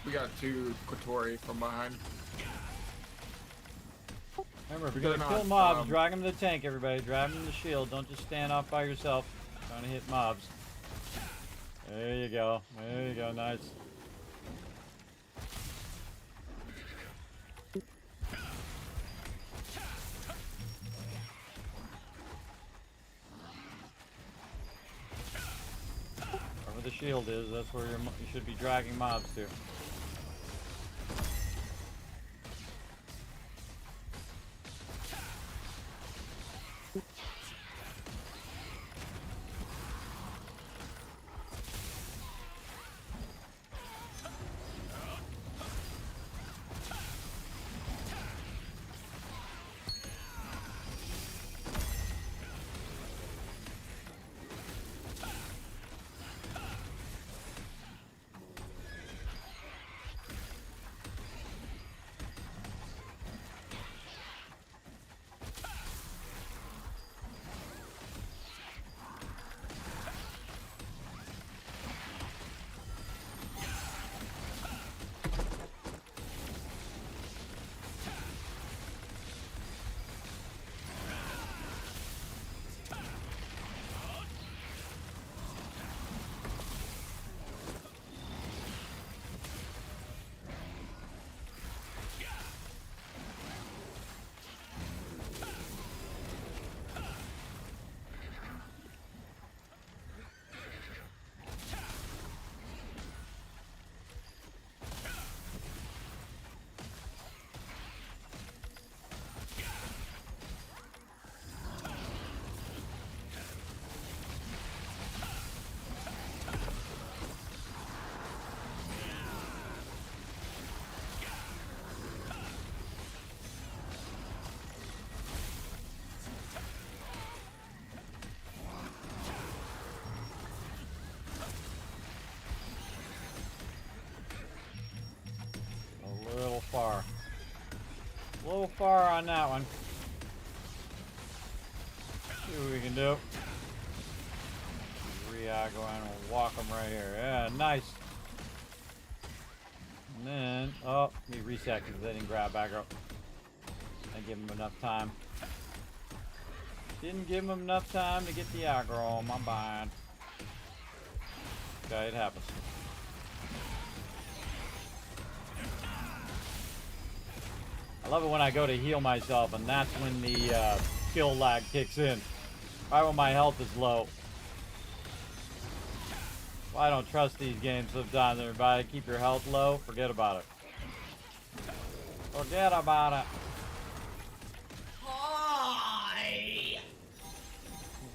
We got two Kotori from behind. Remember, if you're gonna kill mobs, drag them to the tank, everybody. Drag them to the shield. Don't just stand off by yourself trying to hit mobs. There you go. There you go. Nice. Wherever the shield is, that's where you should be dragging mobs to. Far. A little far on that one. See what we can do. React, go in and walk them right here. Yeah, nice. And then, oh, let me reset because they didn't grab back up. I give them enough time. Didn't give him enough time to get the aggro. My bad. Okay, it happens. I love it when I go to heal myself, and that's when the skill lag kicks in. Right when my health is low. Well, I don't trust these games sometimes, everybody. Keep your health low. Forget about it. Forget about it. Hi!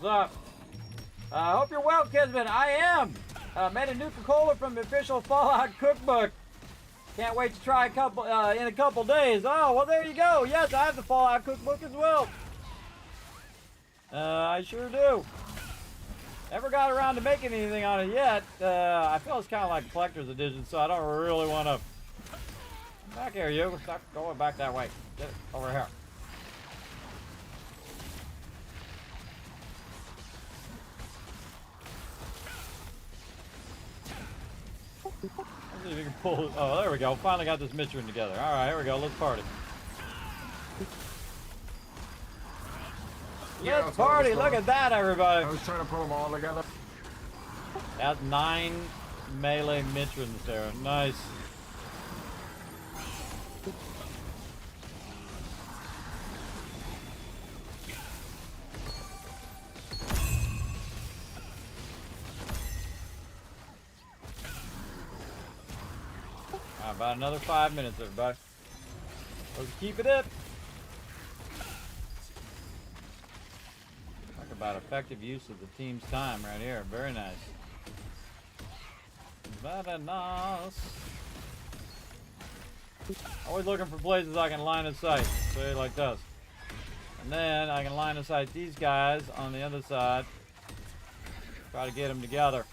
What's up? I hope you're well, Kismet. I am. Made a Nuka-Cola from the official Fallout cookbook. Can't wait to try in a couple days. Oh, well, there you go. Yes, I have the Fallout cookbook as well. I sure do. Never got around to making anything on it yet. I feel it's kind of like a collector's edition, so I don't really want to. Back here, you. Stop going back that way. Get it over here. Let's see if we can pull. Oh, there we go. Finally got this mission together. All right, here we go. Let's party. Yeah, Let's party. Look at that, everybody. I was trying to pull them all together. That's 9 melee mitrons there. Nice. About another 5 minutes, everybody. Let's keep it up. Talk about effective use of the team's time right here. Very nice. Very nice. Always looking for places I can line of sight. Say like this. And then I can line of sight these guys on the other side. Try to get them together.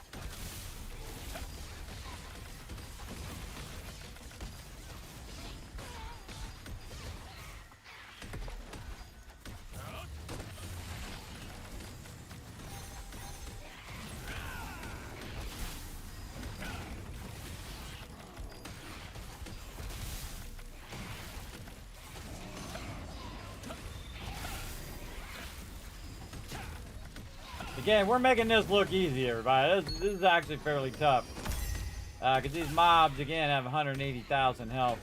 Again, we're making this look easy, everybody. This is actually fairly tough. Because these mobs, again, have 180,000 health.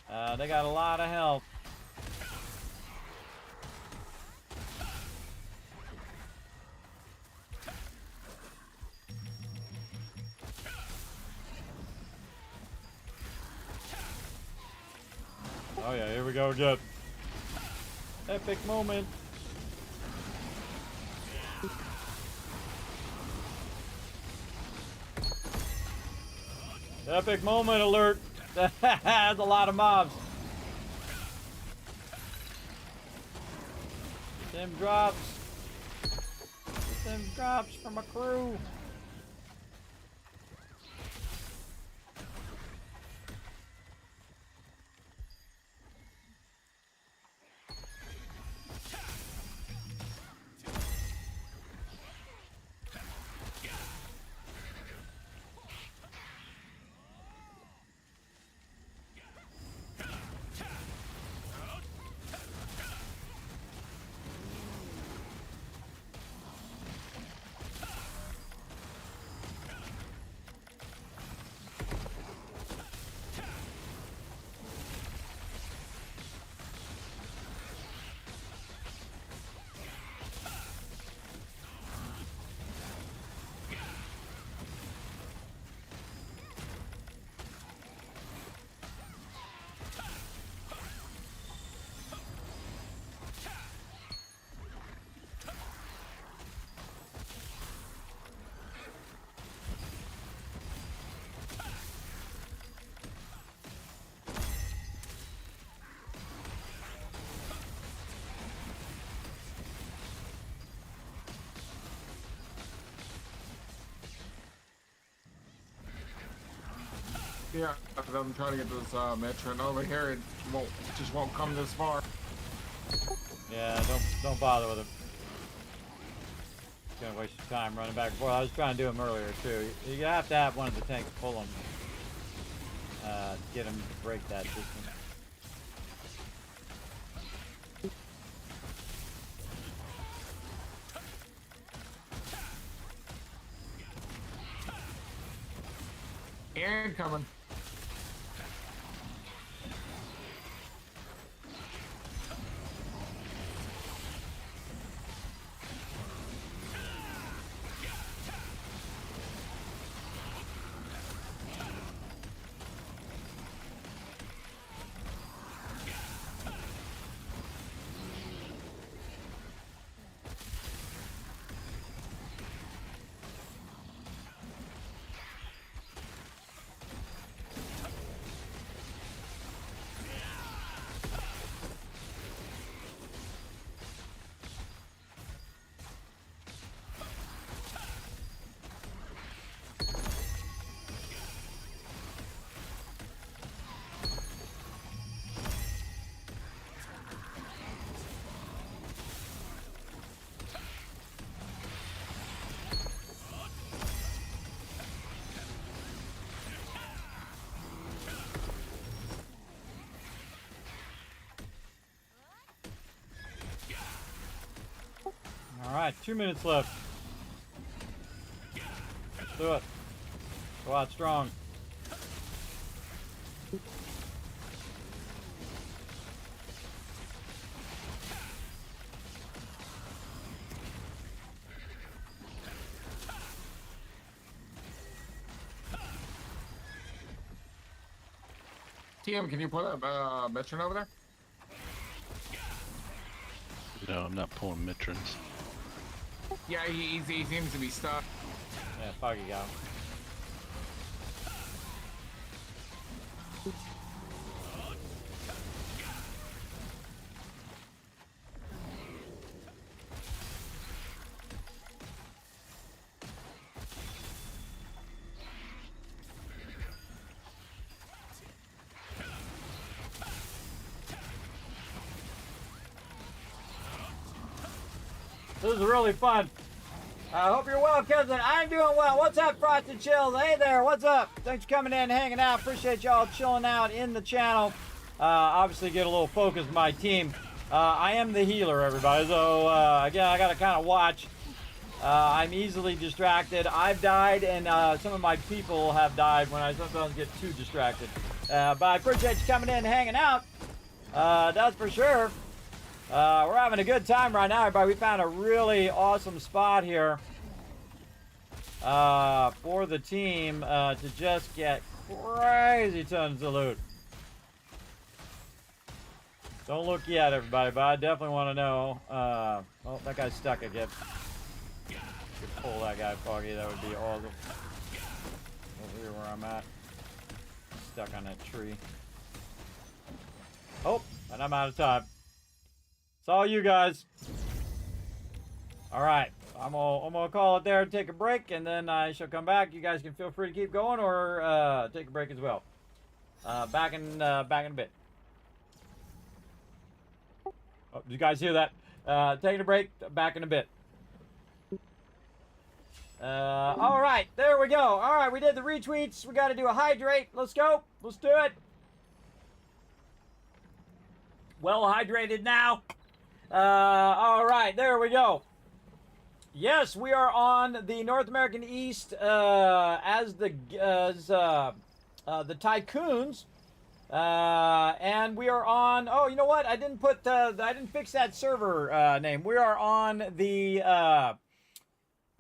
They got a lot of health. Oh yeah, here we go again. Epic moment. Epic moment alert. That's a lot of mobs. Them drops. Them drops from a crew. Yeah, I'm trying to get this Metron over here. It just won't come this far. Yeah, don't bother with it. It's gonna waste your time running back and forth. I was trying to do them earlier too. You have to have one of the tanks pull them. Get them to break that distance. And coming. All right, 2 minutes left. Let's do it. Go out strong. TM, can you put a veteran over there? No, I'm not pulling Mitrins. Yeah, he seems to be stuck. Yeah, Foggy got him. This is really fun. I hope you're well, cousin. I'm doing well. What's up, Frosted Chills? Hey there, what's up? Thanks for coming in and hanging out. Appreciate y'all chilling out in the channel. Obviously, get a little focus with my team. I am the healer, everybody. So, again, I got to kind of watch. I'm easily distracted. I've died, and some of my people have died when I sometimes get too distracted. But I appreciate you coming in and hanging out. That's for sure. We're having a good time right now, everybody. We found a really awesome spot here for the team to just get crazy tons of loot. Don't look yet, everybody, but I definitely want to know. Oh, that guy's stuck again. Could pull that guy, Foggy. That would be awesome. Over here where I'm at. Stuck on that tree. Oh, and I'm out of time. It's all you guys. All right, I'm gonna call it there and take a break, and then I shall come back. You guys can feel free to keep going or take a break as well. Back in a bit. Oh, did you guys hear that? Taking a break. Back in a bit. All right, there we go. All right, we did the retweets. We got to do a hydrate. Let's go. Let's do it. Well hydrated now. All right, there we go. Yes, we are on the North American East as the Tycoons, and we are on. Oh, you know what? I didn't fix that server name. We are on the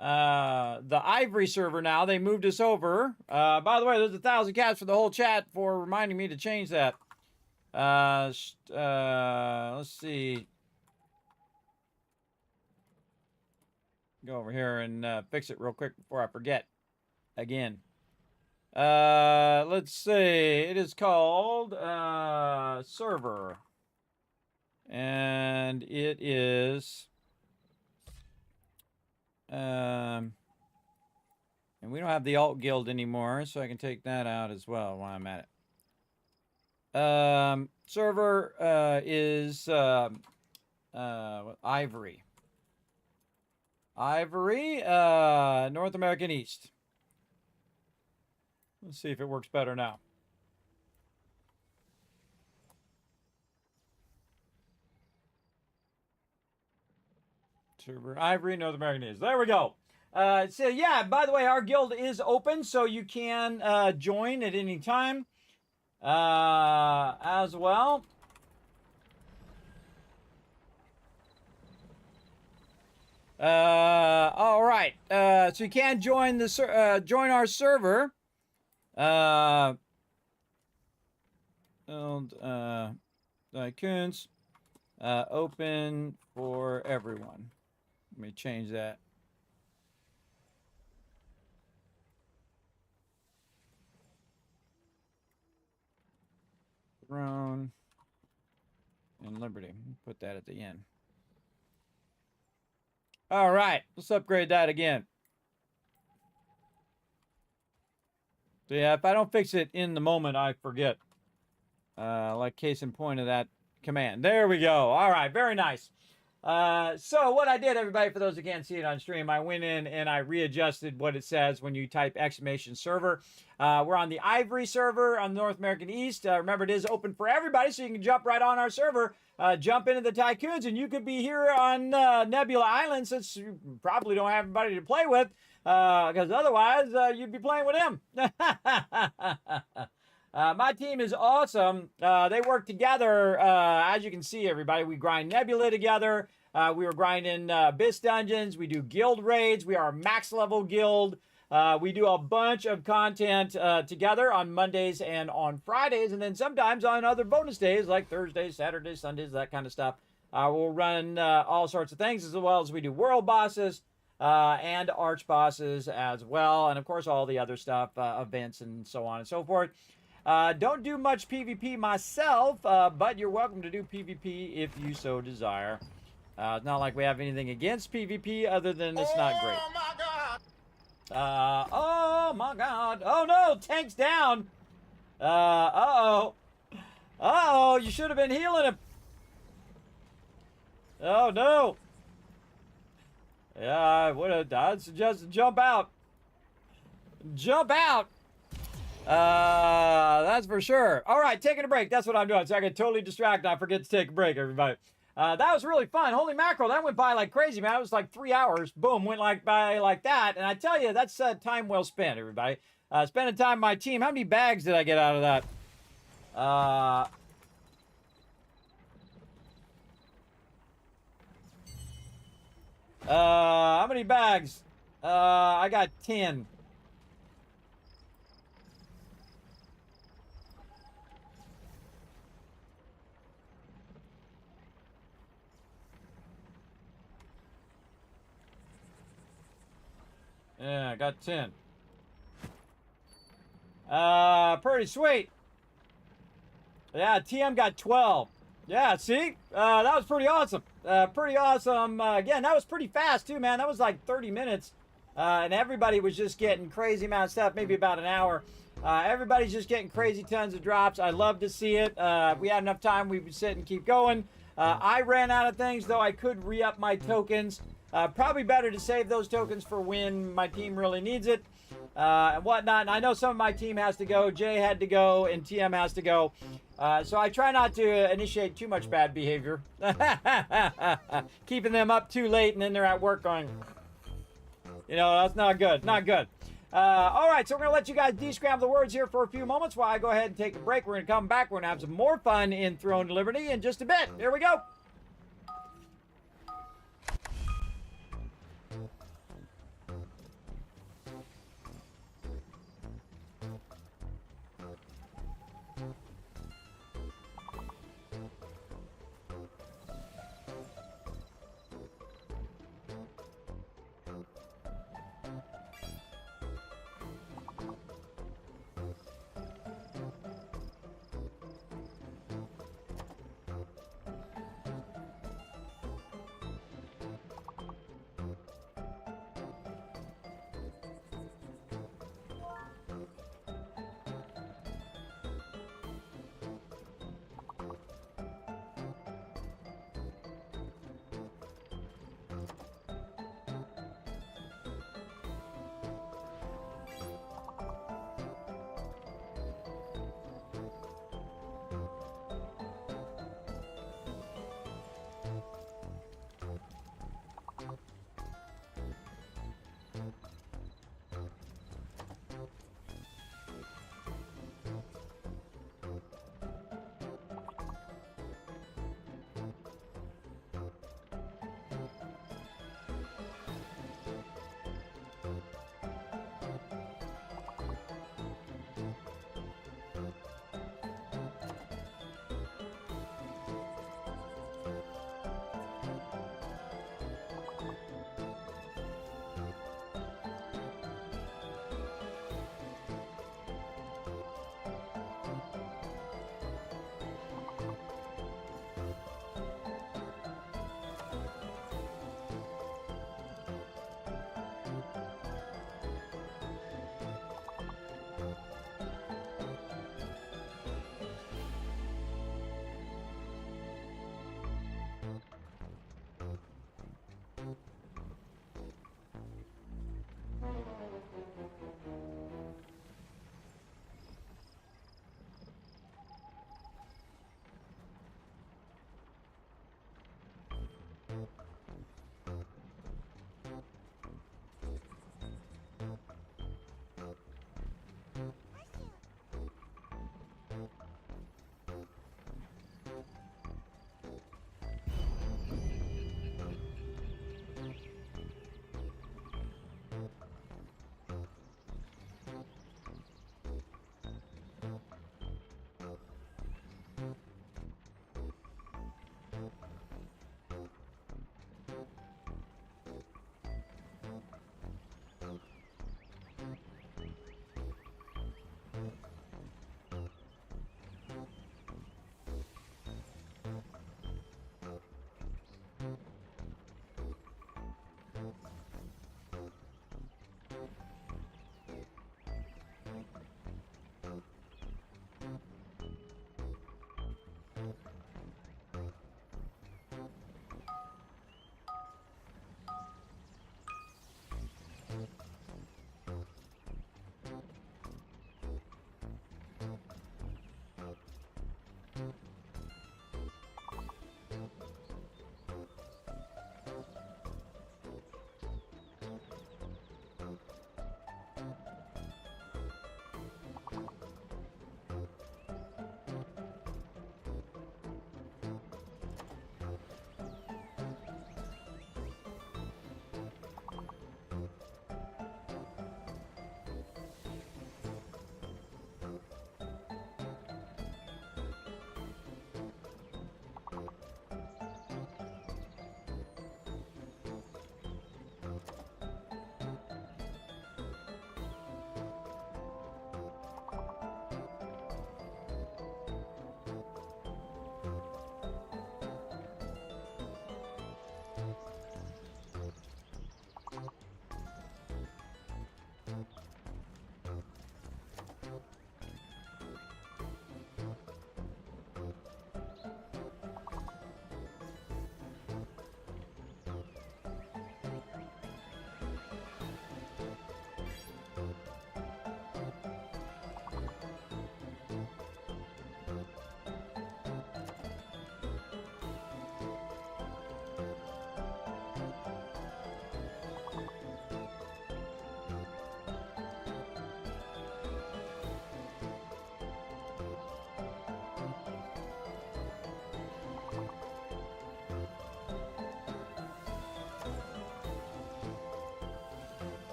Ivory server now. They moved us over. By the way, there's 1,000 cats for the whole chat for reminding me to change that. Let's see. Go over here and fix it real quick before I forget again. Let's see. It is called server. And it is and we don't have the alt guild anymore, so I can take that out as well while I'm at it. Server is Ivory. Ivory, North American East. Let's see if it works better now. Server Ivory, North American East. There we go. So yeah, by the way, our guild is open, so you can join at any time as well. All right. So you can join the join our server. Tycoons open for everyone. Let me change that. Throne and Liberty. Put that at the end. All right, let's upgrade that again. So yeah, if I don't fix it in the moment, I forget. Like case in point of that command. There we go. All right, very nice. So what I did, everybody, for those who can't see it on stream, I went in and I readjusted what it says when you type !server. We're on the Ivory server on the North American East. Remember, it is open for everybody, so you can jump right on our server, jump into the Tycoons, and you could be here on Nebula Island, since you probably don't have anybody to play with, because otherwise you'd be playing with him. My team is awesome. They work together. As you can see, everybody, we grind Nebula together. We were grinding BIS dungeons. We do guild raids. We are a max level guild. We do a bunch of content together on Mondays and on Fridays, and then sometimes on other bonus days like Thursdays, Saturdays, Sundays, that kind of stuff. We'll run all sorts of things, as well as we do world bosses and arch bosses as well, and of course all the other stuff, events and so on and so forth. Don't do much PvP myself, but you're welcome to do PvP if you so desire. It's not like we have anything against PvP other than it's not great. Oh my god! Oh my god. Oh no, tank's down. Uh-oh. Uh-oh, you should have been healing him. Oh no. Yeah, I'd suggest jump out. Jump out. That's for sure. All right, taking a break. That's what I'm doing. So I get totally distracted. I forget to take a break, everybody. That was really fun. Holy mackerel, that went by like crazy, man. It was like 3 hours. Boom, went by like that. And I tell you, that's time well spent, everybody. Spending time with my team. How many bags did I get out of that? How many bags? I got 10. Yeah, I got 10. Pretty sweet. Yeah, TM got 12. Yeah, see? That was pretty awesome. Pretty awesome. Again, that was pretty fast, too, man. That was like 30 minutes. And everybody was just getting crazy amount of stuff, maybe about an hour. Everybody's just getting crazy tons of drops. I love to see it. If we had enough time, we would sit and keep going. I ran out of things, though I could re-up my tokens. Probably better to save those tokens for when my team really needs it and whatnot. And I know some of my team has to go. Jay had to go, and TM has to go. So I try not to initiate too much bad behavior. Keeping them up too late, and then they're at work going, you know, that's not good. Not good. All right, so we're going to let you guys descramble the words here for a few moments while I go ahead and take a break. We're going to come back. We're going to have some more fun in Throne to Liberty in just a bit. Here we go.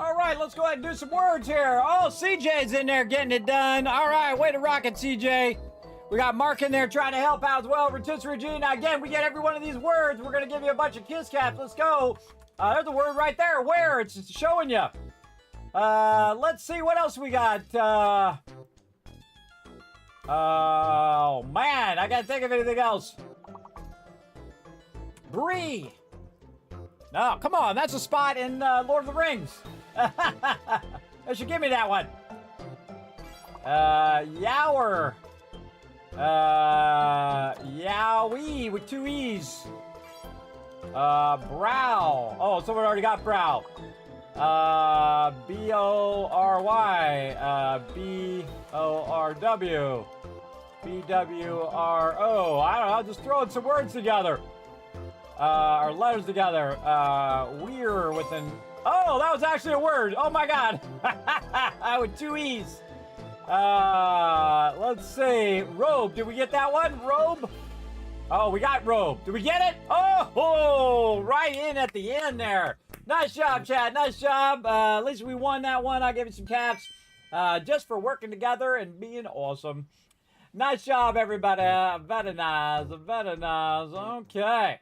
All right, let's go ahead and do some words here. Oh, CJ's in there getting it done. All right, way to rock it, CJ. We got Mark in there trying to help out as well. Rotisserie G. Now, again, we get every one of these words. We're going to give you a bunch of kiss caps. Let's go. There's a word right there. Where? It's showing you. Let's see what else we got. Oh, man. I got to think of anything else. Bree. No, come on. That's a spot in Lord of the Rings. They should give me that one. Yower. Yowie with 2 E's. Brow. Oh, someone already got brow. B-O-R-Y. B-O-R-W. B-W-R-O. I don't know, just throwing some words together. Or letters together. Weir with an... Oh, that was actually a word. Oh my God. With 2 E's. Let's see. Robe. Did we get that one? Robe? Oh, we got robe. Did we get it? Oh, right in at the end there. Nice job, Chad. Nice job. At least we won that one. I'll give you some caps. Just for working together and being awesome. Nice job, everybody. Very nice. Very nice. Okay.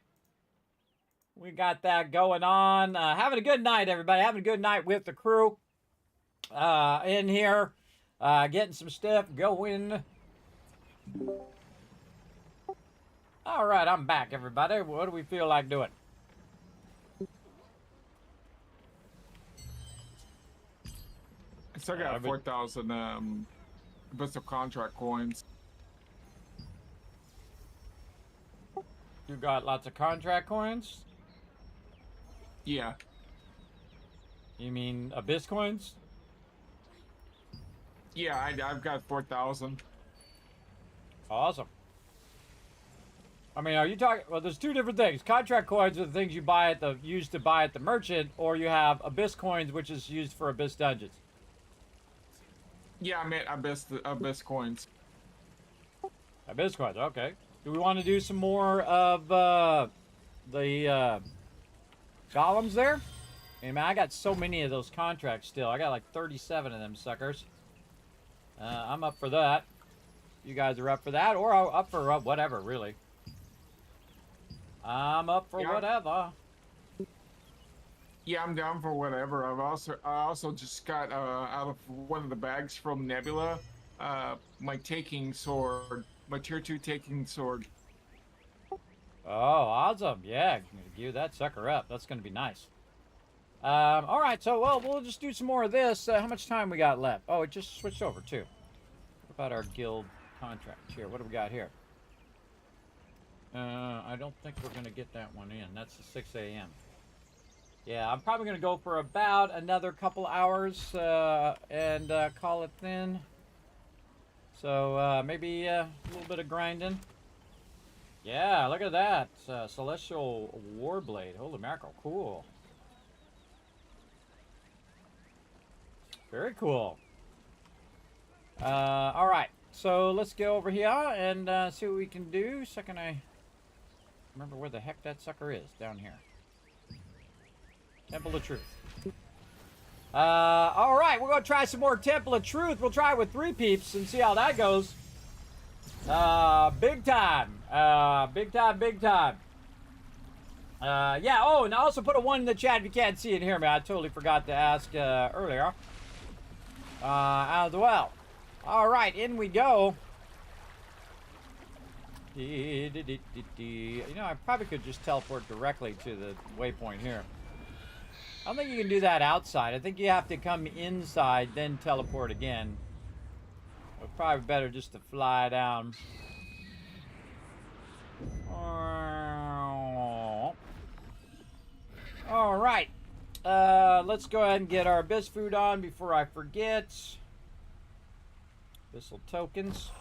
We got that going on. Having a good night, everybody. Having a good night with the crew. In here. Getting some stuff going. All right, I'm back, everybody. What do we feel like doing? I still got 4,000 bits of contract coins. You got lots of contract coins? Yeah. You mean Abyss coins? Yeah, I've got 4,000. Awesome. I mean, are you talking? Well, there's two different things. Contract coins are the things you buy at the used to buy at the merchant, or you have Abyss coins, which is used for Abyss dungeons. Yeah, I meant Abyss coins. Abyss coins. Okay. Do we want to do some more of the golems there? Hey man, I got so many of those contracts still. I got like 37 of them suckers. I'm up for that. You guys are up for that, or up for whatever, really. I'm up for whatever. Yeah, I'm down for whatever. I also just got out of one of the bags from Nebula, my taking sword, my tier 2 taking sword. Oh, awesome! Yeah, gear that sucker up. That's gonna be nice. All right, so well, we'll just do some more of this. How much time we got left? Oh, it just switched over too. What about our guild contract here? What do we got here? I don't think we're gonna get that one in. That's the 6 a.m. Yeah, I'm probably gonna go for about another couple hours and call it then. So maybe a little bit of grinding. Yeah, look at that. Celestial Warblade. Holy mackerel, cool. Very cool. All right, so let's go over here and see what we can do. Second, I remember where the heck that sucker is. Down here. Temple of Truth. All right, we're going to try some more Temple of Truth. We'll try it with 3 peeps and see how that goes. Big time. Big time, big time. Yeah, oh, and I also put a 1 in the chat if you can't see it here, man. I totally forgot to ask earlier. As well. All right, in we go. You know, I probably could just teleport directly to the waypoint here. I don't think you can do that outside. I think you have to come inside, then teleport again. It's probably better just to fly down. All right. Let's go ahead and get our Abyss food on before I forget. Abyssal tokens.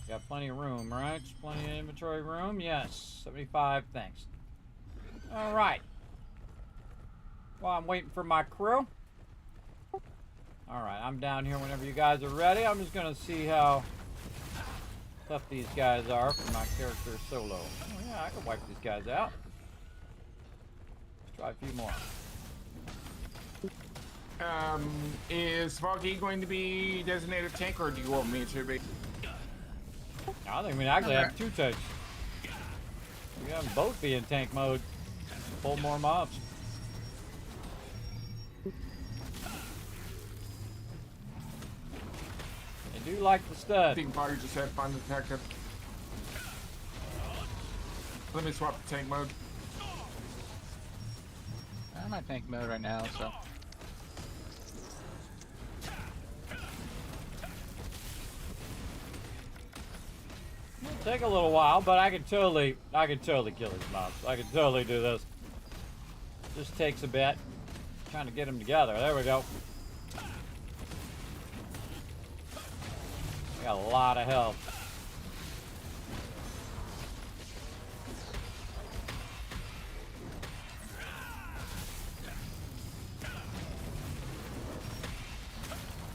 Got plenty of room, right? Plenty of inventory room? Yes. 75, thanks. All right. While I'm waiting for my crew. All right, I'm down here whenever you guys are ready. I'm just going to see how tough these guys are for my character solo. Oh, yeah, I can wipe these guys out. Let's try a few more. Is Foggy going to be designated tank, or do you want me to be? I think we actually have 2 tanks. We have both be in tank mode. Pull more mobs. They do like the I stud. think Foggy just had fun detective. Let me swap to tank mode. I'm at tank mode right now, so. It'll take a little while, but I can totally kill these mobs. I can totally do this. Just takes a bit. Trying to get them together. There we go. We got a lot of health.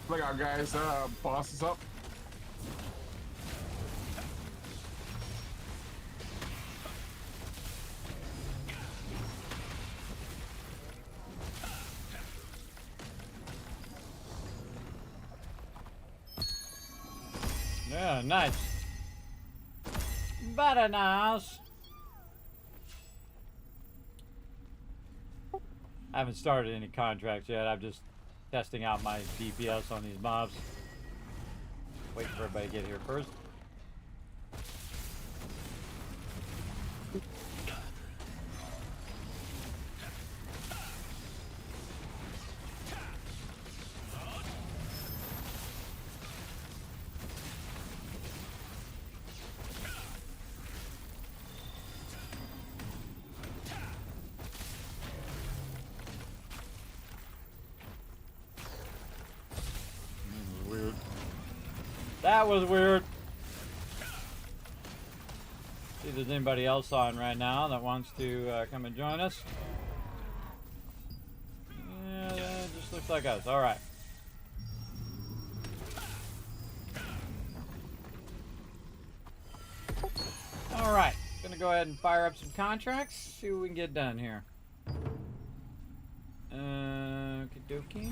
Look out, guys. Boss is up. Yeah, nice. Very nice. I haven't started any contracts yet. I'm just testing out my DPS on these mobs. Waiting for everybody to get here first. Weird. That was weird. See if there's anybody else on right now that wants to come and join us. Yeah, that just looks like us. All right. All right. Gonna go ahead and fire up some contracts. See what we can get done here. Okie dokie.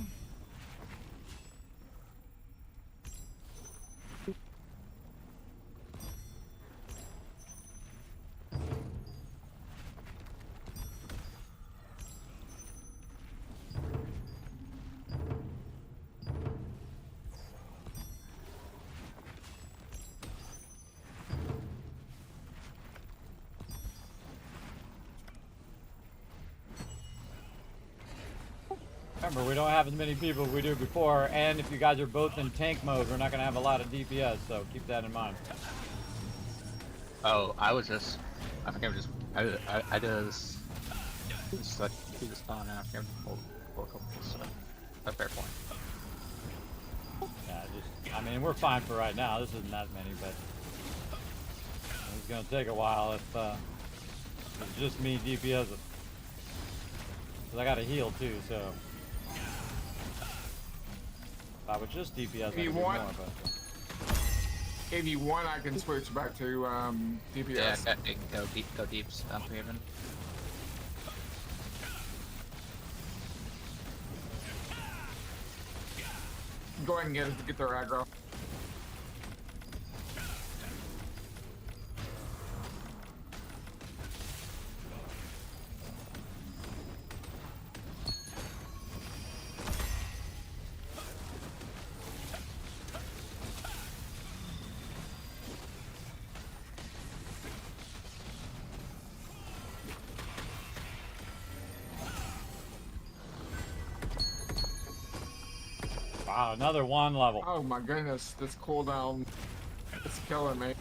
Remember, we don't have as many people as we do before, and if you guys are both in tank mode, we're not going to have a lot of DPS, so keep that in mind. Oh, I think I just like do the spawn out here. So that's a fair point. Yeah, I mean, we're fine for right now. This isn't that many, but it's going to take a while if it's just me DPS it. Because I got to heal too, so. If I would just DPS, If you want, I can switch back to DPS. Yeah, go deep, Stump Haven. Go ahead and get their aggro. Wow, another 1 level. Oh my goodness, this cooldown is killing me.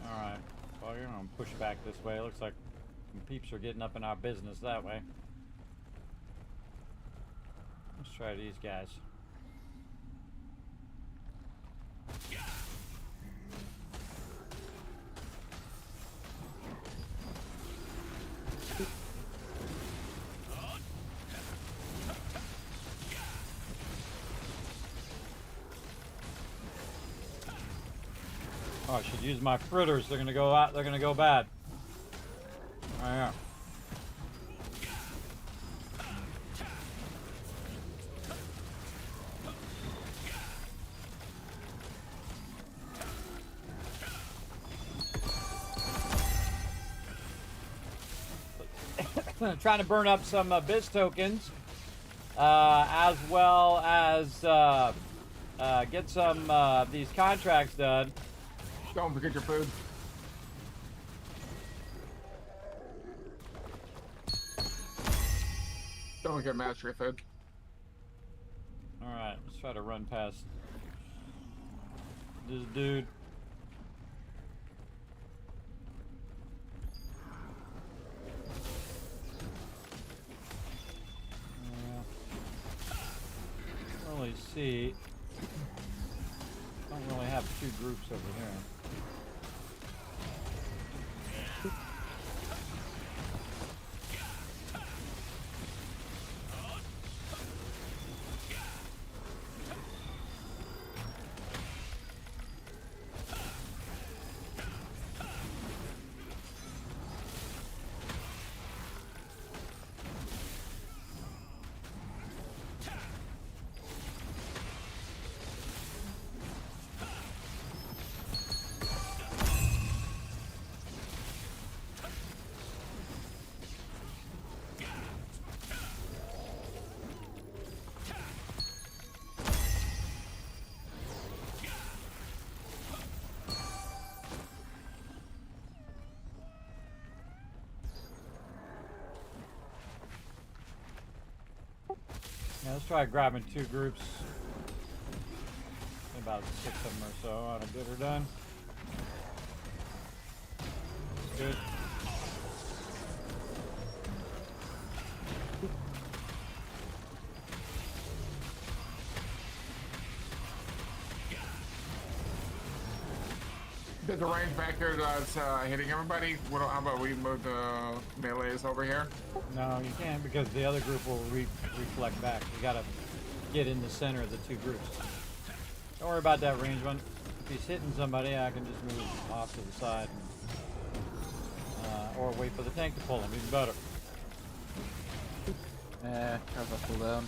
Alright, well, you're going to push back this way. Looks like some peeps are getting up in our business that way. Let's try these guys. Oh, I should use my fritters. They're gonna go out. They're gonna go bad. Oh yeah. Trying to burn up some BIS tokens, as well as get some these contracts done. Don't forget your food. Don't forget mastery food. All right, let's try to run past this dude. Really see. Don't really have two groups over here. Yeah, let's try grabbing two groups. About 6 of them or so ought to get her done. Good. Did the range back here that's hitting everybody? How about we move the melees over here? No, you can't because the other group will reflect back. You gotta get in the center of the two groups. Don't worry about that range one. If he's hitting somebody, I can just move off to the side. Or wait for the tank to pull him, even better. Try to pull down.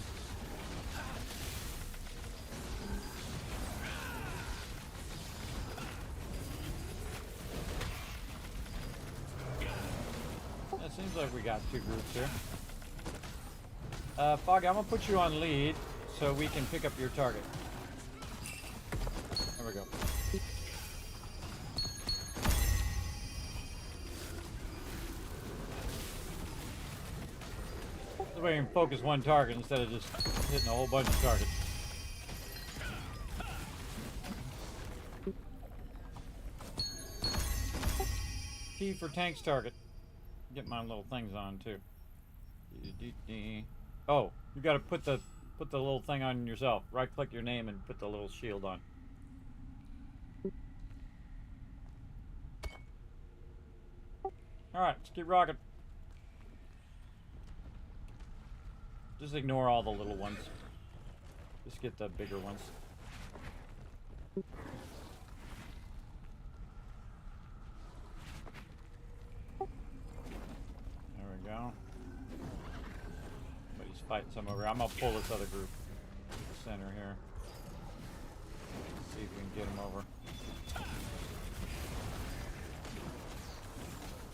It seems like we got two groups here. Foggy, I'm gonna put you on lead so we can pick up your target. There we go. This way you can focus one target instead of just hitting a whole bunch of targets. T for tank's target. Get my little things on too. Oh, you gotta put the little thing on yourself. Right click your name and put the little shield on. Alright, let's keep rocking. Just ignore all the little ones. Just get the bigger ones. There we go. Somebody's fighting some over here. I'm gonna pull this other group to the center here. See if we can get them over.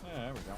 Yeah, there we go.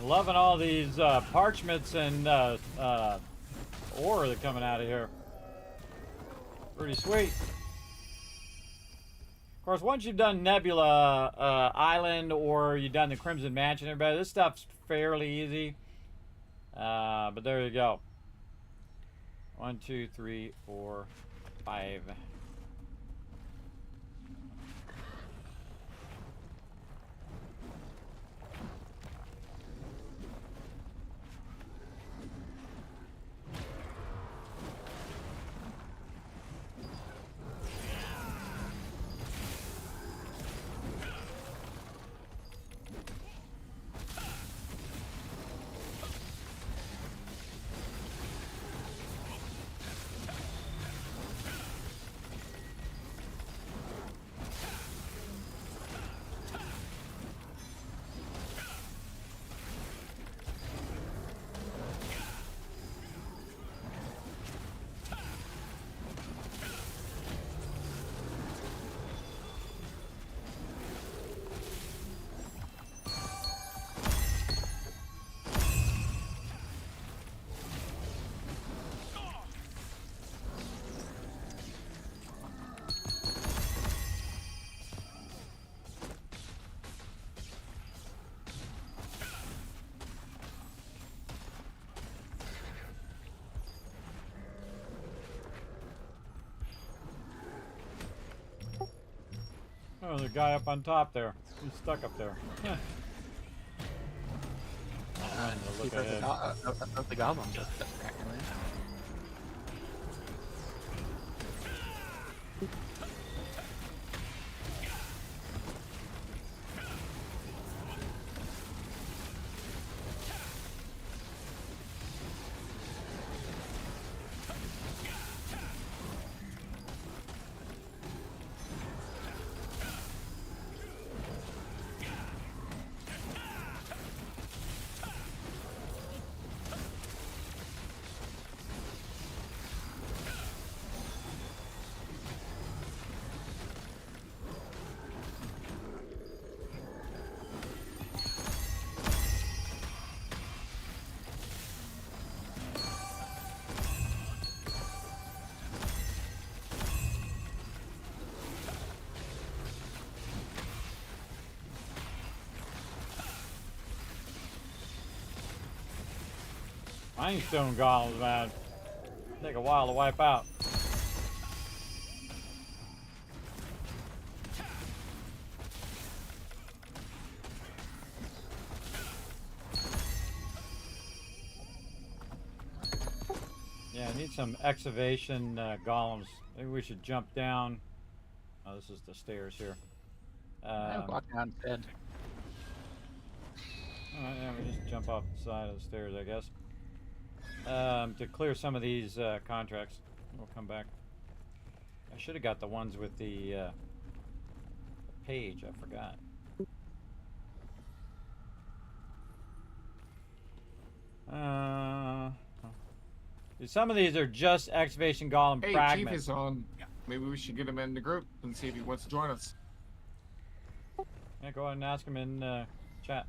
Man, loving all these parchments and ore that are coming out of here. Pretty sweet. Of course, once you've done Nebula Island or you've done the Crimson Mansion, everybody, this stuff's fairly easy. But there you go. 1, 2, 3, 4, 5. Oh, there's a guy up on top there. He's stuck up there. Huh. Look ahead. The goblins are practically. Mindstone golems, man. Take a while to wipe out. Yeah, I need some excavation golems. Maybe we should jump down. Oh, this is the stairs here. Walk down bed. Alright, yeah, we just jump off the side of the stairs, I guess. To clear some of these contracts. We'll come back. I should have got the ones with the page. I forgot. Some of these are just excavation golem Hey, fragments. Chief is on. Maybe we should get him in the group and see if he wants to join us. Yeah, go ahead and ask him in chat.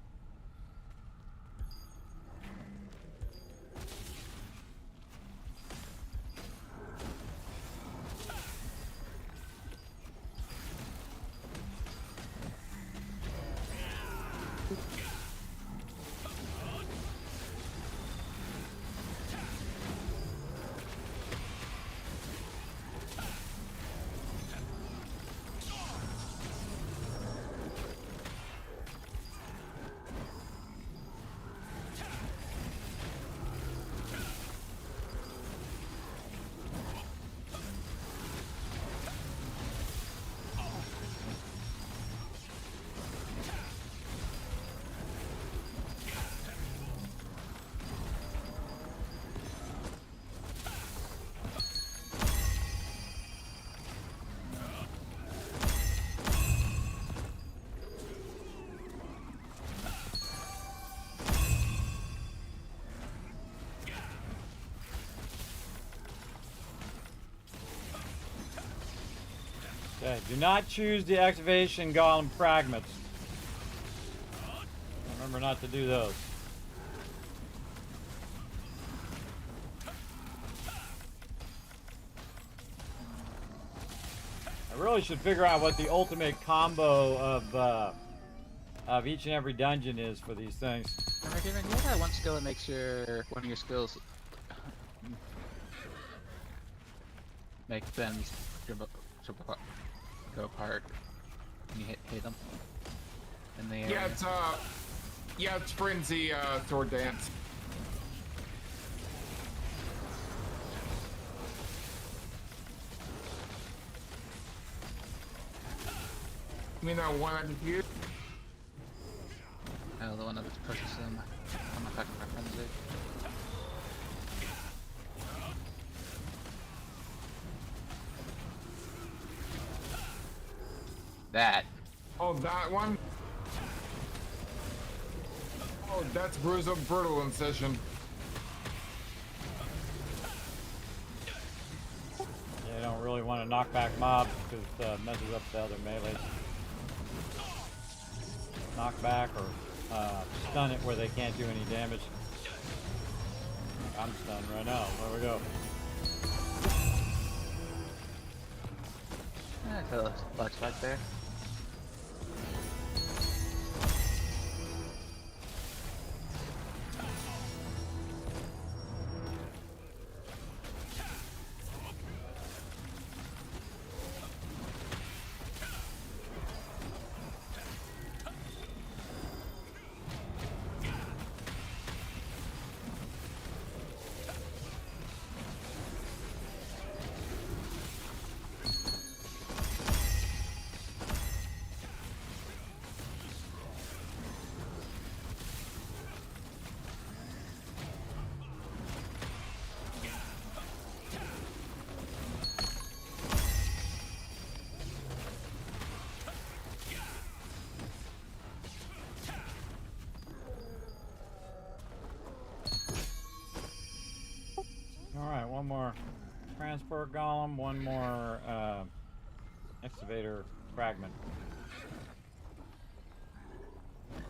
Okay, do not choose the excavation golem fragments. Remember not to do those. I really should figure out what the ultimate combo of each and every dungeon is for these things. Remember, David, you have that one skill that makes one of your skills make them go apart when you hit them in the air. Yeah, it's Frenzy Sword Dance. You mean that one I defused? Oh, the one that pushes them. I'm attacking my Frenzy. That. Oh, that one? Oh, that's Brutal Incision. Yeah, I don't really want to knock back mobs because it messes up the other melees. Knock back or stun it where they can't do any damage. I'm stunned right now. There we go. Yeah, Flex back there. Alright, one more transport golem, one more excavator fragment.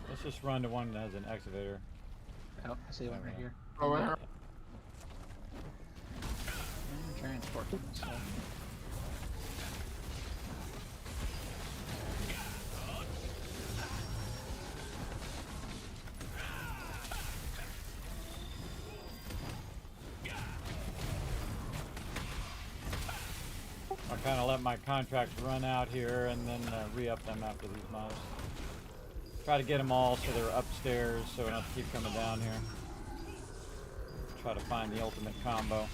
Let's just run to one that has an excavator. Oh, I see one right here. Oh, where? Transport. So. I'll kind of let my contracts run out here and then re-up them after these mobs. Try to get them all so they're upstairs so we don't have to keep coming down here. Try to find the ultimate combo.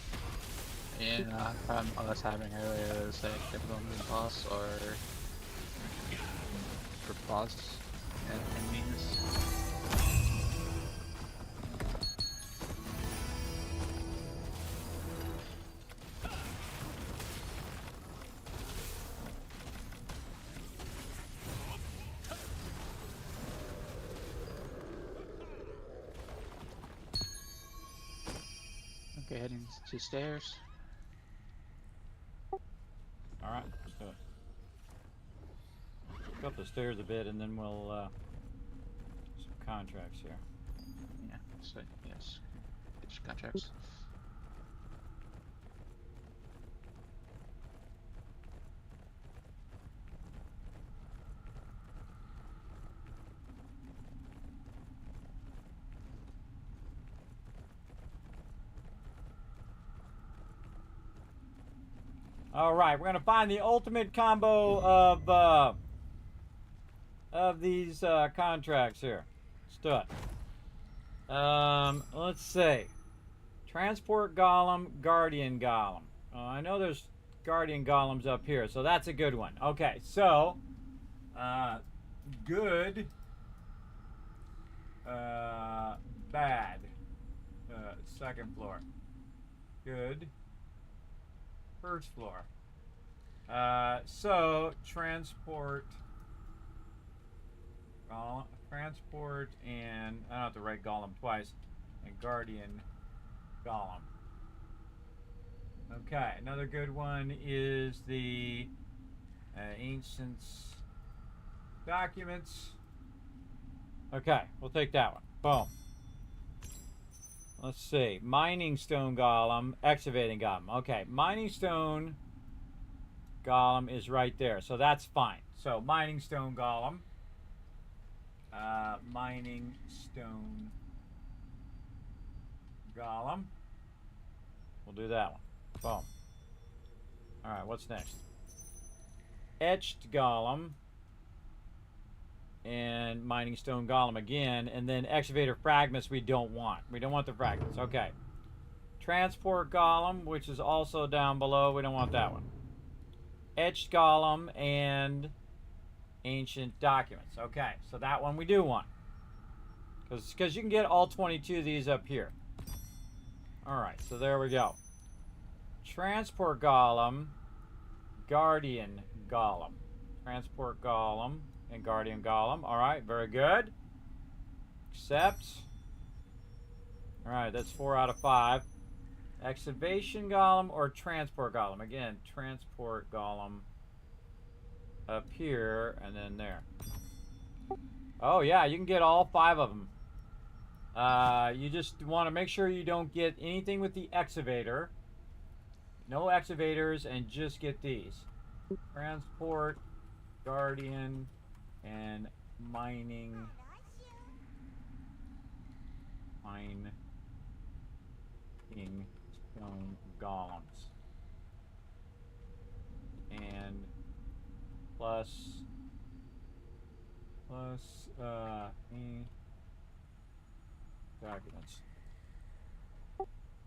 Yeah, problem I was having earlier is like if I'm the boss or for boss and enemies. Okay, heading to stairs. Alright, let's do it. Go up the stairs a bit and then we'll some contracts here. Yeah, so yes, get your contracts. Alright, we're gonna find the ultimate combo of these contracts here. Let's do it. Let's see. Transport Golem, Guardian Golem. I know there's Guardian Golems up here, so that's a good one. Okay, so good, bad, second floor. Good, first floor. So transport and I don't have to write Golem twice, and Guardian Golem. Okay, another good one is the ancient documents. Okay, we'll take that one. Boom. Let's see. Mining stone golem, excavating golem. Okay, mining stone golem is right there. So that's fine. So mining stone golem. Mining stone golem. We'll do that one. Boom. All right, what's next? Etched golem. And mining stone golem again. And then excavator fragments we don't want. We don't want the fragments. Okay. Transport golem, which is also down below. We don't want that one. Etched golem and ancient documents. Okay, so that one we do want. Because you can get all 22 of these up here. Alright, so there we go. Transport golem, guardian golem. Transport golem and guardian golem. Alright, very good. Accept. Alright, that's 4 out of 5. Excavation golem or transport golem? Again, transport golem up here and then there. Oh yeah, you can get all 5 of them. You just want to make sure you don't get anything with the excavator. No excavators, and just get these. Transport, guardian, and mining. Stone golems. And plus documents.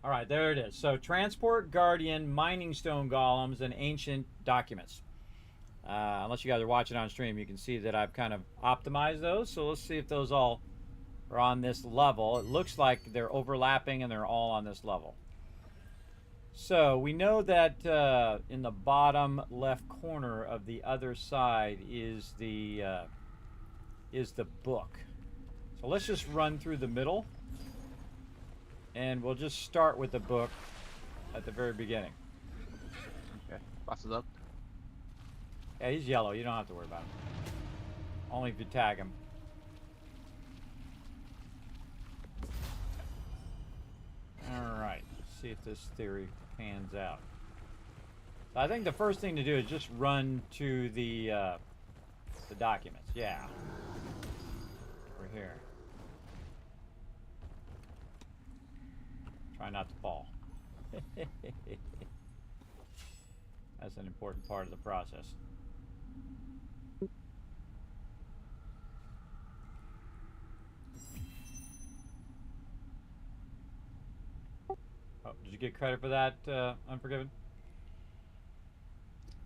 All right, there it is. So transport, guardian, mining stone golems, and ancient documents. Unless you guys are watching on stream, you can see that I've kind of optimized those. So let's see if those all are on this level. It looks like they're overlapping and they're all on this level. So we know that in the bottom left corner of the other side is the book. So let's just run through the middle, and we'll just start with the book at the very beginning. Okay, boss is up. Yeah, he's yellow. You don't have to worry about him. Only if you tag him. All right. Let's see if this theory pans out. So I think the first thing to do is just run to the documents. Yeah. Over here. Try not to fall. That's an important part of the process. Oh, did you get credit for that, Unforgiven?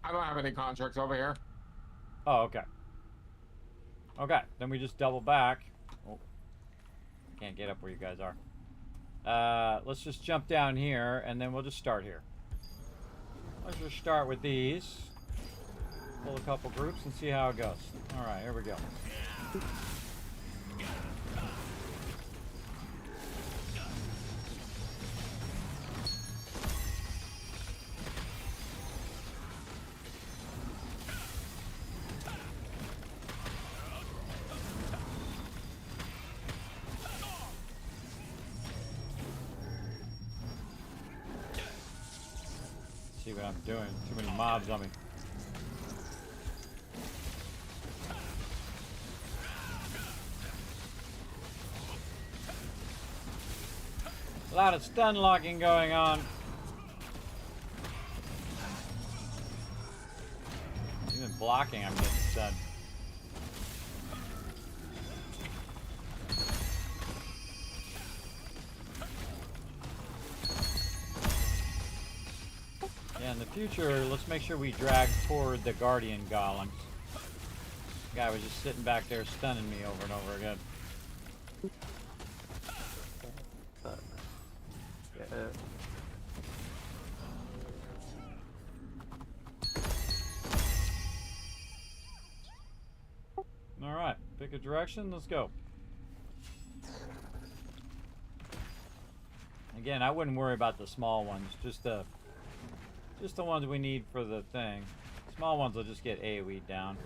I don't have any contracts over here. Oh, okay. Okay, then we just double back. Oh, I can't get up where you guys are. Let's just jump down here, and then we'll just start here. Let's just start with these. Pull a couple groups and see how it goes. All right, here we go. See what I'm doing. Too many mobs on me. A lot of stun locking going on. Even blocking, I'm getting stunned. Yeah, in the future, let's make sure we drag toward the Guardian Golems. The guy was just sitting back there stunning me over and over again. Alright, pick a direction, let's go. Again, I wouldn't worry about the small ones, just the ones we need for the thing. Small ones will just get AoE'd down.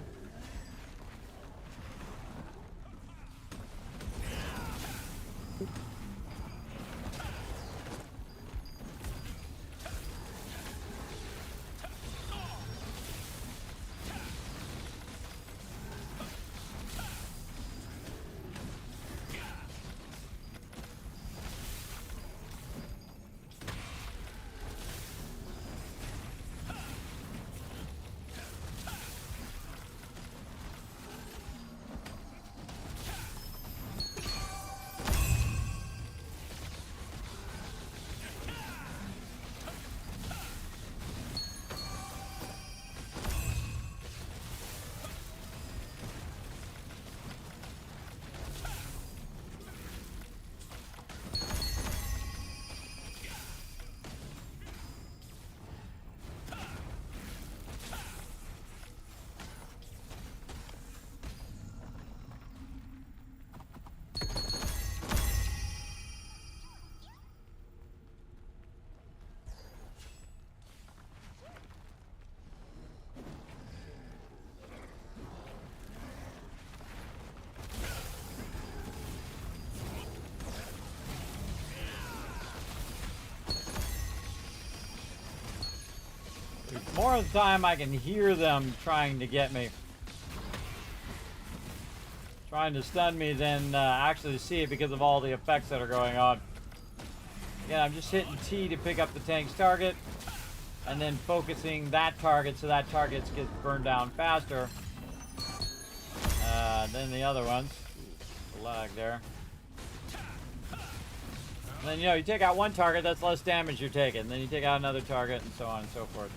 more of the time I can hear them trying to get me. Trying to stun me than actually see it because of all the effects that are going on. Again, I'm just hitting T to pick up the tank's target, and then focusing that target so that target gets burned down faster than the other ones. Ooh, the lag there. And then, you know, you take out one target, that's less damage you're taking. Then you take out another target, and so on and so forth.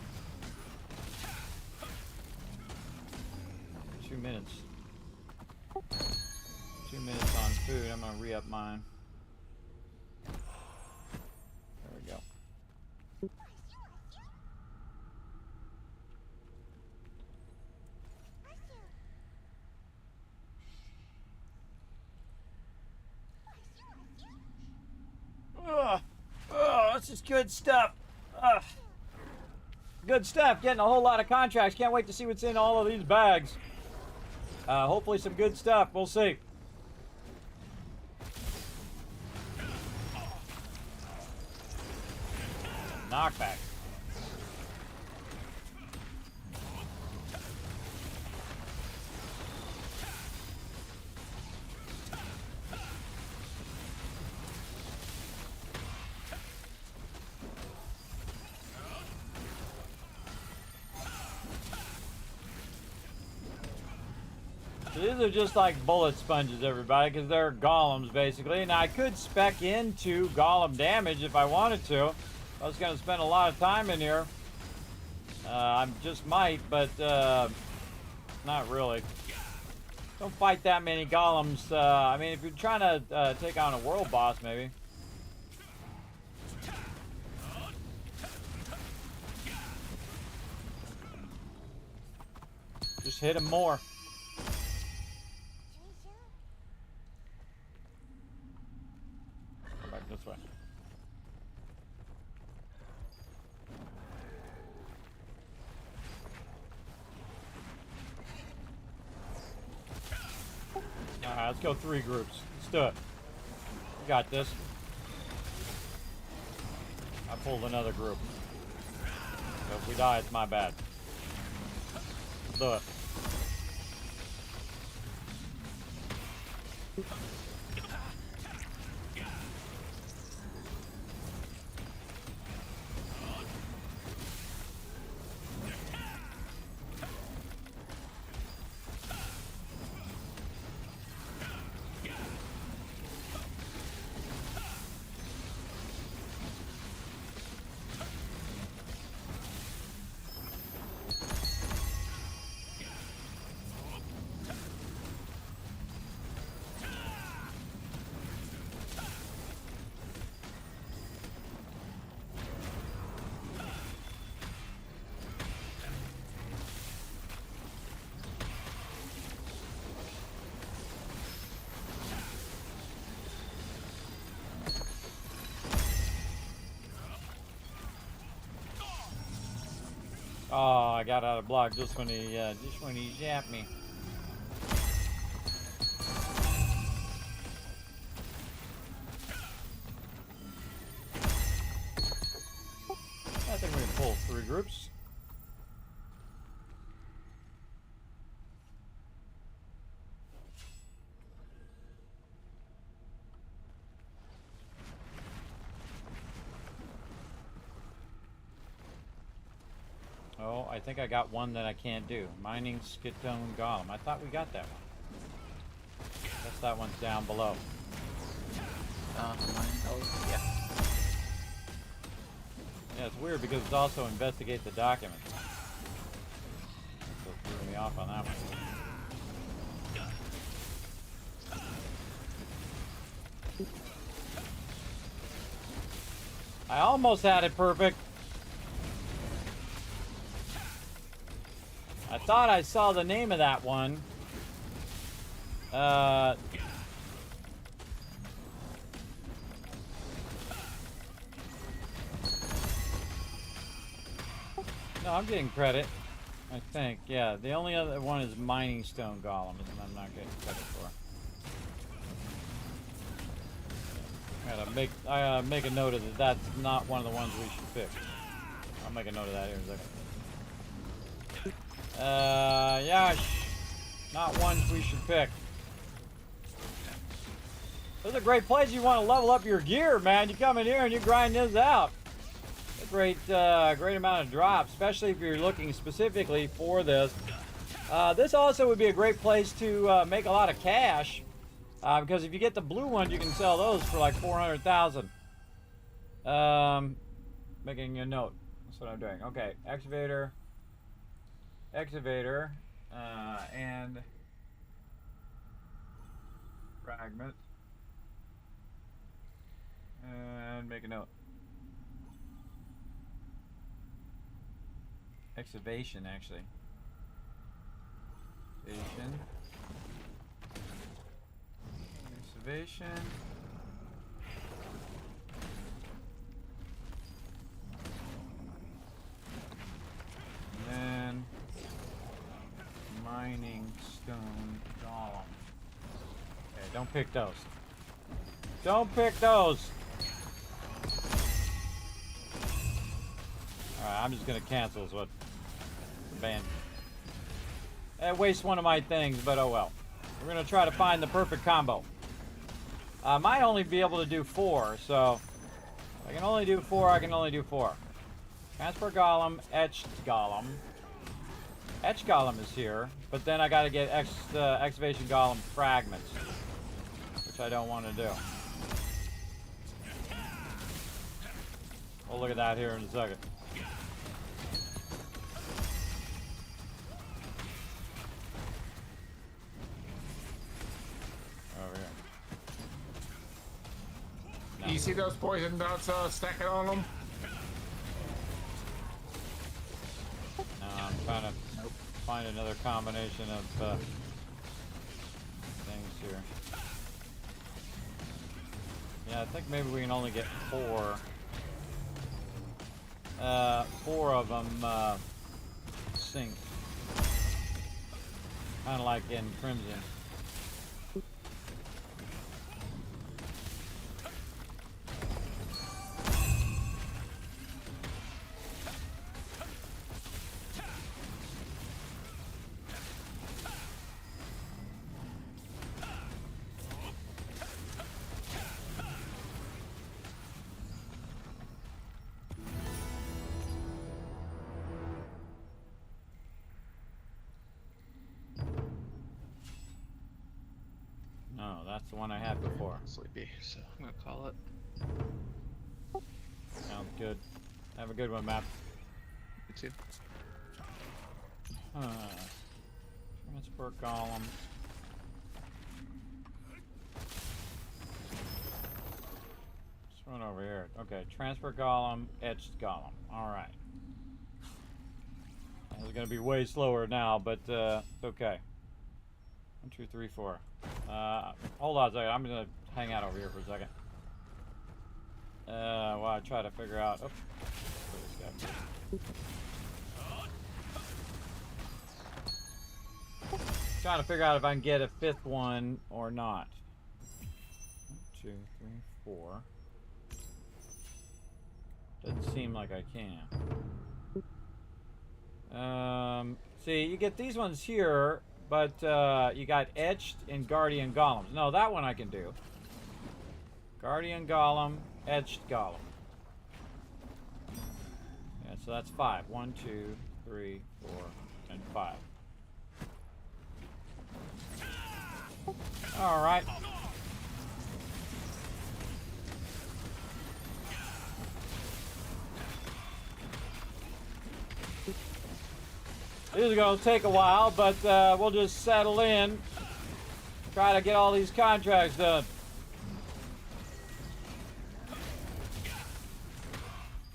2 minutes. 2 minutes on food. I'm gonna re-up mine. There we go. This is good stuff. Good stuff. Getting a whole lot of contracts. Can't wait to see what's in all of these bags. Hopefully some good stuff. We'll see. Knockback. These are just like bullet sponges, everybody, because they're golems, basically. Now, I could spec into golem damage if I wanted to. I was going to spend a lot of time in here. I just might, but not really. Don't fight that many golems. I mean, if you're trying to take on a world boss, maybe. Just hit him more. Go back this way. Alright, let's go 3 groups. Let's do it. We got this. I pulled another group. So if we die, it's my bad. Let's do it. Oh, I got out of block just when he zapped me. I think we can pull 3 groups. Oh, I think I got one that I can't do. Mining Skitone Golem. I thought we got that one. Guess that one's down below. Yeah. Yeah, it's weird because it's also investigate the document. So it threw me off on that one. I almost had it perfect. I thought I saw the name of that one. No, I'm getting credit. I think, yeah. The only other one is Mining Stone Golem, and I'm not getting credit for. I gotta make a note of that. That's not one of the ones we should pick. I'll make a note of that here in a second. Yeah, not ones we should pick. This is a great place you want to level up your gear, man. You come in here and you grind this out. A great amount of drops, especially if you're looking specifically for this. This also would be a great place to make a lot of cash, because if you get the blue one, you can sell those for like 400,000. Making a note. That's what I'm doing. Okay, excavator, and fragment, and make a note. Excavation, actually. Excavation. And then mining stone golem. Okay, don't pick those. Don't pick those. Alright, I'm just gonna cancel is what the ban. It wastes one of my things, but oh well. We're gonna try to find the perfect combo. I might only be able to do 4, so if I can only do 4, I can only do 4. Transfer golem, etched golem. Etched golem is here, but then I gotta get excavation golem fragments, which I don't want to do. We'll look at that here in a second. Over here. No. You see those poison dots stacking on them? No, I'm trying to find another combination of things here. Yeah, I think maybe we can only get 4. 4 of them synced. Kind of like in Crimson. No, that's the one I had before. Sleepy, so I'm gonna call it. Sounds good. Have a good one, Map. You too. Transport column. This one over here. Okay, transfer column, etched column. Alright. It's gonna be way slower now, but it's okay. 1, 2, 3, 4. Hold on a second. I'm gonna hang out over here for a second. While I try to figure out. Oh, where's this guy? Trying to figure out if I can get a 5th one or not. 1, 2, 3, 4. Doesn't seem like I can. See, you get these ones here. But you got etched and guardian golems. No, that one I can do. Guardian golem, etched golem. Yeah, so that's 5. 1, 2, 3, 4, and 5. All right. This is going to take a while, but we'll just settle in. Try to get all these contracts done.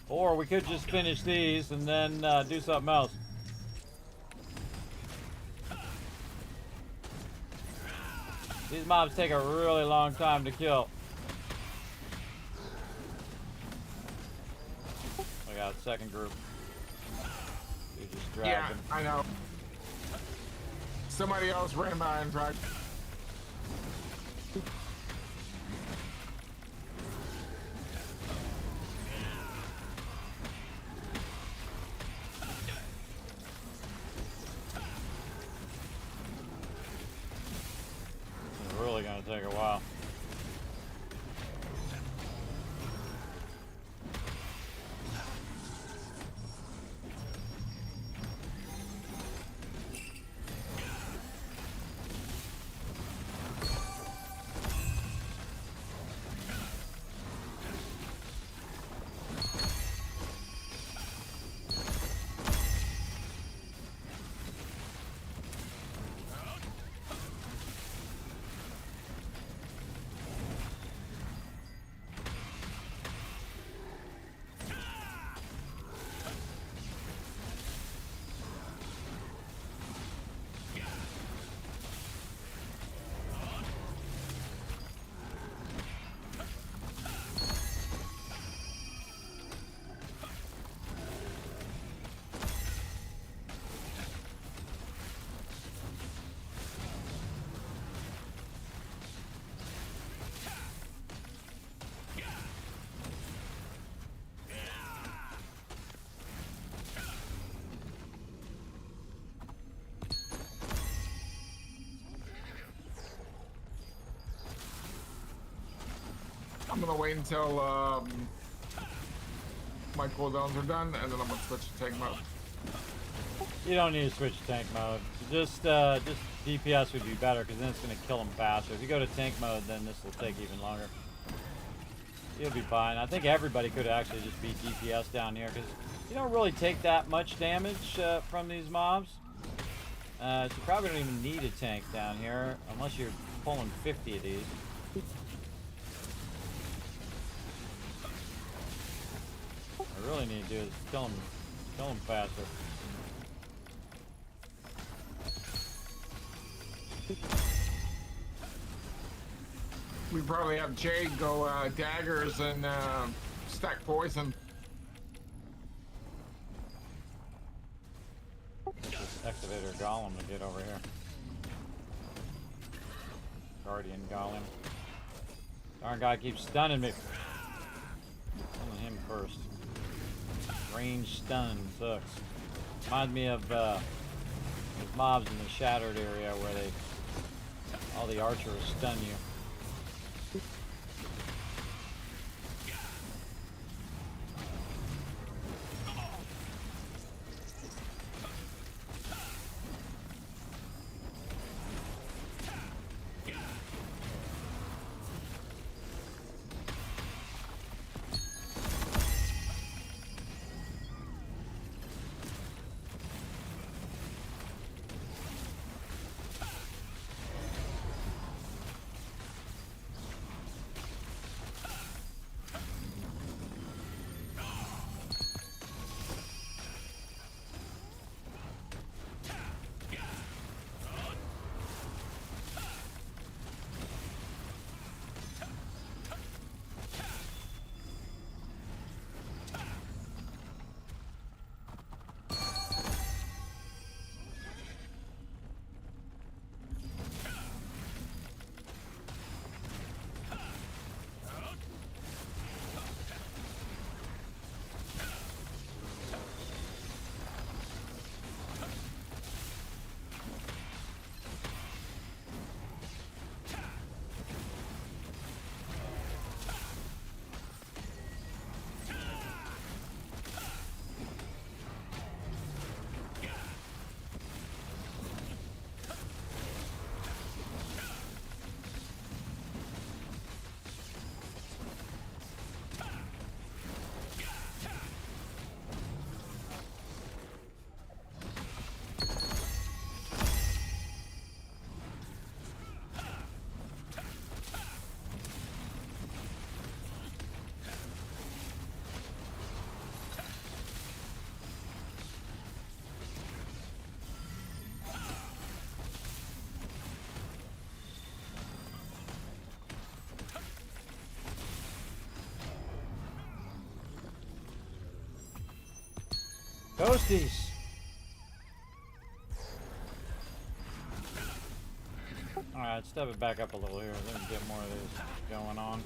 Or we could just finish these and then do something else. These mobs take a really long time to kill. I got a second group. Yeah, I know. Somebody else ran by and tried. gonna wait until my cooldowns are done, and then I'm gonna switch to tank mode. You don't need to switch to tank mode. Just DPS would be better because then it's going to kill them faster. If you go to tank mode, then this will take even longer. You'll be fine. I think everybody could actually just beat DPS down here because you don't really take that much damage from these mobs. So you probably don't even need a tank down here unless you're pulling 50 of these. What I really need to do is kill them faster. We probably have Jade go daggers and stack poison. This excavator golem to get over here. Guardian golem. Darn guy keeps stunning me. Killing him first. Range stun sucks. Reminds me of those mobs in the shattered area where all the archers stun you. Toasties. Alright, step it back up a little here. Let me get more of this going on.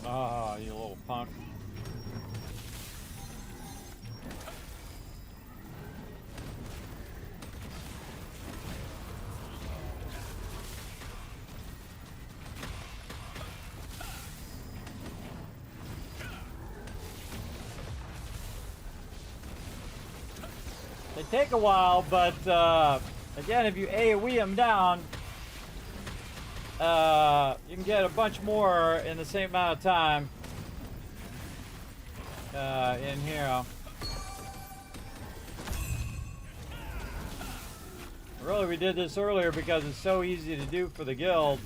Ah, you little punk. They take a while, but again, if you AoE them down, you can get a bunch more in the same amount of time in here. Really, we did this earlier because it's so easy to do for the guild.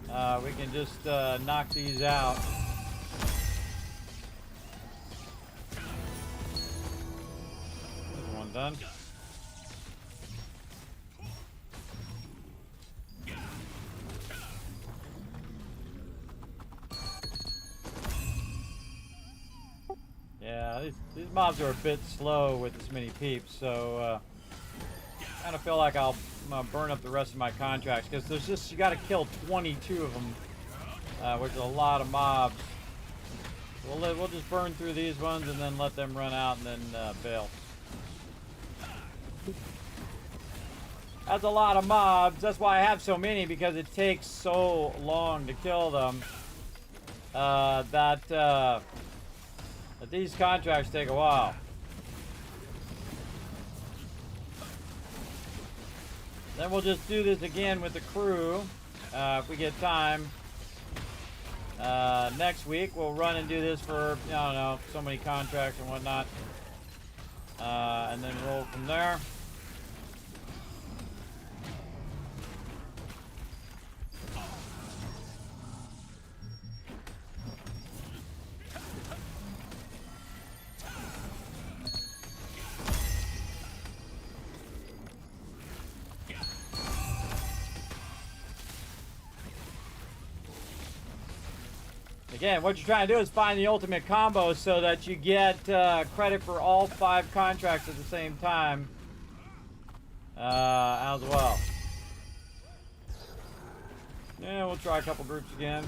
We can just knock these out. There's one done. Yeah, these mobs are a bit slow with this many peeps, so kind of feel like I'm gonna burn up the rest of my contracts because there's just you got to kill 22 of them, which is a lot of mobs. We'll just burn through these ones and then let them run out and then bail. That's a lot of mobs. That's why I have so many, because it takes so long to kill them. That these contracts take a while. Then we'll just do this again with the crew if we get time. Next week we'll run and do this for, I don't know, so many contracts and whatnot. And then roll from there. Again, what you're trying to do is find the ultimate combo so that you get credit for all 5 contracts at the same time as well. Yeah, we'll try a couple groups again.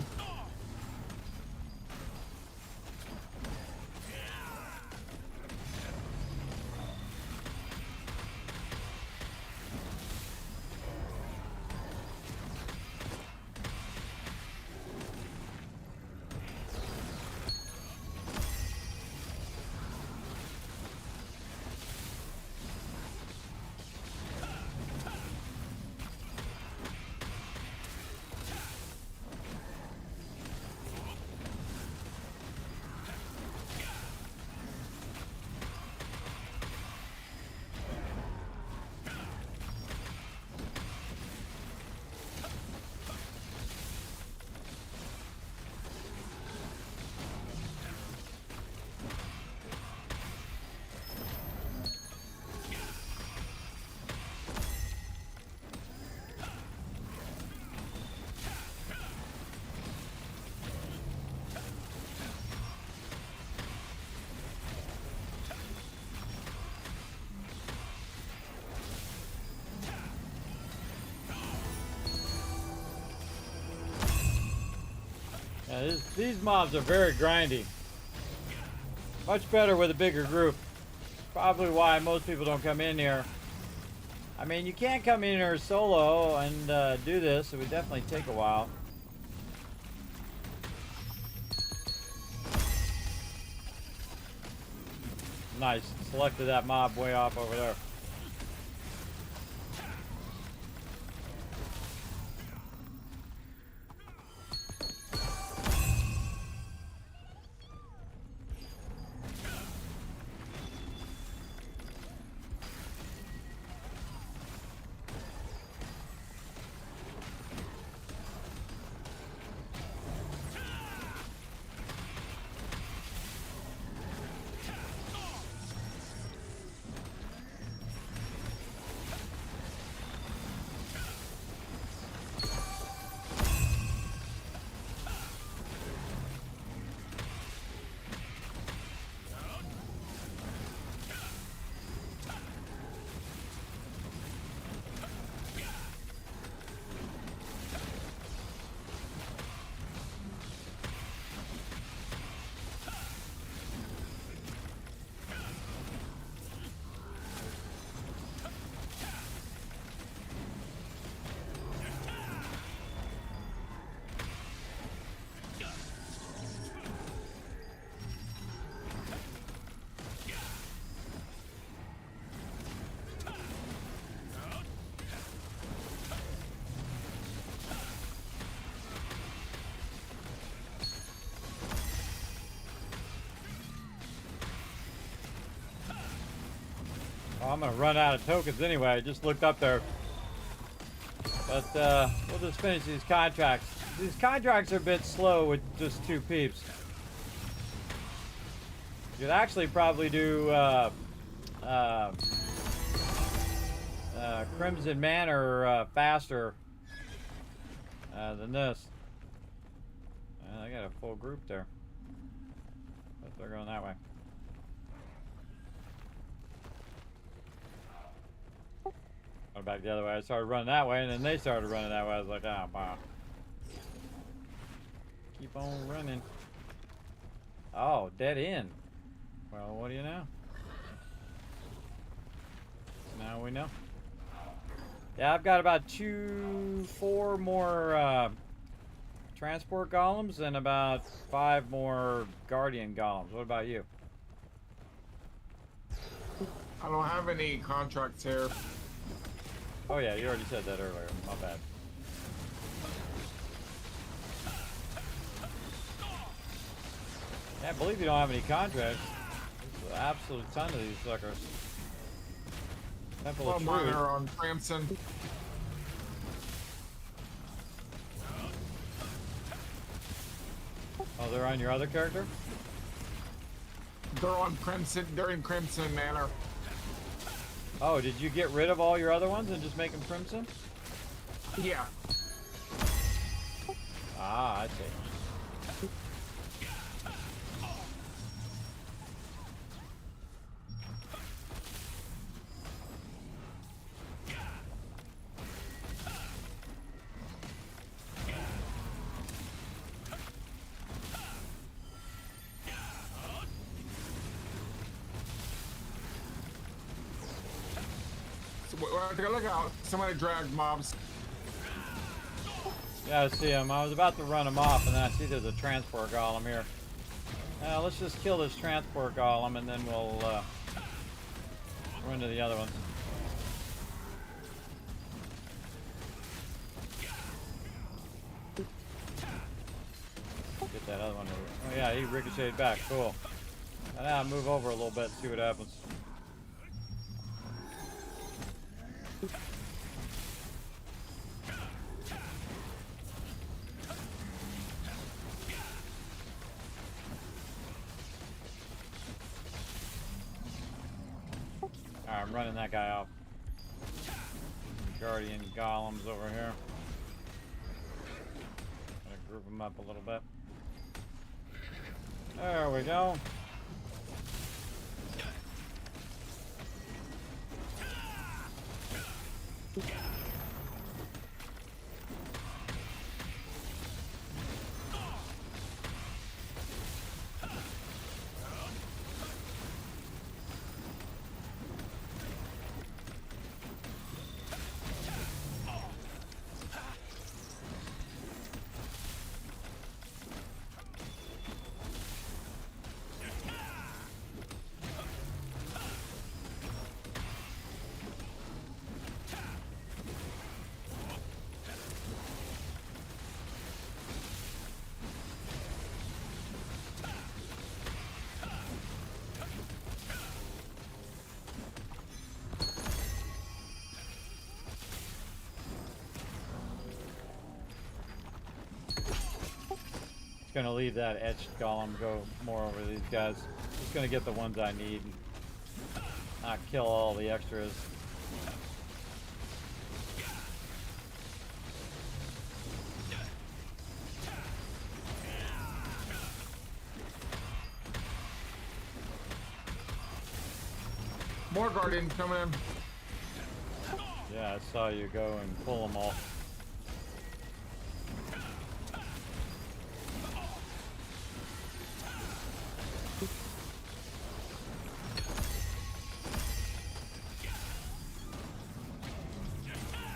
Yeah, these mobs are very grindy. Much better with a bigger group. Probably why most people don't come in here. I mean, you can't come in here solo and do this. It would definitely take a while. Nice. Selected that mob way off over there. Well, I'm gonna run out of tokens anyway. I just looked up there. But we'll just finish these contracts. These contracts are a bit slow with just 2 peeps. You could actually probably do Crimson Manor faster than this. I got a full group there. But they're going that way. Went back the other way. I started running that way, and then they started running that way. I was like, oh, wow. Keep on running. Oh, dead end. Well, what do you know? Now we know. Yeah, I've got about 4 more transport golems and about 5 more guardian golems. What about you? I don't have any contracts here. Oh yeah, you already said that earlier. My bad. Can't believe you don't have any contracts. There's an absolute ton of these suckers. Temple Well, of mine Truth. are on Crimson. Oh, they're on your other character? They're on Crimson. They're in Crimson Manor. Oh, did you get rid of all your other ones and just make them crimson? Yeah. Ah, I see. Look out! Somebody dragged mobs. Yeah, I see him. I was about to run him off, and then I see there's a transport golem here. Let's just kill this transport golem, and then we'll run to the other ones. Get that other one. Oh yeah, he ricocheted back. Cool. And now move over a little bit, see what happens. Alright, I'm running that guy off. Guardian golems over here. Gonna group them up a little bit. There we go. Gonna leave that etched golem go more over these guys. Just gonna get the ones I need and not kill all the extras. More Guardians coming in. Yeah, I saw you go and pull them all.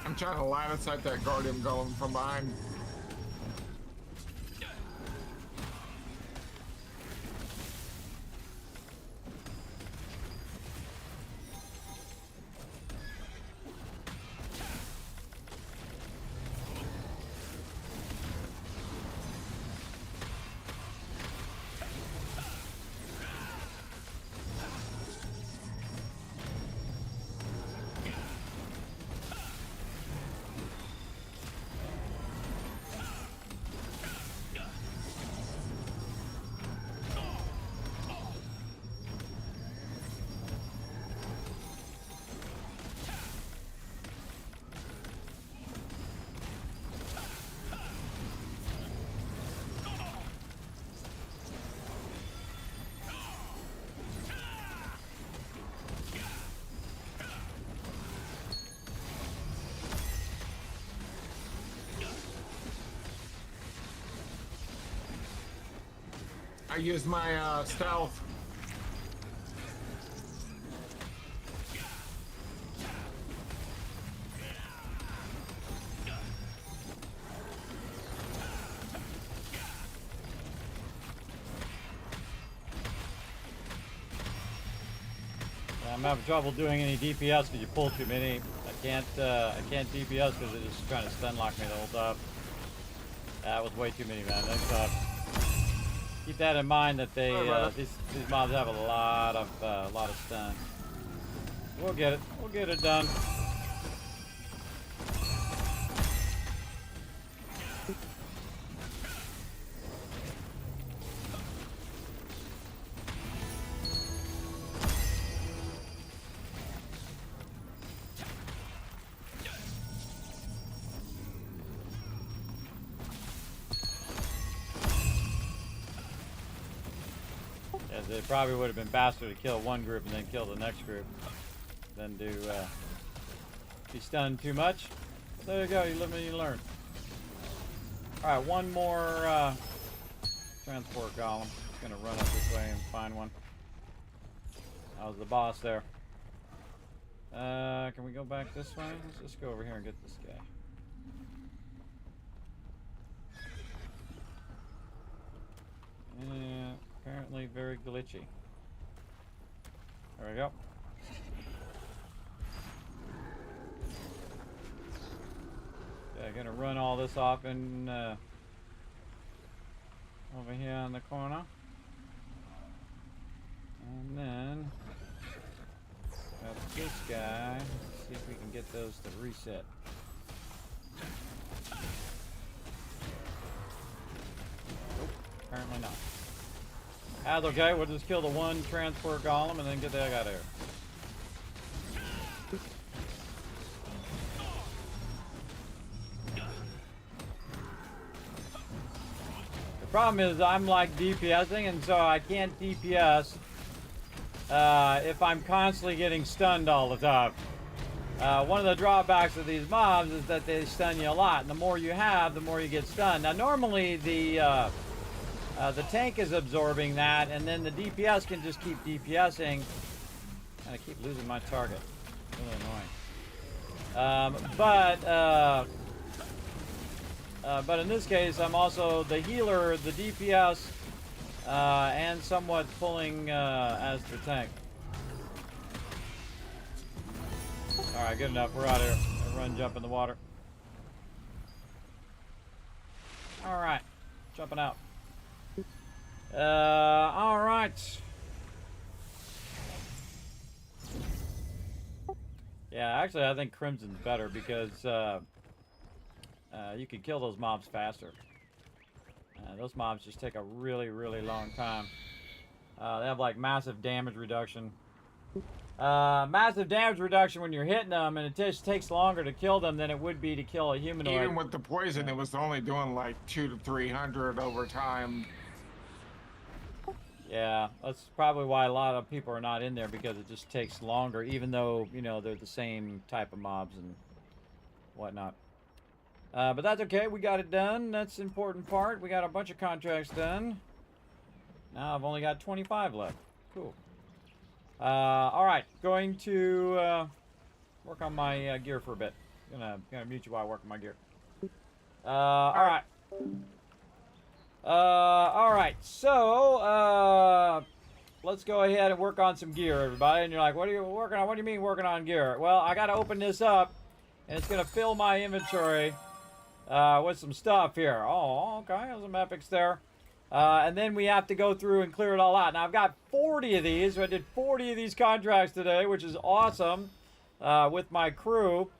I'm trying to line of sight that Guardian Golem from behind. I used my stealth. I'm having trouble doing any DPS because you pull too many. I can't DPS because they're just trying to stun lock me the whole time. That was way too many, man. That's keep that in mind that they these mobs have a lot of stun. We'll get it. We'll get it done. It probably would have been faster to kill one group and then kill the next group than to be stunned too much. But there you go, you live and you learn. Alright, one more transport golem. Just gonna run up this way and find one. That was the boss there. Can we go back this way? Let's just go over here and get this guy. Yeah. Apparently very glitchy. There we go. Okay, gonna run all this off in over here in the corner. And then got this guy. Let's see if we can get those to reset. Nope, apparently not. That's okay, we'll just kill the one transport golem and then get the heck out of here. The problem is I'm like DPSing, and so I can't DPS if I'm constantly getting stunned all the time. One of the drawbacks of these mobs is that they stun you a lot, and the more you have, the more you get stunned. Now normally the tank is absorbing that, and then the DPS can just keep DPSing. And I keep losing my target. Really annoying. But in this case, I'm also the healer, the DPS, and somewhat pulling as the tank. All right, good enough. We're out of here. Run, jump in the water. All right, jumping out. All right. Yeah, actually, I think Crimson's better because you can kill those mobs faster. Those mobs just take a really, really long time. They have like massive damage reduction. Massive damage reduction when you're hitting them, and it just takes longer to kill them than it would be to kill a humanoid. Even with the poison, it was only doing like 200 to 300 over time. Yeah, that's probably why a lot of people are not in there, because it just takes longer, even though, you know, they're the same type of mobs and whatnot. But that's okay, we got it done. That's the important part. We got a bunch of contracts done. Now I've only got 25 left. Cool. Alright, going to work on my gear for a bit. Gonna mute you while I work on my gear. Alright. Alright, so, let's go ahead and work on some gear, everybody. And you're like, what are you working on? What do you mean working on gear? Well, I gotta open this up, and it's gonna fill my inventory, with some stuff here. Oh, okay, there's some epics there. And then we have to go through and clear it all out. Now, I've got 40 of these, so I did 40 of these contracts today, which is awesome, with my crew.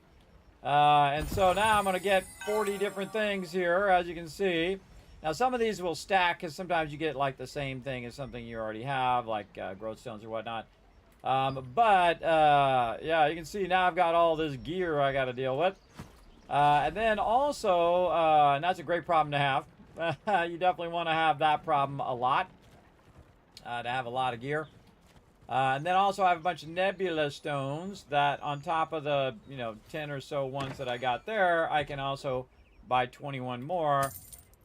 And so now I'm gonna get 40 different things here, as you can see. Now, some of these will stack, because sometimes you get, like, the same thing as something you already have, like growth stones or whatnot. Yeah, you can see now I've got all this gear I got to deal with. And then also, and that's a great problem to have. You definitely want to have that problem a lot, to have a lot of gear. And then also I have a bunch of nebula stones that on top of the, 10 or so ones that I got there, I can also buy 21 more.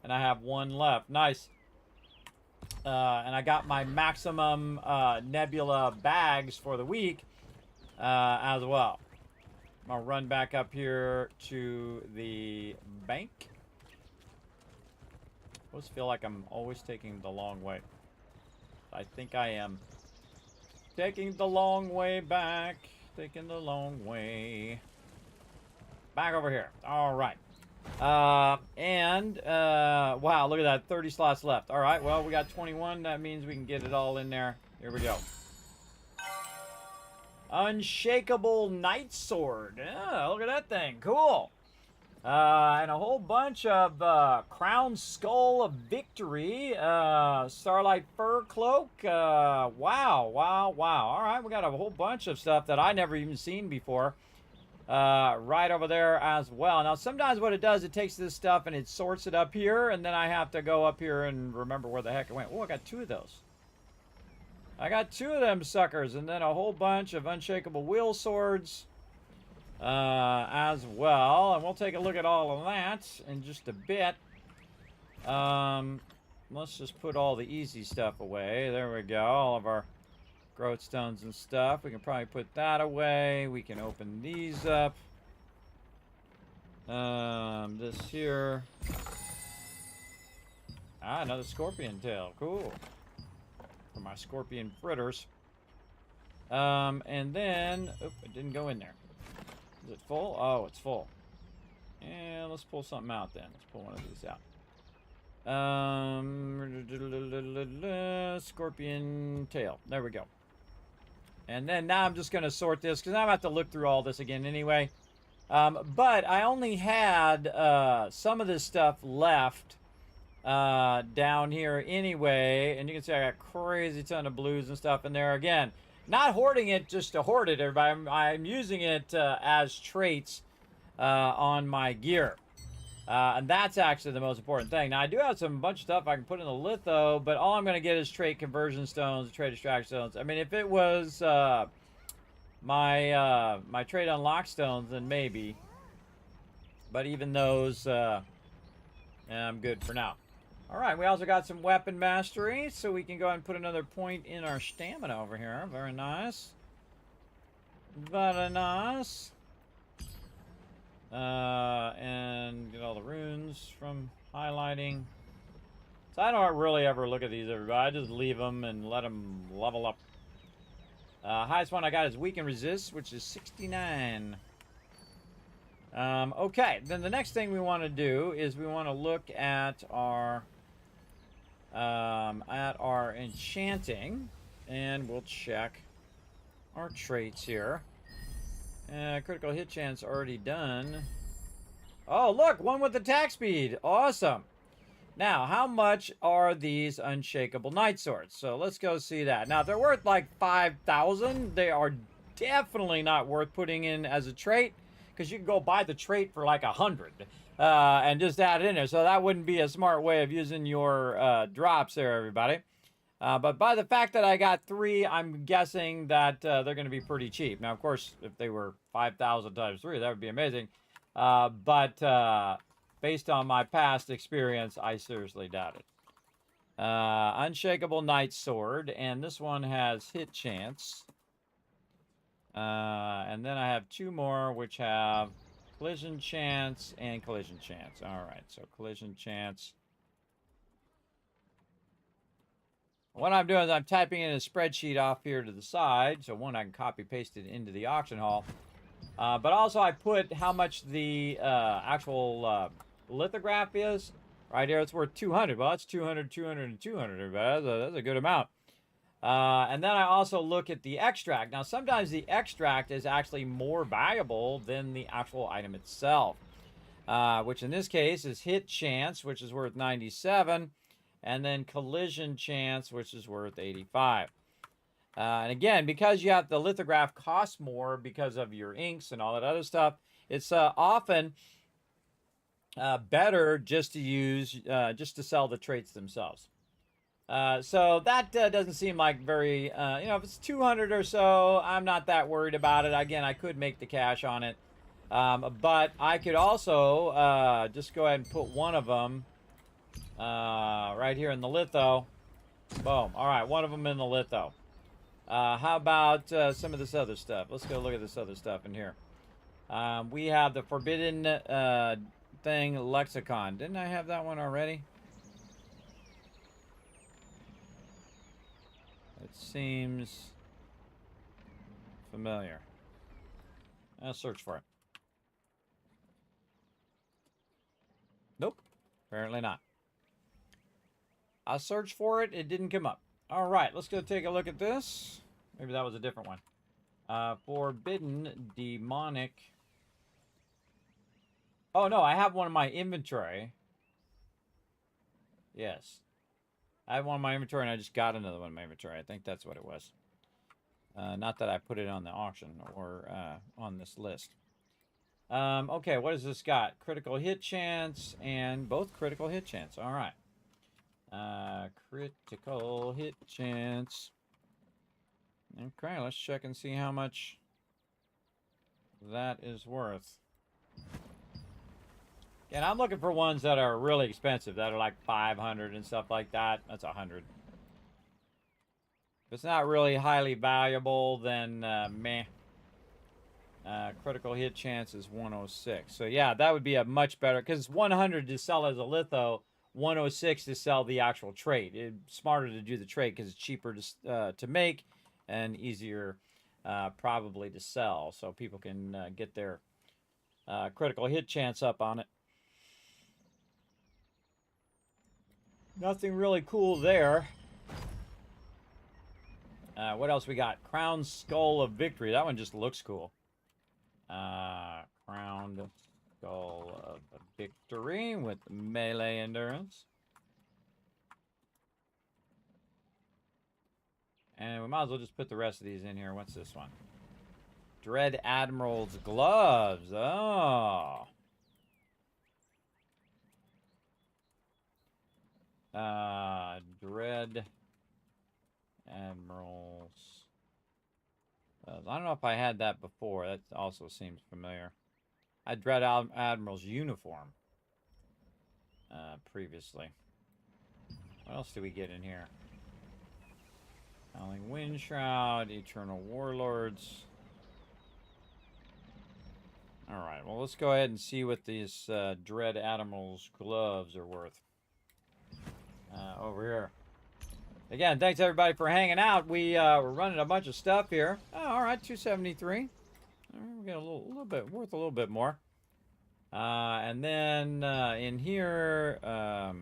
And I have one left. Nice. And I got my maximum nebula bags for the week as well. I'll run back up here to the bank. I always feel like I'm always taking the long way. I think I am. Taking the long way back. Taking the long way. Back over here. All right. Wow, look at that. 30 slots left. All right, well, we got 21. That means we can get it all in there. Here we go. Unshakable Night Sword. Yeah, look at that thing. Cool. And a whole bunch of Crown Skull of Victory. Starlight Fur Cloak. Wow. All right, we got a whole bunch of stuff that I never even seen before. Right over there as well. Now, sometimes what it does, it takes this stuff and it sorts it up here, and then I have to go up here and remember where the heck it went. Oh, I got 2 of those. I got 2 of them suckers, and then a whole bunch of Unshakable Wheel Swords as well. And we'll take a look at all of that in just a bit. Let's just put all the easy stuff away. There we go. All of our growth stones and stuff. We can probably put that away. We can open these up. This here. Ah, another scorpion tail. Cool. For my scorpion fritters. And then, oop, it didn't go in there. Is it full? Oh, it's full. And let's pull something out then. Let's pull one of these out. Scorpion tail. There we go. And then now I'm just going to sort this because I'm going to have to look through all this again anyway. But I only had some of this stuff left down here anyway. And you can see I got crazy ton of blues and stuff in there. Again, not hoarding it just to hoard it, everybody. I'm using it as traits on my gear. And that's actually the most important thing. Now, I do have some bunch of stuff I can put in the litho, but all I'm going to get is trait conversion stones, trait extraction stones. I mean, if it was my trait unlock stones, then maybe. But even those, I'm good for now. All right, we also got some weapon mastery, so we can go ahead and put another point in our stamina over here. Very nice. Very nice. And get all the runes from highlighting. So I don't really ever look at these, everybody. I just leave them and let them level up. Highest one I got is weaken resist, which is 69. Okay, then the next thing we want to do is we want to look at our enchanting, and we'll check our traits here. Critical hit chance already done. Oh, look, one with attack speed. Awesome. Now, how much are these unshakable night swords? So let's go see that. Now, if they're worth like 5,000, they are definitely not worth putting in as a trait, because you can go buy the trait for like 100 and just add it in there. So that wouldn't be a smart way of using your drops there, everybody. But by the fact that I got 3, I'm guessing that they're going to be pretty cheap. Now, of course, if they were 5,000 times 3, that would be amazing. But based on my past experience, I seriously doubt it. Unshakable Night Sword, and this one has hit chance. And then I have 2 more, which have collision chance and collision chance. All right, so collision chance. What I'm doing is I'm typing in a spreadsheet off here to the side. So one, I can copy paste it into the auction hall. But also I put how much the actual lithograph is. Right here, it's worth 200. Well, that's 200, 200, and 200, everybody. That's a good amount. And then I also look at the extract. Now, sometimes the extract is actually more valuable than the actual item itself. Which in this case is hit chance, which is worth 97. And then collision chance, which is worth 85. And again, because you have the lithograph costs more because of your inks and all that other stuff, it's often better just to use, just to sell the traits themselves. So that doesn't seem like very, if it's 200 or so, I'm not that worried about it. Again, I could make the cash on it. But I could also just go ahead and put one of them right here in the litho. Boom. All right, one of them in the litho. How about some of this other stuff? Let's go look at this other stuff in here. We have the forbidden thing, lexicon. Didn't I have that one already? It seems familiar. I'll search for it. Nope, apparently not. I searched for it, it didn't come up. All right, let's go take a look at this. Maybe that was a different one. Forbidden demonic. Oh no, I have one in my inventory. Yes. I have one in my inventory and I just got another one in my inventory. I think that's what it was. Not that I put it on the auction or on this list. Okay, what has this got? Critical hit chance and both critical hit chance. All right. Critical hit chance. Okay, let's check and see how much that is worth. And I'm looking for ones that are really expensive, that are like 500 and stuff like that. That's 100. If it's not really highly valuable, then meh. Critical hit chance is 106. So yeah, that would be a much better, because 100 to sell as a litho, 106 to sell the actual trait. It's smarter to do the trait because it's cheaper to make and easier probably to sell. So people can get their critical hit chance up on it. Nothing really cool there. What else we got? Crown Skull of Victory. That one just looks cool. Crowned Skull of Victory with melee endurance. And we might as well just put the rest of these in here. What's this one? Dread Admiral's Gloves. Oh. Dread Admirals. I don't know if I had that before. That also seems familiar. I Dread Admiral's uniform previously. What else do we get in here? Howling Wind Shroud, Eternal Warlords. Alright, well, let's go ahead and see what these Dread Admiral's gloves are worth. Over here. Again, thanks everybody for hanging out. We're running a bunch of stuff here. Oh, all right, 273. We get a little bit worth a little bit more. And then in here, I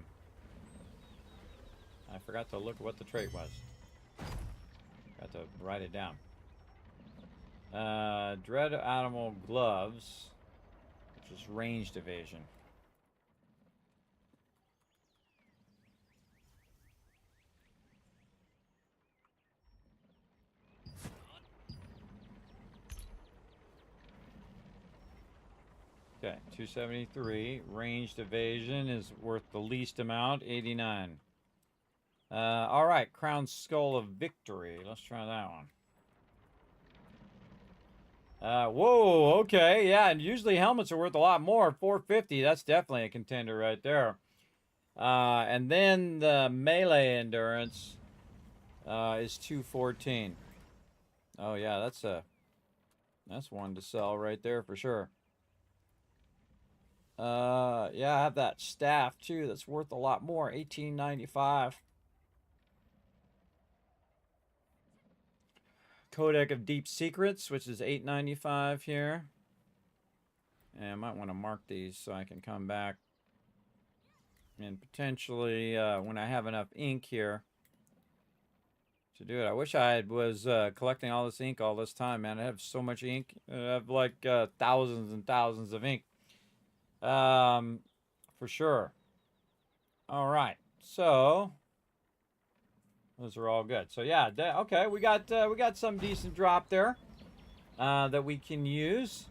forgot to look at what the trait was. Got to write it down. Dread Animal Gloves, which is ranged evasion. Okay, 273. Ranged evasion is worth the least amount, 89. All right, Crown Skull of Victory. Let's try that one. Whoa, okay, yeah, and usually helmets are worth a lot more. 450, that's definitely a contender right there. And then the melee endurance is 214. Oh yeah, that's one to sell right there for sure. Yeah, I have that staff too. That's worth a lot more. 1895. Codex of Deep Secrets, which is 895 here. And I might want to mark these so I can come back and potentially when I have enough ink here to do it. I wish I was collecting all this ink all this time, man. I have so much ink. I have like thousands and thousands of ink. For sure. All right, so those are all good. So yeah, okay, we got some decent drop there that we can use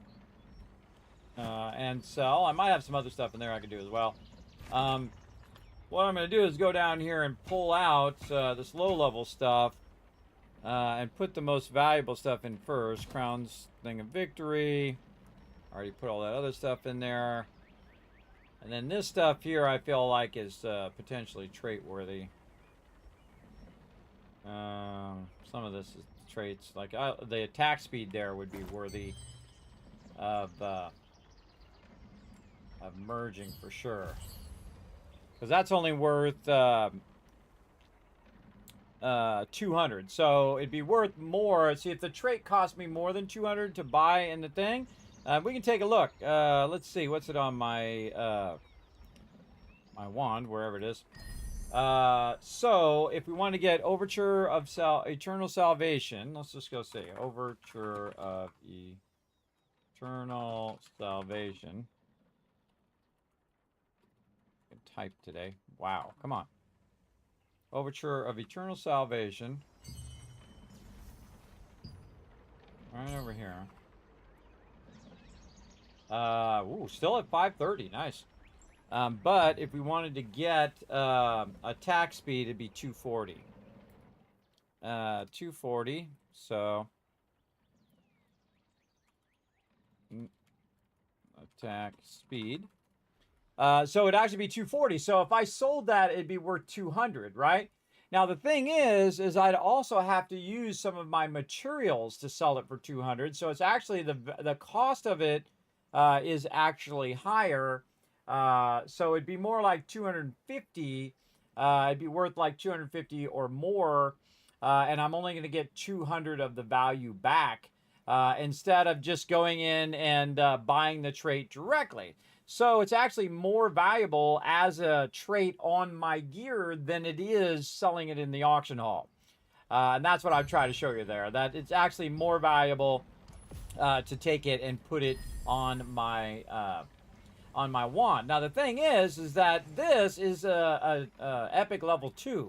and sell. I might have some other stuff in there I could do as well. What I'm going to do is go down here and pull out this low-level stuff and put the most valuable stuff in first. Crown's Thing of Victory. Already put all that other stuff in there. And then this stuff here I feel like is potentially trait-worthy. some of this is traits. Like the attack speed there would be worthy of merging for sure. Because that's only worth 200. So it'd be worth more. See, if the trait cost me more than 200 to buy in the thing, we can take a look. Let's see, what's it on my my wand, wherever it is. So if we want to get Overture of Eternal Salvation, let's just go see Overture of Eternal Salvation. I can type today. Wow, come on. Overture of Eternal Salvation. Right over here. Ooh, still at 530. Nice. But if we wanted to get attack speed, it'd be 240. 240. So attack speed. So it'd actually be 240. So if I sold that, it'd be worth 200, right? Now the thing is I'd also have to use some of my materials to sell it for 200. So it's actually the cost of it is actually higher. So it'd be more like 250. It'd be worth like 250 or more. And I'm only going to get 200 of the value back instead of just going in and buying the trait directly. So it's actually more valuable as a trait on my gear than it is selling it in the auction hall. And that's what I'm trying to show you there, that it's actually more valuable to take it and put it on my wand. Now the thing is that this is a epic level 2.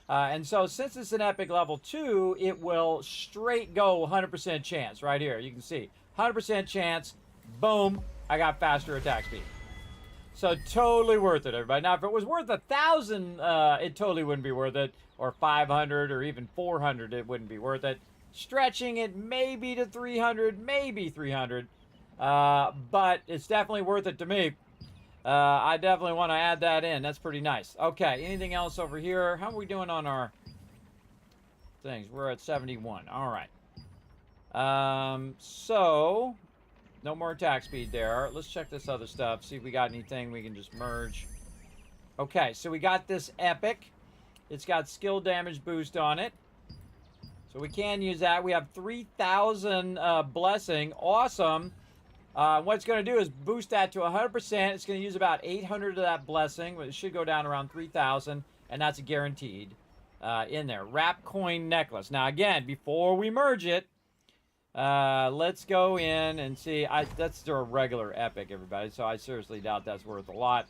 And so since it's an epic level 2, it will straight go 100% chance right here. You can see 100% chance. Boom. I got faster attack speed. So totally worth it, everybody. Now, if it was worth 1,000, it totally wouldn't be worth it. Or 500 or even 400, it wouldn't be worth it. Stretching it maybe to 300, maybe 300. But it's definitely worth it to me. I definitely want to add that in. That's pretty nice. Okay, anything else over here? How are we doing on our things? We're at 71. All right. So... no more attack speed there. Let's check this other stuff. See if we got anything we can just merge. Okay, so we got this epic. It's got skill damage boost on it. So we can use that. We have 3,000 blessing. Awesome. What it's going to do is boost that to 100%. It's going to use about 800 of that blessing. It should go down around 3,000. And that's guaranteed in there. Wrap coin necklace. Now, again, before we merge it, let's go in and see. That's a regular epic, everybody, so I seriously doubt that's worth a lot.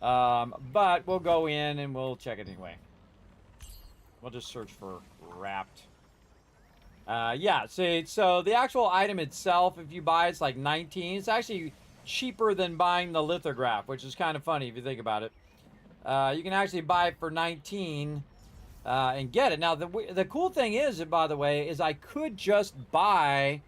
But we'll go in and we'll check it anyway. We'll just search for wrapped. Yeah, see, so the actual item itself, if you buy it's like 19. It's actually cheaper than buying the lithograph, which is kind of funny if you think about it. You can actually buy it for 19 and get it. Now, the cool thing is, by the way, is I could just buy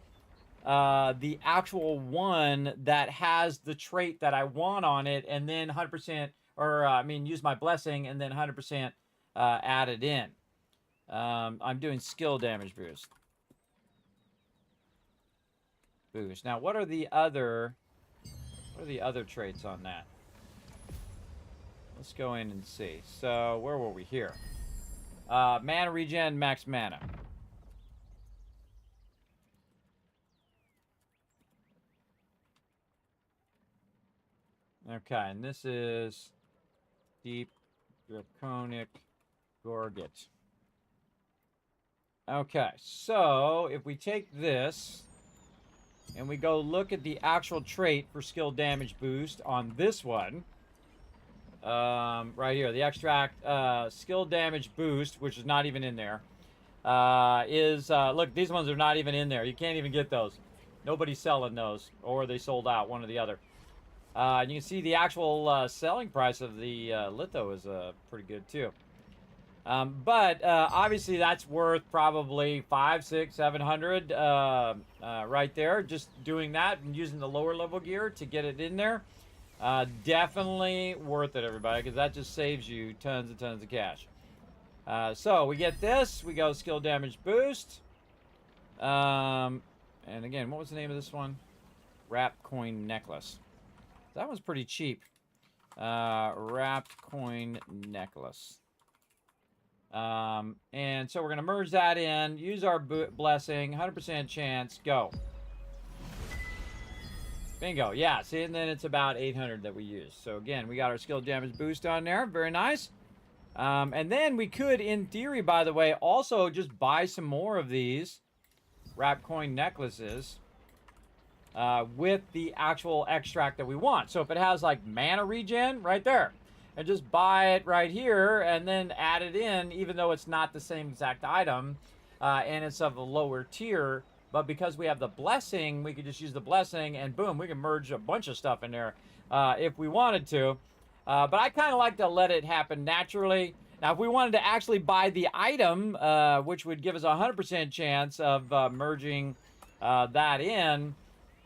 the actual one that has the trait that I want on it, and then 100%, or use my blessing, and then 100% add it in. I'm doing skill damage boost. Now, what are the other traits on that? Let's go in and see. So, where were we here? Mana regen, max mana. Okay, and this is Deep Draconic Gorget. Okay, so if we take this and we go look at the actual trait for skill damage boost on this one, right here, the extract skill damage boost, which is not even in there, look, these ones are not even in there. You can't even get those. Nobody's selling those, or they sold out, one or the other. And you can see the actual selling price of the litho is pretty good too. But obviously that's worth probably 500, 600, 700 right there. Just doing that and using the lower level gear to get it in there. Definitely worth it, everybody, because that just saves you tons and tons of cash. So we get this. We go skill damage boost. And again, what was the name of this one? Wrapped coin necklace. That one's pretty cheap. Wrapped coin necklace. And so we're going to merge that in. Use our blessing. 100% chance. Go. Bingo. Yeah, see, and then it's about 800 that we use. So again, we got our skill damage boost on there. Very nice. And then we could, in theory, by the way, also just buy some more of these wrap coin necklaces with the actual extract that we want. So if it has like mana regen right there, and just buy it right here and then add it in, even though it's not the same exact item and it's of a lower tier. But because we have the blessing, we could just use the blessing and boom, we can merge a bunch of stuff in there if we wanted to. But I kind of like to let it happen naturally. Now, if we wanted to actually buy the item, which would give us a 100% chance of merging that in,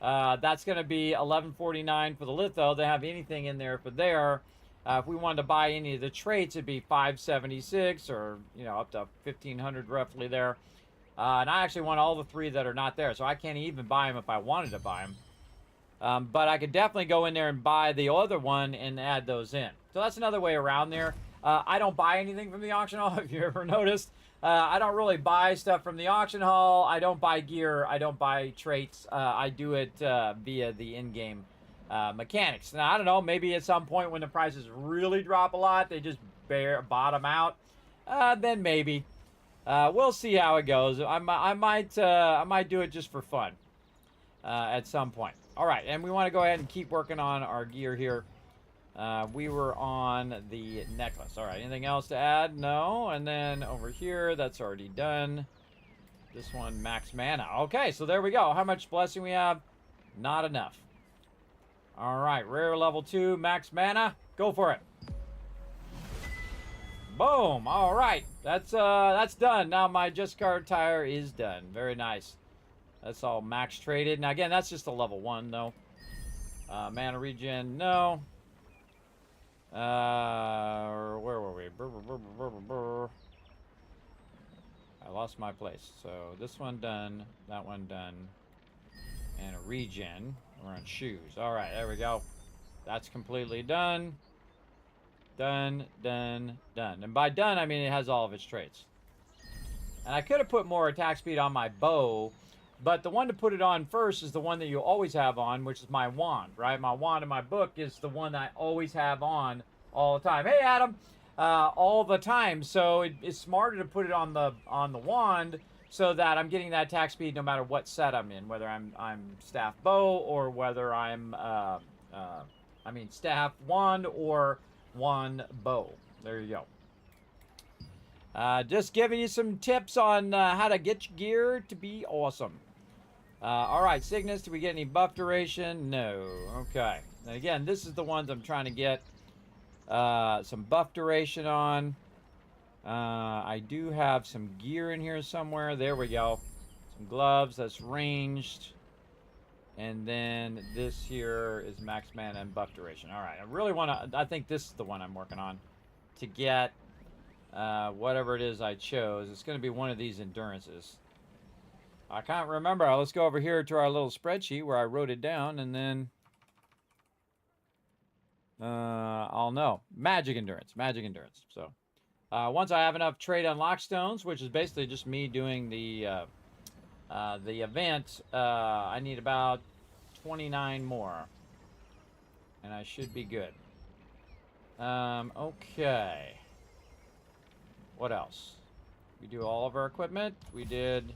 that's going to be $11.49 for the litho. They have anything in there for there. If we wanted to buy any of the traits, it'd be $5.76 or, you know, up to $1,500 roughly there. And I actually want all the 3 that are not there, so I can't even buy them if I wanted to buy them. But I could definitely go in there and buy the other one and add those in. So that's another way around there. I don't buy anything from the auction hall, if you ever noticed. I don't really buy stuff from the auction hall. I don't buy gear. I don't buy traits. I do it via the in-game mechanics. Now, I don't know, maybe at some point when the prices really drop a lot, they just bottom out. Then maybe. We'll see how it goes. I might do it just for fun at some point. All right, and we want to go ahead and keep working on our gear here. We were on the necklace. All right, anything else to add? No. And then over here, that's already done. This one, max mana. Okay, so there we go. How much blessing we have? Not enough. All right, rare level 2, max mana. Go for it. Boom. All right, that's done. Now my Just Guard tire is done. Very nice. That's all max traded. Now again, that's just a level 1 though. Mana regen, no. Where were we? I lost my place. So this one done, that one done, and a regen. We're on shoes. All right, there we go. That's completely done. Done, done, done. And by done, I mean it has all of its traits. And I could have put more attack speed on my bow, but the one to put it on first is the one that you always have on, which is my wand, right? My wand in my book is the one that I always have on all the time. Hey, Adam! All the time. So it's smarter to put it on the wand so that I'm getting that attack speed no matter what set I'm in, whether I'm staff bow or whether I'm, staff wand or one bow. There you go. Just giving you some tips on how to get your gear to be awesome. All right, Cygnus, do we get any buff duration? No. Okay. And again, this is the ones I'm trying to get some buff duration on. I do have some gear in here somewhere. There we go. Some gloves. That's ranged. And then this here is max mana and buff duration. All right. I really want to... I think this is the one I'm working on to get whatever it is I chose. It's going to be one of these endurances. I can't remember. Let's go over here to our little spreadsheet where I wrote it down, and then I'll know. Magic endurance. Magic endurance. So once I have enough trade unlock stones, which is basically just me doing the event, I need about 29 more, and I should be good. Okay. What else? We do all of our equipment. We did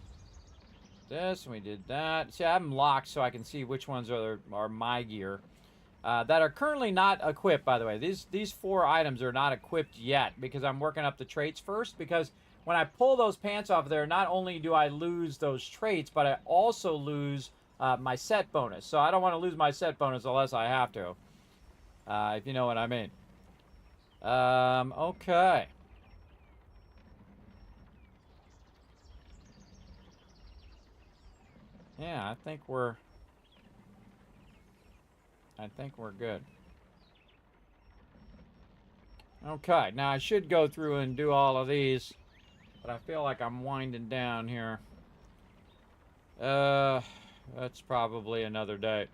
this and we did that. See, I have them locked so I can see which ones are my gear that are currently not equipped, by the way. These 4 items are not equipped yet because I'm working up the traits first, because when I pull those pants off there, not only do I lose those traits, but I also lose my set bonus. So I don't want to lose my set bonus unless I have to, if you know what I mean. Okay. Yeah, I think we're good. Okay, now I should go through and do all of these But I feel like I'm winding down here. That's probably another day.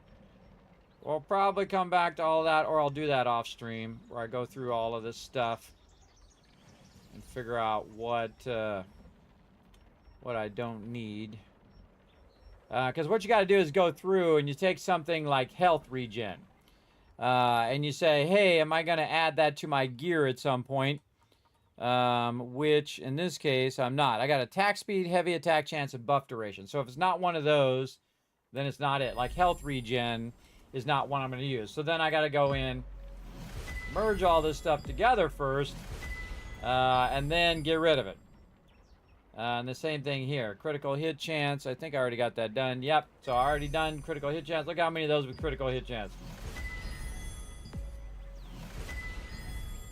We'll probably come back to all that, or I'll do that off stream, where I go through all of this stuff and figure out what I don't need. Because what you got to do is go through and you take something like health regen, and you say, hey, am I going to add that to my gear at some point? Which in this case I'm not. I got attack speed, heavy attack chance, and buff duration. So if it's not one of those, then it's not it. Like health regen is not one I'm going to use. So then I got to go in, merge all this stuff together first, and then get rid of it. And the same thing here. Critical hit chance. I think I already got that done. Yep. So I already done critical hit chance. Look how many of those with critical hit chance.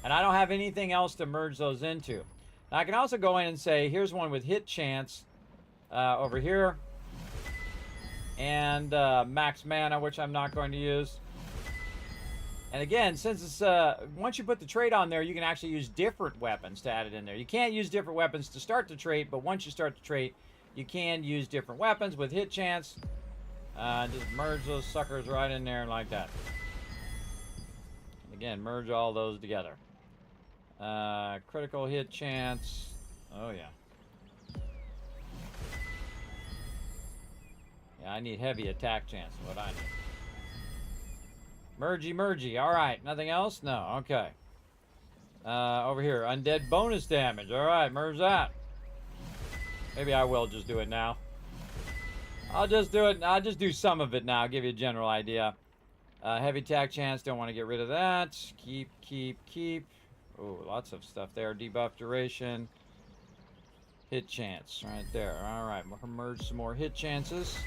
And I don't have anything else to merge those into. Now I can also go in and say, here's one with hit chance over here. And max mana, which I'm not going to use. And again, since it's once you put the trait on there, you can actually use different weapons to add it in there. You can't use different weapons to start the trait, but once you start the trait, you can use different weapons with hit chance. Just merge those suckers right in there like that. And again, merge all those together. Critical hit chance. Oh yeah. Yeah, I need heavy attack chance is what I need. Mergy. All right. Nothing else? No. Okay. Over here. Undead bonus damage. All right. Merge that. Maybe I will just do it now. I'll just do it. I'll just do some of it now. Give you a general idea. Heavy attack chance. Don't want to get rid of that. Keep. Oh, lots of stuff there. Debuff duration. Hit chance. Right there. All right. We'll merge some more hit chances.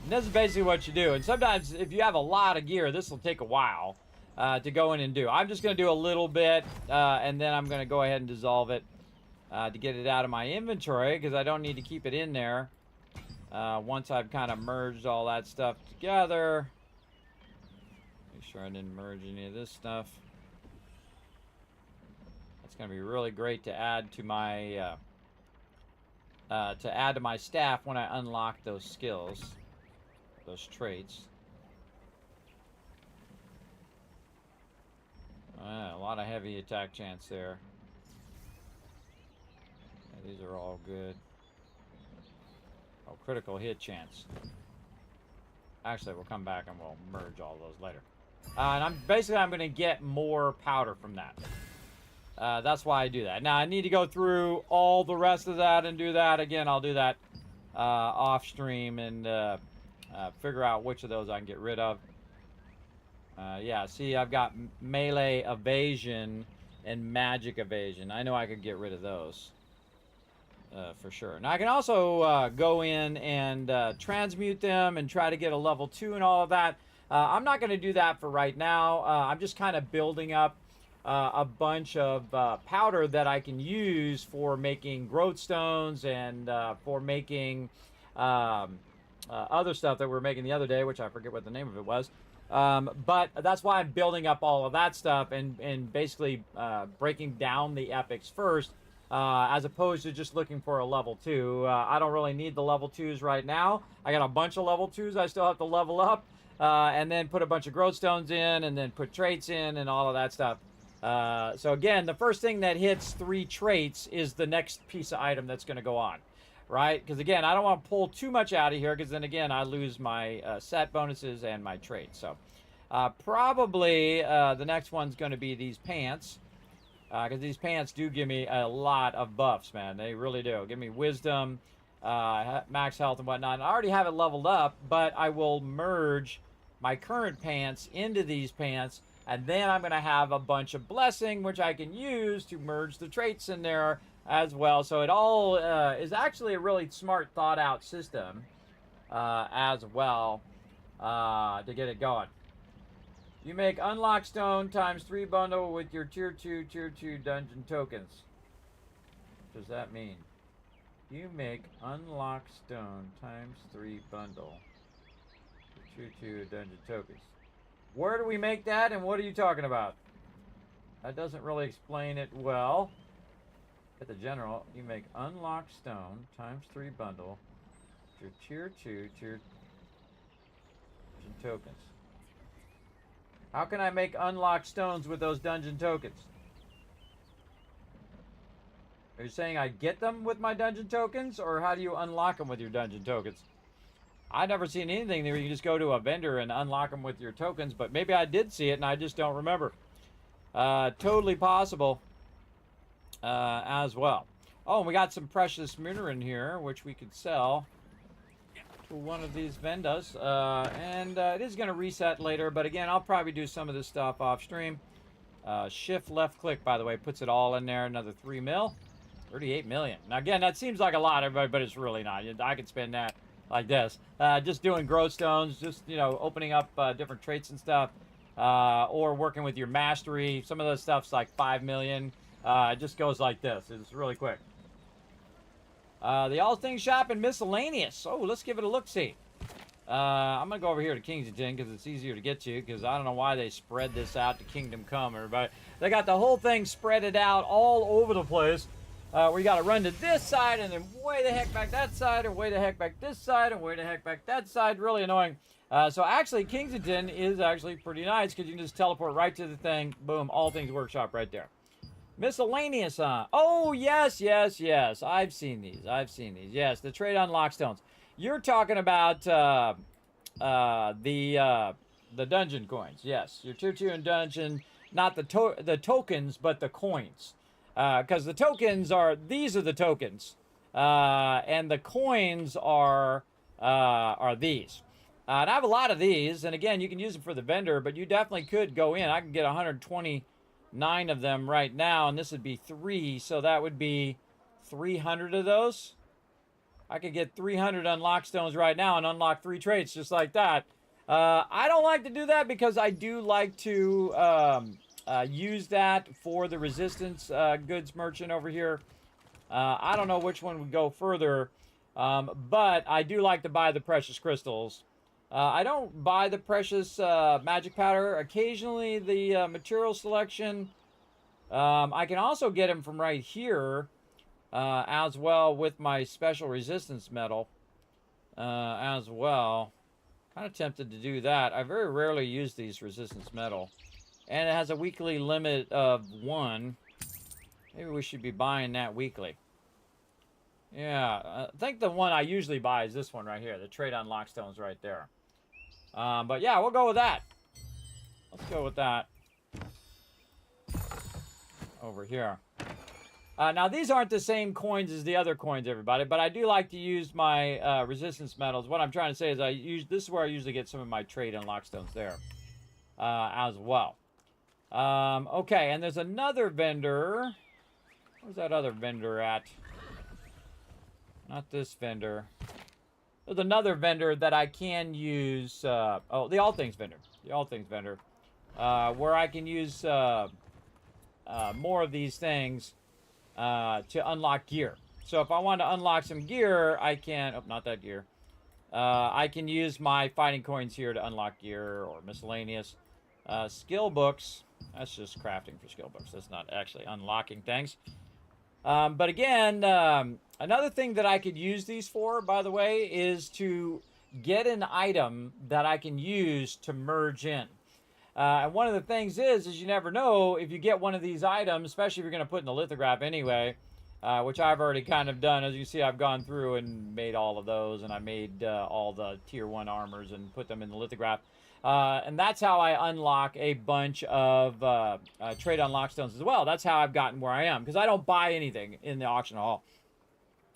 And this is basically what you do. And sometimes if you have a lot of gear, this will take a while to go in and do. I'm just going to do a little bit, and then I'm going to go ahead and dissolve it to get it out of my inventory, because I don't need to keep it in there. Once I've kind of merged all that stuff together. Make sure I didn't merge any of this stuff. That's going to be really great to add to my staff when I unlock those skills. Those traits. A lot of heavy attack chance there. Yeah, these are all good. Oh, critical hit chance. Actually, we'll come back and we'll merge all those later. And I'm going to get more powder from that. That's why I do that. Now I need to go through all the rest of that and do that again. I'll do that off stream and figure out which of those I can get rid of. Yeah, see, I've got melee evasion and magic evasion. I know I could get rid of those for sure. Now I can also go in and transmute them and try to get a level 2 and all of that. I'm not going to do that for right now. I'm just kind of building up a bunch of powder that I can use for making growth stones and for making other stuff that we were making the other day, which I forget what the name of it was. But that's why I'm building up all of that stuff and basically breaking down the epics first, as opposed to just looking for a level 2. I don't really need the level 2s right now. I got a bunch of level 2s I still have to level up, and then put a bunch of growth stones in, and then put traits in and all of that stuff. So again, the first thing that hits 3 traits is the next piece of item that's going to go on. Right? Because again, I don't want to pull too much out of here, because then again, I lose my set bonuses and my traits. So probably the next one's going to be these pants, because these pants do give me a lot of buffs, man. They really do. Give me wisdom, max health and whatnot. And I already have it leveled up, but I will merge my current pants into these pants, and then I'm going to have a bunch of blessing, which I can use to merge the traits in there as well. So it all is actually a really smart, thought out system as well to get it going. You make unlock stone times 3 bundle with your tier 2 dungeon tokens. What does that mean? You make unlock stone times 3 bundle with tier 2 dungeon tokens. Where do we make that, and what are you talking about? That doesn't really explain it well. At the general, you make unlock stone ×3 bundle. Your tier 2 tier tokens. How can I make unlock stones with those dungeon tokens? Are you saying I get them with my dungeon tokens, or how do you unlock them with your dungeon tokens? I've never seen anything where you just go to a vendor and unlock them with your tokens, but maybe I did see it and I just don't remember. Totally possible as well. Oh, and we got some precious mineral in here, which we could sell to one of these vendors. It is going to reset later, but again, I'll probably do some of this stuff off stream. Shift left click, by the way, puts it all in there. Another 3 mil. 38 million. Now, again, that seems like a lot, everybody, but it's really not. I could spend that like this. Just doing growth stones, just, you know, opening up different traits and stuff, or working with your mastery. Some of those stuff's like 5 million. It just goes like this. It's really quick. The All Things Shop and Miscellaneous. Oh, let's give it a look-see. I'm going to go over here to Kingston because it's easier to get to, because I don't know why they spread this out to Kingdom Come, everybody. They got the whole thing spread it out all over the place. Where you got to run to this side and then way the heck back that side, and way the heck back this side, and way the heck back that side. Really annoying. So actually, Kingston is actually pretty nice because you can just teleport right to the thing. Boom, All Things Workshop right there. Miscellaneous, oh, yes, yes, yes. I've seen these. I've seen these. Yes, the trade unlock stones. You're talking about the dungeon coins. Yes, your tier 2 and dungeon, not the tokens, but the coins. Because the tokens are, these are the tokens, and the coins are these. And I have a lot of these, and again, you can use them for the vendor, but you definitely could go in. I can get 129 of them right now, and this would be 3, so that would be 300 of those. I could get 300 unlock stones right now and unlock 3 traits just like that. I don't like to do that because I do like to use that for the resistance goods merchant over here. I don't know which one would go further, but I do like to buy the precious crystals. I don't buy the precious magic powder. Occasionally the material selection. I can also get them from right here as well with my special resistance metal as well. Kind of tempted to do that. I very rarely use these resistance metal. And it has a weekly limit of 1. Maybe we should be buying that weekly. Yeah, I think the one I usually buy is this one right here. The trade unlock stones right there. But yeah, we'll go with that. Let's go with that. Over here. Now, these aren't the same coins as the other coins, everybody. But I do like to use my resistance metals. What I'm trying to say is this is where I usually get some of my trade unlock stones there. As well. Okay, and there's another vendor. Where's that other vendor at? Not this vendor. There's another vendor that I can use. Oh, the All Things vendor. The All Things vendor. Where I can use more of these things to unlock gear. So if I want to unlock some gear, I can... Oh, not that gear. I can use my fighting coins here to unlock gear or miscellaneous. Skill books. That's just crafting for skill books. That's not actually unlocking things. But again, another thing that I could use these for, by the way, is to get an item that I can use to merge in. And one of the things is you never know if you get one of these items, especially if you're going to put in the lithograph anyway, which I've already kind of done. As you can see, I've gone through and made all of those, and I made all the tier 1 armors and put them in the lithograph. And that's how I unlock a bunch of trade unlock stones as well. That's how I've gotten where I am, because I don't buy anything in the auction hall.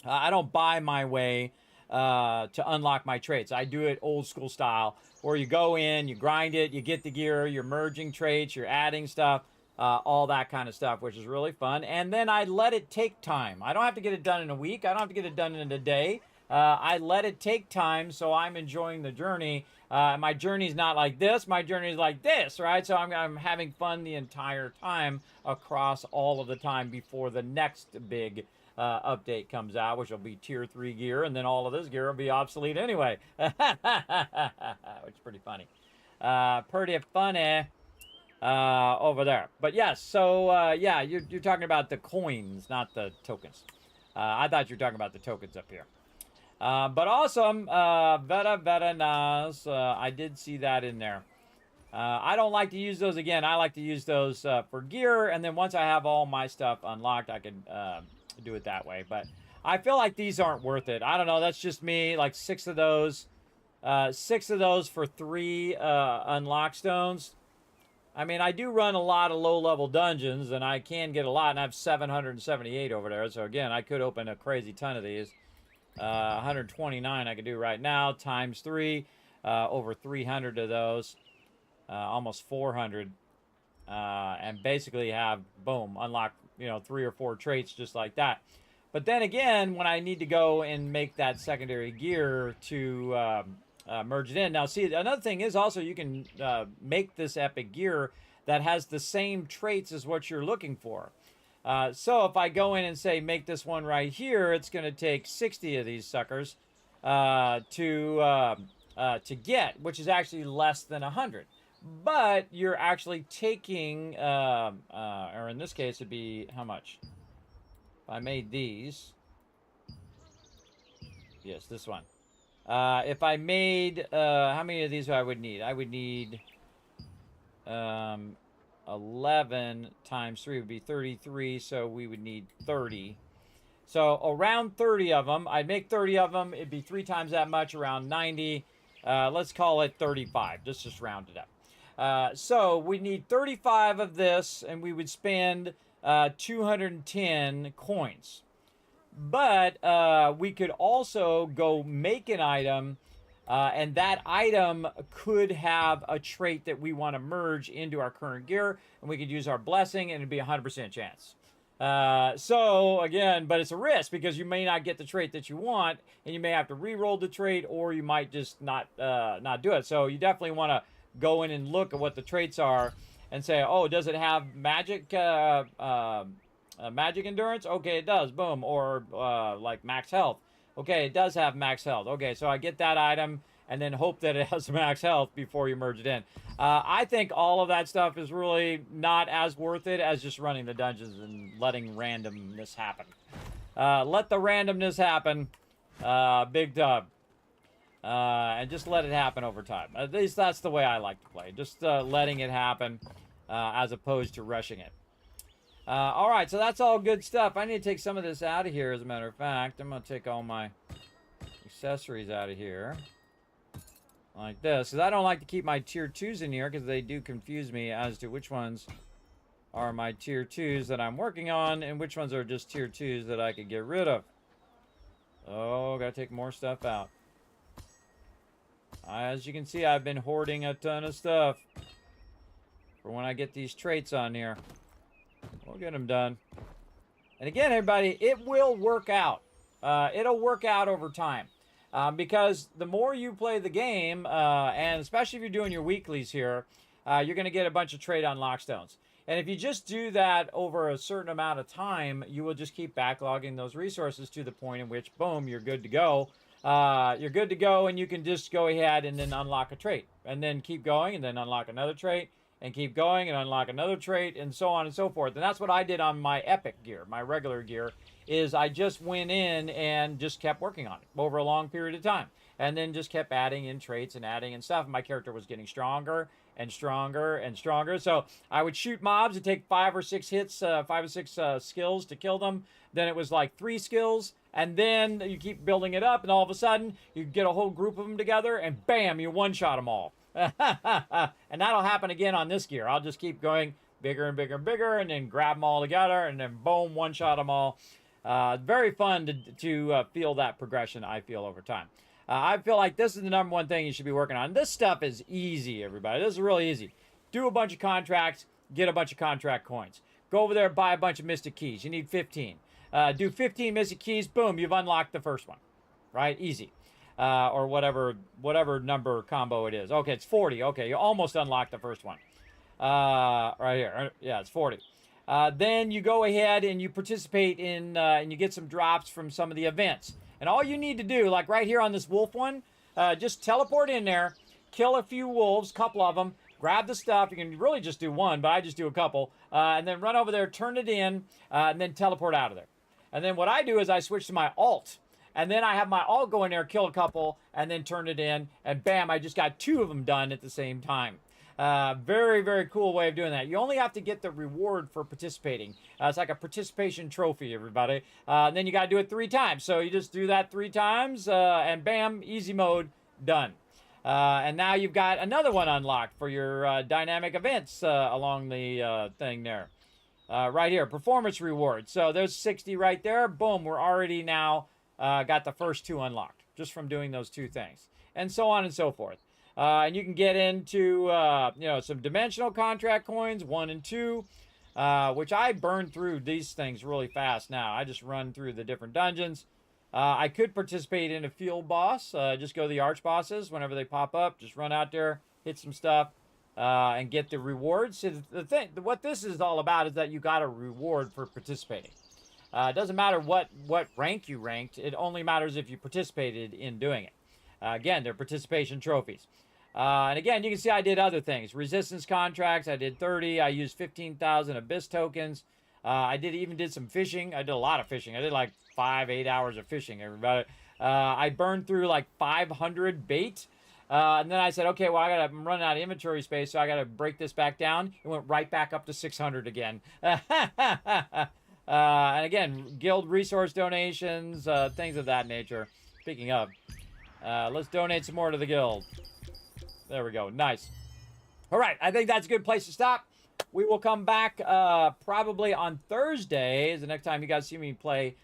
I don't buy my way to unlock my traits. I do it old school style, where you go in, you grind it, you get the gear, you're merging traits, you're adding stuff, all that kind of stuff, which is really fun. And then I let it take time. I don't have to get it done in a week. I don't have to get it done in a day. I let it take time, so I'm enjoying the journey. My journey's not like this. My journey is like this, right? So I'm having fun the entire time across all of the time before the next big update comes out, which will be tier 3 gear, and then all of this gear will be obsolete anyway. Which is pretty funny. Pretty funny. over there. But yes, so yeah, you're talking about the coins, not the tokens. I thought you were talking about the tokens up here. But awesome, very nice. I did see that in there. I don't like to use those again. I like to use those for gear, and then once I have all my stuff unlocked, I can do it that way. But I feel like these aren't worth it. I don't know. That's just me. Like 6 of those for 3 unlock stones. I mean, I do run a lot of low-level dungeons, and I can get a lot, and I have 778 over there. So again, I could open a crazy ton of these. 129 I could do right now, times 3, over 300 of those, almost 400, and basically have, boom, unlock, 3 or 4 traits just like that. But then again, when I need to go and make that secondary gear to merge it in. Now, see, another thing is also you can make this epic gear that has the same traits as what you're looking for. So if I go in and say make this one right here, it's going to take 60 of these suckers to get, which is actually less than 100. But you're actually taking, or in this case, it'd be how much? If I made these, yes, this one. If I made, how many of these I would need? I would need 11 times 3 would be 33, so we would need 30. So around 30 of them. I'd make 30 of them. It'd be 3 times that much, around 90. Let's call it 35. Just round it up. So we need 35 of this, and we would spend 210 coins. But we could also go make an item, and that item could have a trait that we want to merge into our current gear, and we could use our blessing, and it'd be a 100% chance. So again, but it's a risk because you may not get the trait that you want, and you may have to re-roll the trait, or you might just not do it. So you definitely want to go in and look at what the traits are, and say, oh, does it have magic? Magic endurance? Okay, it does. Boom. Or like max health. Okay, it does have max health. Okay, so I get that item and then hope that it has max health before you merge it in. I think all of that stuff is really not as worth it as just running the dungeons and letting randomness happen. Let the randomness happen. Big dub. And just let it happen over time. At least that's the way I like to play. Just letting it happen as opposed to rushing it. All right, so that's all good stuff. I need to take some of this out of here, as a matter of fact. I'm going to take all my accessories out of here. Like this. Because I don't like to keep my tier 2s in here, because they do confuse me as to which ones are my tier 2s that I'm working on, and which ones are just tier 2s that I could get rid of. Oh, got to take more stuff out. As you can see, I've been hoarding a ton of stuff for when I get these traits on here. We'll get them done. And again, everybody, it will work out. It'll work out over time. Because the more you play the game, and especially if you're doing your weeklies here, you're going to get a bunch of trait unlock stones. And if you just do that over a certain amount of time, you will just keep backlogging those resources to the point in which, boom, you're good to go. You're good to go, and you can just go ahead and then unlock a trait. And then keep going, and then unlock another trait. And keep going and unlock another trait, and so on and so forth. And that's what I did on my epic gear, my regular gear, is I just went in and just kept working on it over a long period of time. And then just kept adding in traits and adding in stuff. And my character was getting stronger and stronger and stronger. So I would shoot mobs and take 5 or 6 hits, 5 or 6 skills to kill them. Then it was like 3 skills. And then you keep building it up, and all of a sudden, you get a whole group of them together, and bam, you one-shot them all. And that'll happen again on this gear. I'll just keep going bigger and bigger and bigger, and then grab them all together, and then boom, one-shot them all. Very fun to feel that progression, I feel, over time. I feel like this is the number one thing you should be working on. This stuff is easy, everybody. This is really easy. Do a bunch of contracts, get a bunch of contract coins. Go over there, buy a bunch of Mystic Keys. You need 15. Do 15 Mystic Keys, boom, you've unlocked the first one. Right? Easy. Or whatever number combo it is. Okay, it's 40. Okay, you almost unlocked the first one. Right here. Yeah, it's 40. Then you go ahead and you participate in, and you get some drops from some of the events. And all you need to do, like right here on this wolf one, just teleport in there, kill a few wolves, couple of them, grab the stuff. You can really just do one, but I just do a couple. And then run over there, turn it in, and then teleport out of there. And then what I do is I switch to my alt. And then I have my alt go in there, kill a couple, and then turn it in. And bam, I just got 2 of them done at the same time. Very, very cool way of doing that. You only have to get the reward for participating. It's like a participation trophy, everybody. And then you got to do it 3 times. So you just do that 3 times, and bam, easy mode, done. And now you've got another one unlocked for your dynamic events along the thing there. Right here, performance reward. So there's 60 right there. Boom, we're already now got the first 2 unlocked just from doing those 2 things. And so on and so forth. And you can get into, some dimensional contract coins, 1 and 2, which I burn through these things really fast now. I just run through the different dungeons. I could participate in a field boss. Just go to the arch bosses whenever they pop up. Just run out there, hit some stuff, and get the rewards. So what this is all about is that you got a reward for participating. It doesn't matter what rank you ranked. It only matters if you participated in doing it. Again, they're participation trophies. And again, you can see I did other things. Resistance contracts, I did 30. I used 15,000 Abyss tokens. I even did some fishing. I did a lot of fishing. I did like 5-8 hours of fishing, everybody. I burned through like 500 bait. And then I said, okay, well, I'm running out of inventory space, so I got to break this back down. It went right back up to 600 again. And again, guild resource donations, things of that nature. Speaking of, let's donate some more to the guild. There we go. Nice. All right. I think that's a good place to stop. We will come back probably on Thursday is the next time you guys see me play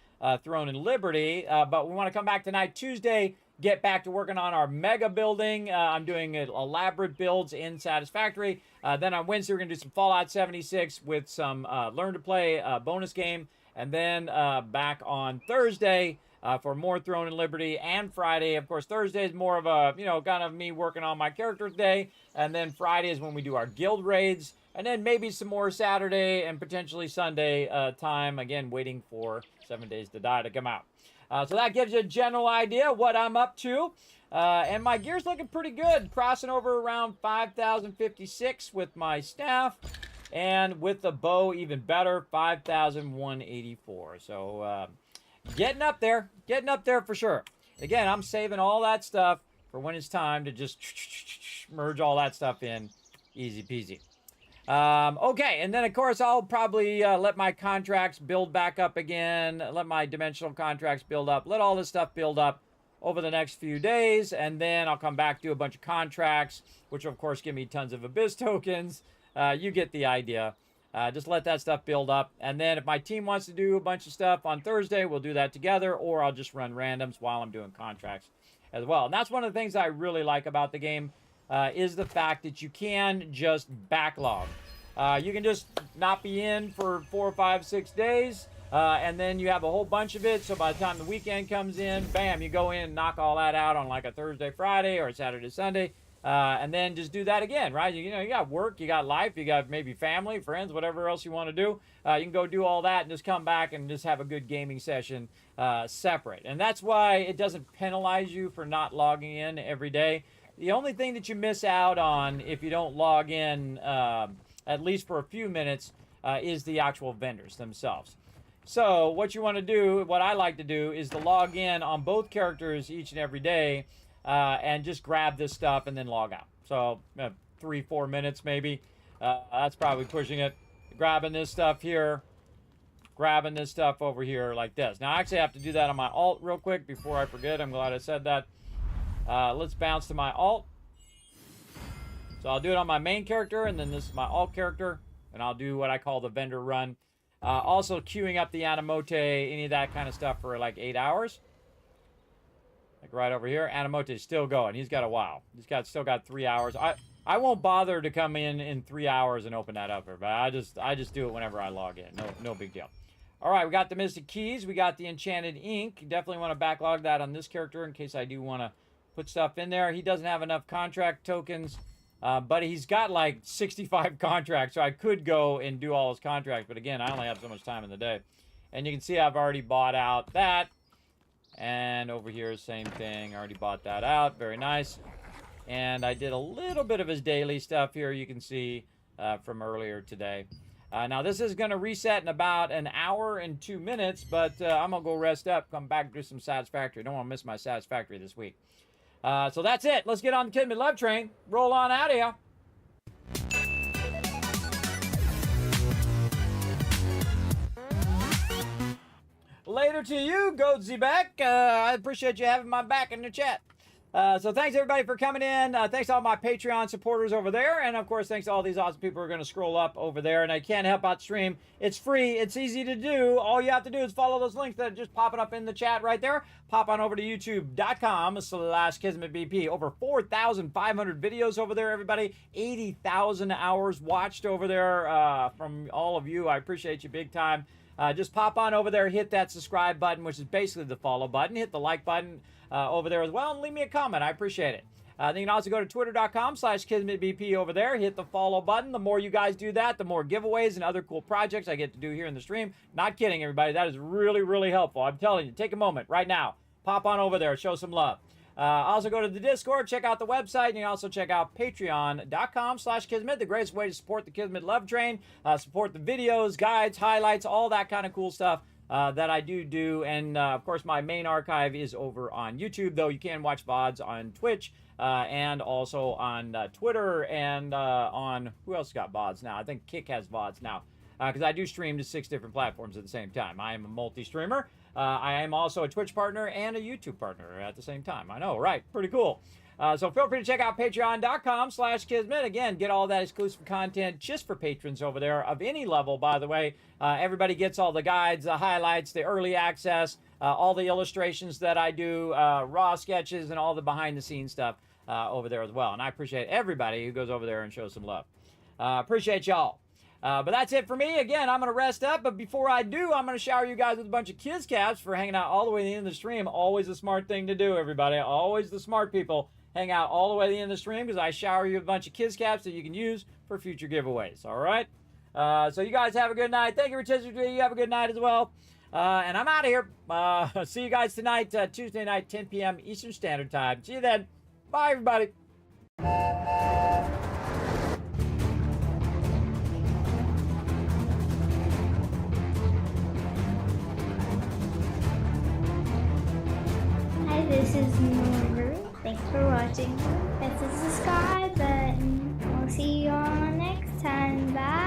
Throne and Liberty. But we want to come back tonight, Tuesday, get back to working on our mega building. I'm doing elaborate builds in Satisfactory. Then on Wednesday, we're going to do some Fallout 76 with some Learn to Play bonus game. And then back on Thursday, for more Throne and Liberty, and Friday. Of course, Thursday is more of a, kind of me working on my character's day. And then Friday is when we do our guild raids. And then maybe some more Saturday and potentially Sunday time. Again, waiting for 7 Days to Die to come out. So that gives you a general idea what I'm up to. And my gear's looking pretty good. Crossing over around 5,056 with my staff. And with the bow, even better, 5,184. So, getting up there for sure. Again, I'm saving all that stuff for when it's time to just merge all that stuff in. Easy peasy. Okay, and then of course I'll probably let my contracts build back up again, let my dimensional contracts build up, let all this stuff build up over the next few days, and then I'll come back, do a bunch of contracts, which of course give me tons of Abyss tokens. You get the idea. Just let that stuff build up. And then if my team wants to do a bunch of stuff on Thursday, we'll do that together, or I'll just run randoms while I'm doing contracts as well. And that's one of the things I really like about the game, is the fact that you can just backlog. You can just not be in for 4, 5, 6 days, and then you have a whole bunch of it. So by the time the weekend comes in, bam, you go in and knock all that out on like a Thursday, Friday, or a Saturday, Sunday. And then just do that again, right? You got work, you got life, you got maybe family, friends, whatever else you want to do. You can go do all that and just come back and just have a good gaming session separate. And that's why it doesn't penalize you for not logging in every day. The only thing that you miss out on if you don't log in, at least for a few minutes, is the actual vendors themselves. So what you want to do, what I like to do, is to log in on both characters each and every day, and just grab this stuff and then log out. So 3-4 minutes maybe. That's probably pushing it. Grabbing this stuff here, grabbing this stuff over here like this. Now I actually have to do that on my alt real quick before I forget. I'm glad I said that. Let's bounce to my alt. So I'll do it on my main character, and then this is my alt character, and I'll do what I call the vendor run. Also queuing up the Animote, any of that kind of stuff for like 8 hours. Like right over here, Animote is still going. He's got a while. Still got 3 hours. I won't bother to come in 3 hours and open that up, but I just do it whenever I log in. No big deal. All right, we got the Mystic Keys. We got the Enchanted Ink. Definitely want to backlog that on this character in case I do want to put stuff in there. He doesn't have enough contract tokens, but he's got like 65 contracts, so I could go and do all his contracts. But again, I only have so much time in the day. And you can see I've already bought out that. And over here, same thing. I already bought that out. Very nice. and I did a little bit of his daily stuff here. You can see from earlier today. Now this is going to reset in about an hour and 2 minutes, but I'm going to go rest up, come back, do some Satisfactory. Don't want to miss my Satisfactory this week. So that's it. Let's get on the Kismet Love Train. Roll on out of here. Later to you, Goatsy back. I appreciate you having my back in the chat. So thanks everybody for coming in. Thanks to all my Patreon supporters over there. And of course, thanks to all these awesome people who are going to scroll up over there. And I can't help out stream. It's free. It's easy to do. All you have to do is follow those links that are just popping up in the chat right there. Pop on over to youtube.com/KismetBP. Over 4,500 videos over there, everybody. 80,000 hours watched over there from all of you. I appreciate you big time. Just pop on over there, hit that subscribe button, which is basically the follow button. Hit the like button over there as well, and leave me a comment. I appreciate it. Then you can also go to twitter.com/KismetBP over there. Hit the follow button. The more you guys do that, the more giveaways and other cool projects I get to do here in the stream. Not kidding, everybody. That is really, really helpful. I'm telling you, take a moment right now. Pop on over there. Show some love. Also go to the Discord, check out the website, and you can also check out patreon.com/Kismet, the greatest way to support the Kismet Love Train, support the videos, guides, highlights, all that kind of cool stuff that I do. And, of course, my main archive is over on YouTube, though you can watch VODs on Twitch and also on Twitter and on, who else got VODs now? I think Kick has VODs now because I do stream to 6 different platforms at the same time. I am a multi-streamer. I am also a Twitch partner and a YouTube partner at the same time. I know, right? Pretty cool. So feel free to check out patreon.com/Kismet. Again, get all that exclusive content just for patrons over there of any level, by the way. Everybody gets all the guides, the highlights, the early access, all the illustrations that I do, raw sketches, and all the behind-the-scenes stuff over there as well. And I appreciate everybody who goes over there and shows some love. Appreciate y'all. But that's it for me. Again, I'm going to rest up. But before I do, I'm going to shower you guys with a bunch of kids caps for hanging out all the way to the end of the stream. Always a smart thing to do, everybody. Always the smart people hang out all the way to the end of the stream because I shower you with a bunch of kids caps that you can use for future giveaways. All right? So you guys have a good night. Thank you for participating. You have a good night as well. And I'm out of here. See you guys tonight, Tuesday night, 10 p.m. Eastern Standard Time. See you then. Bye, everybody. Hi, this is Norbert. Thanks for watching. Hit the subscribe button. We'll see you all next time. Bye.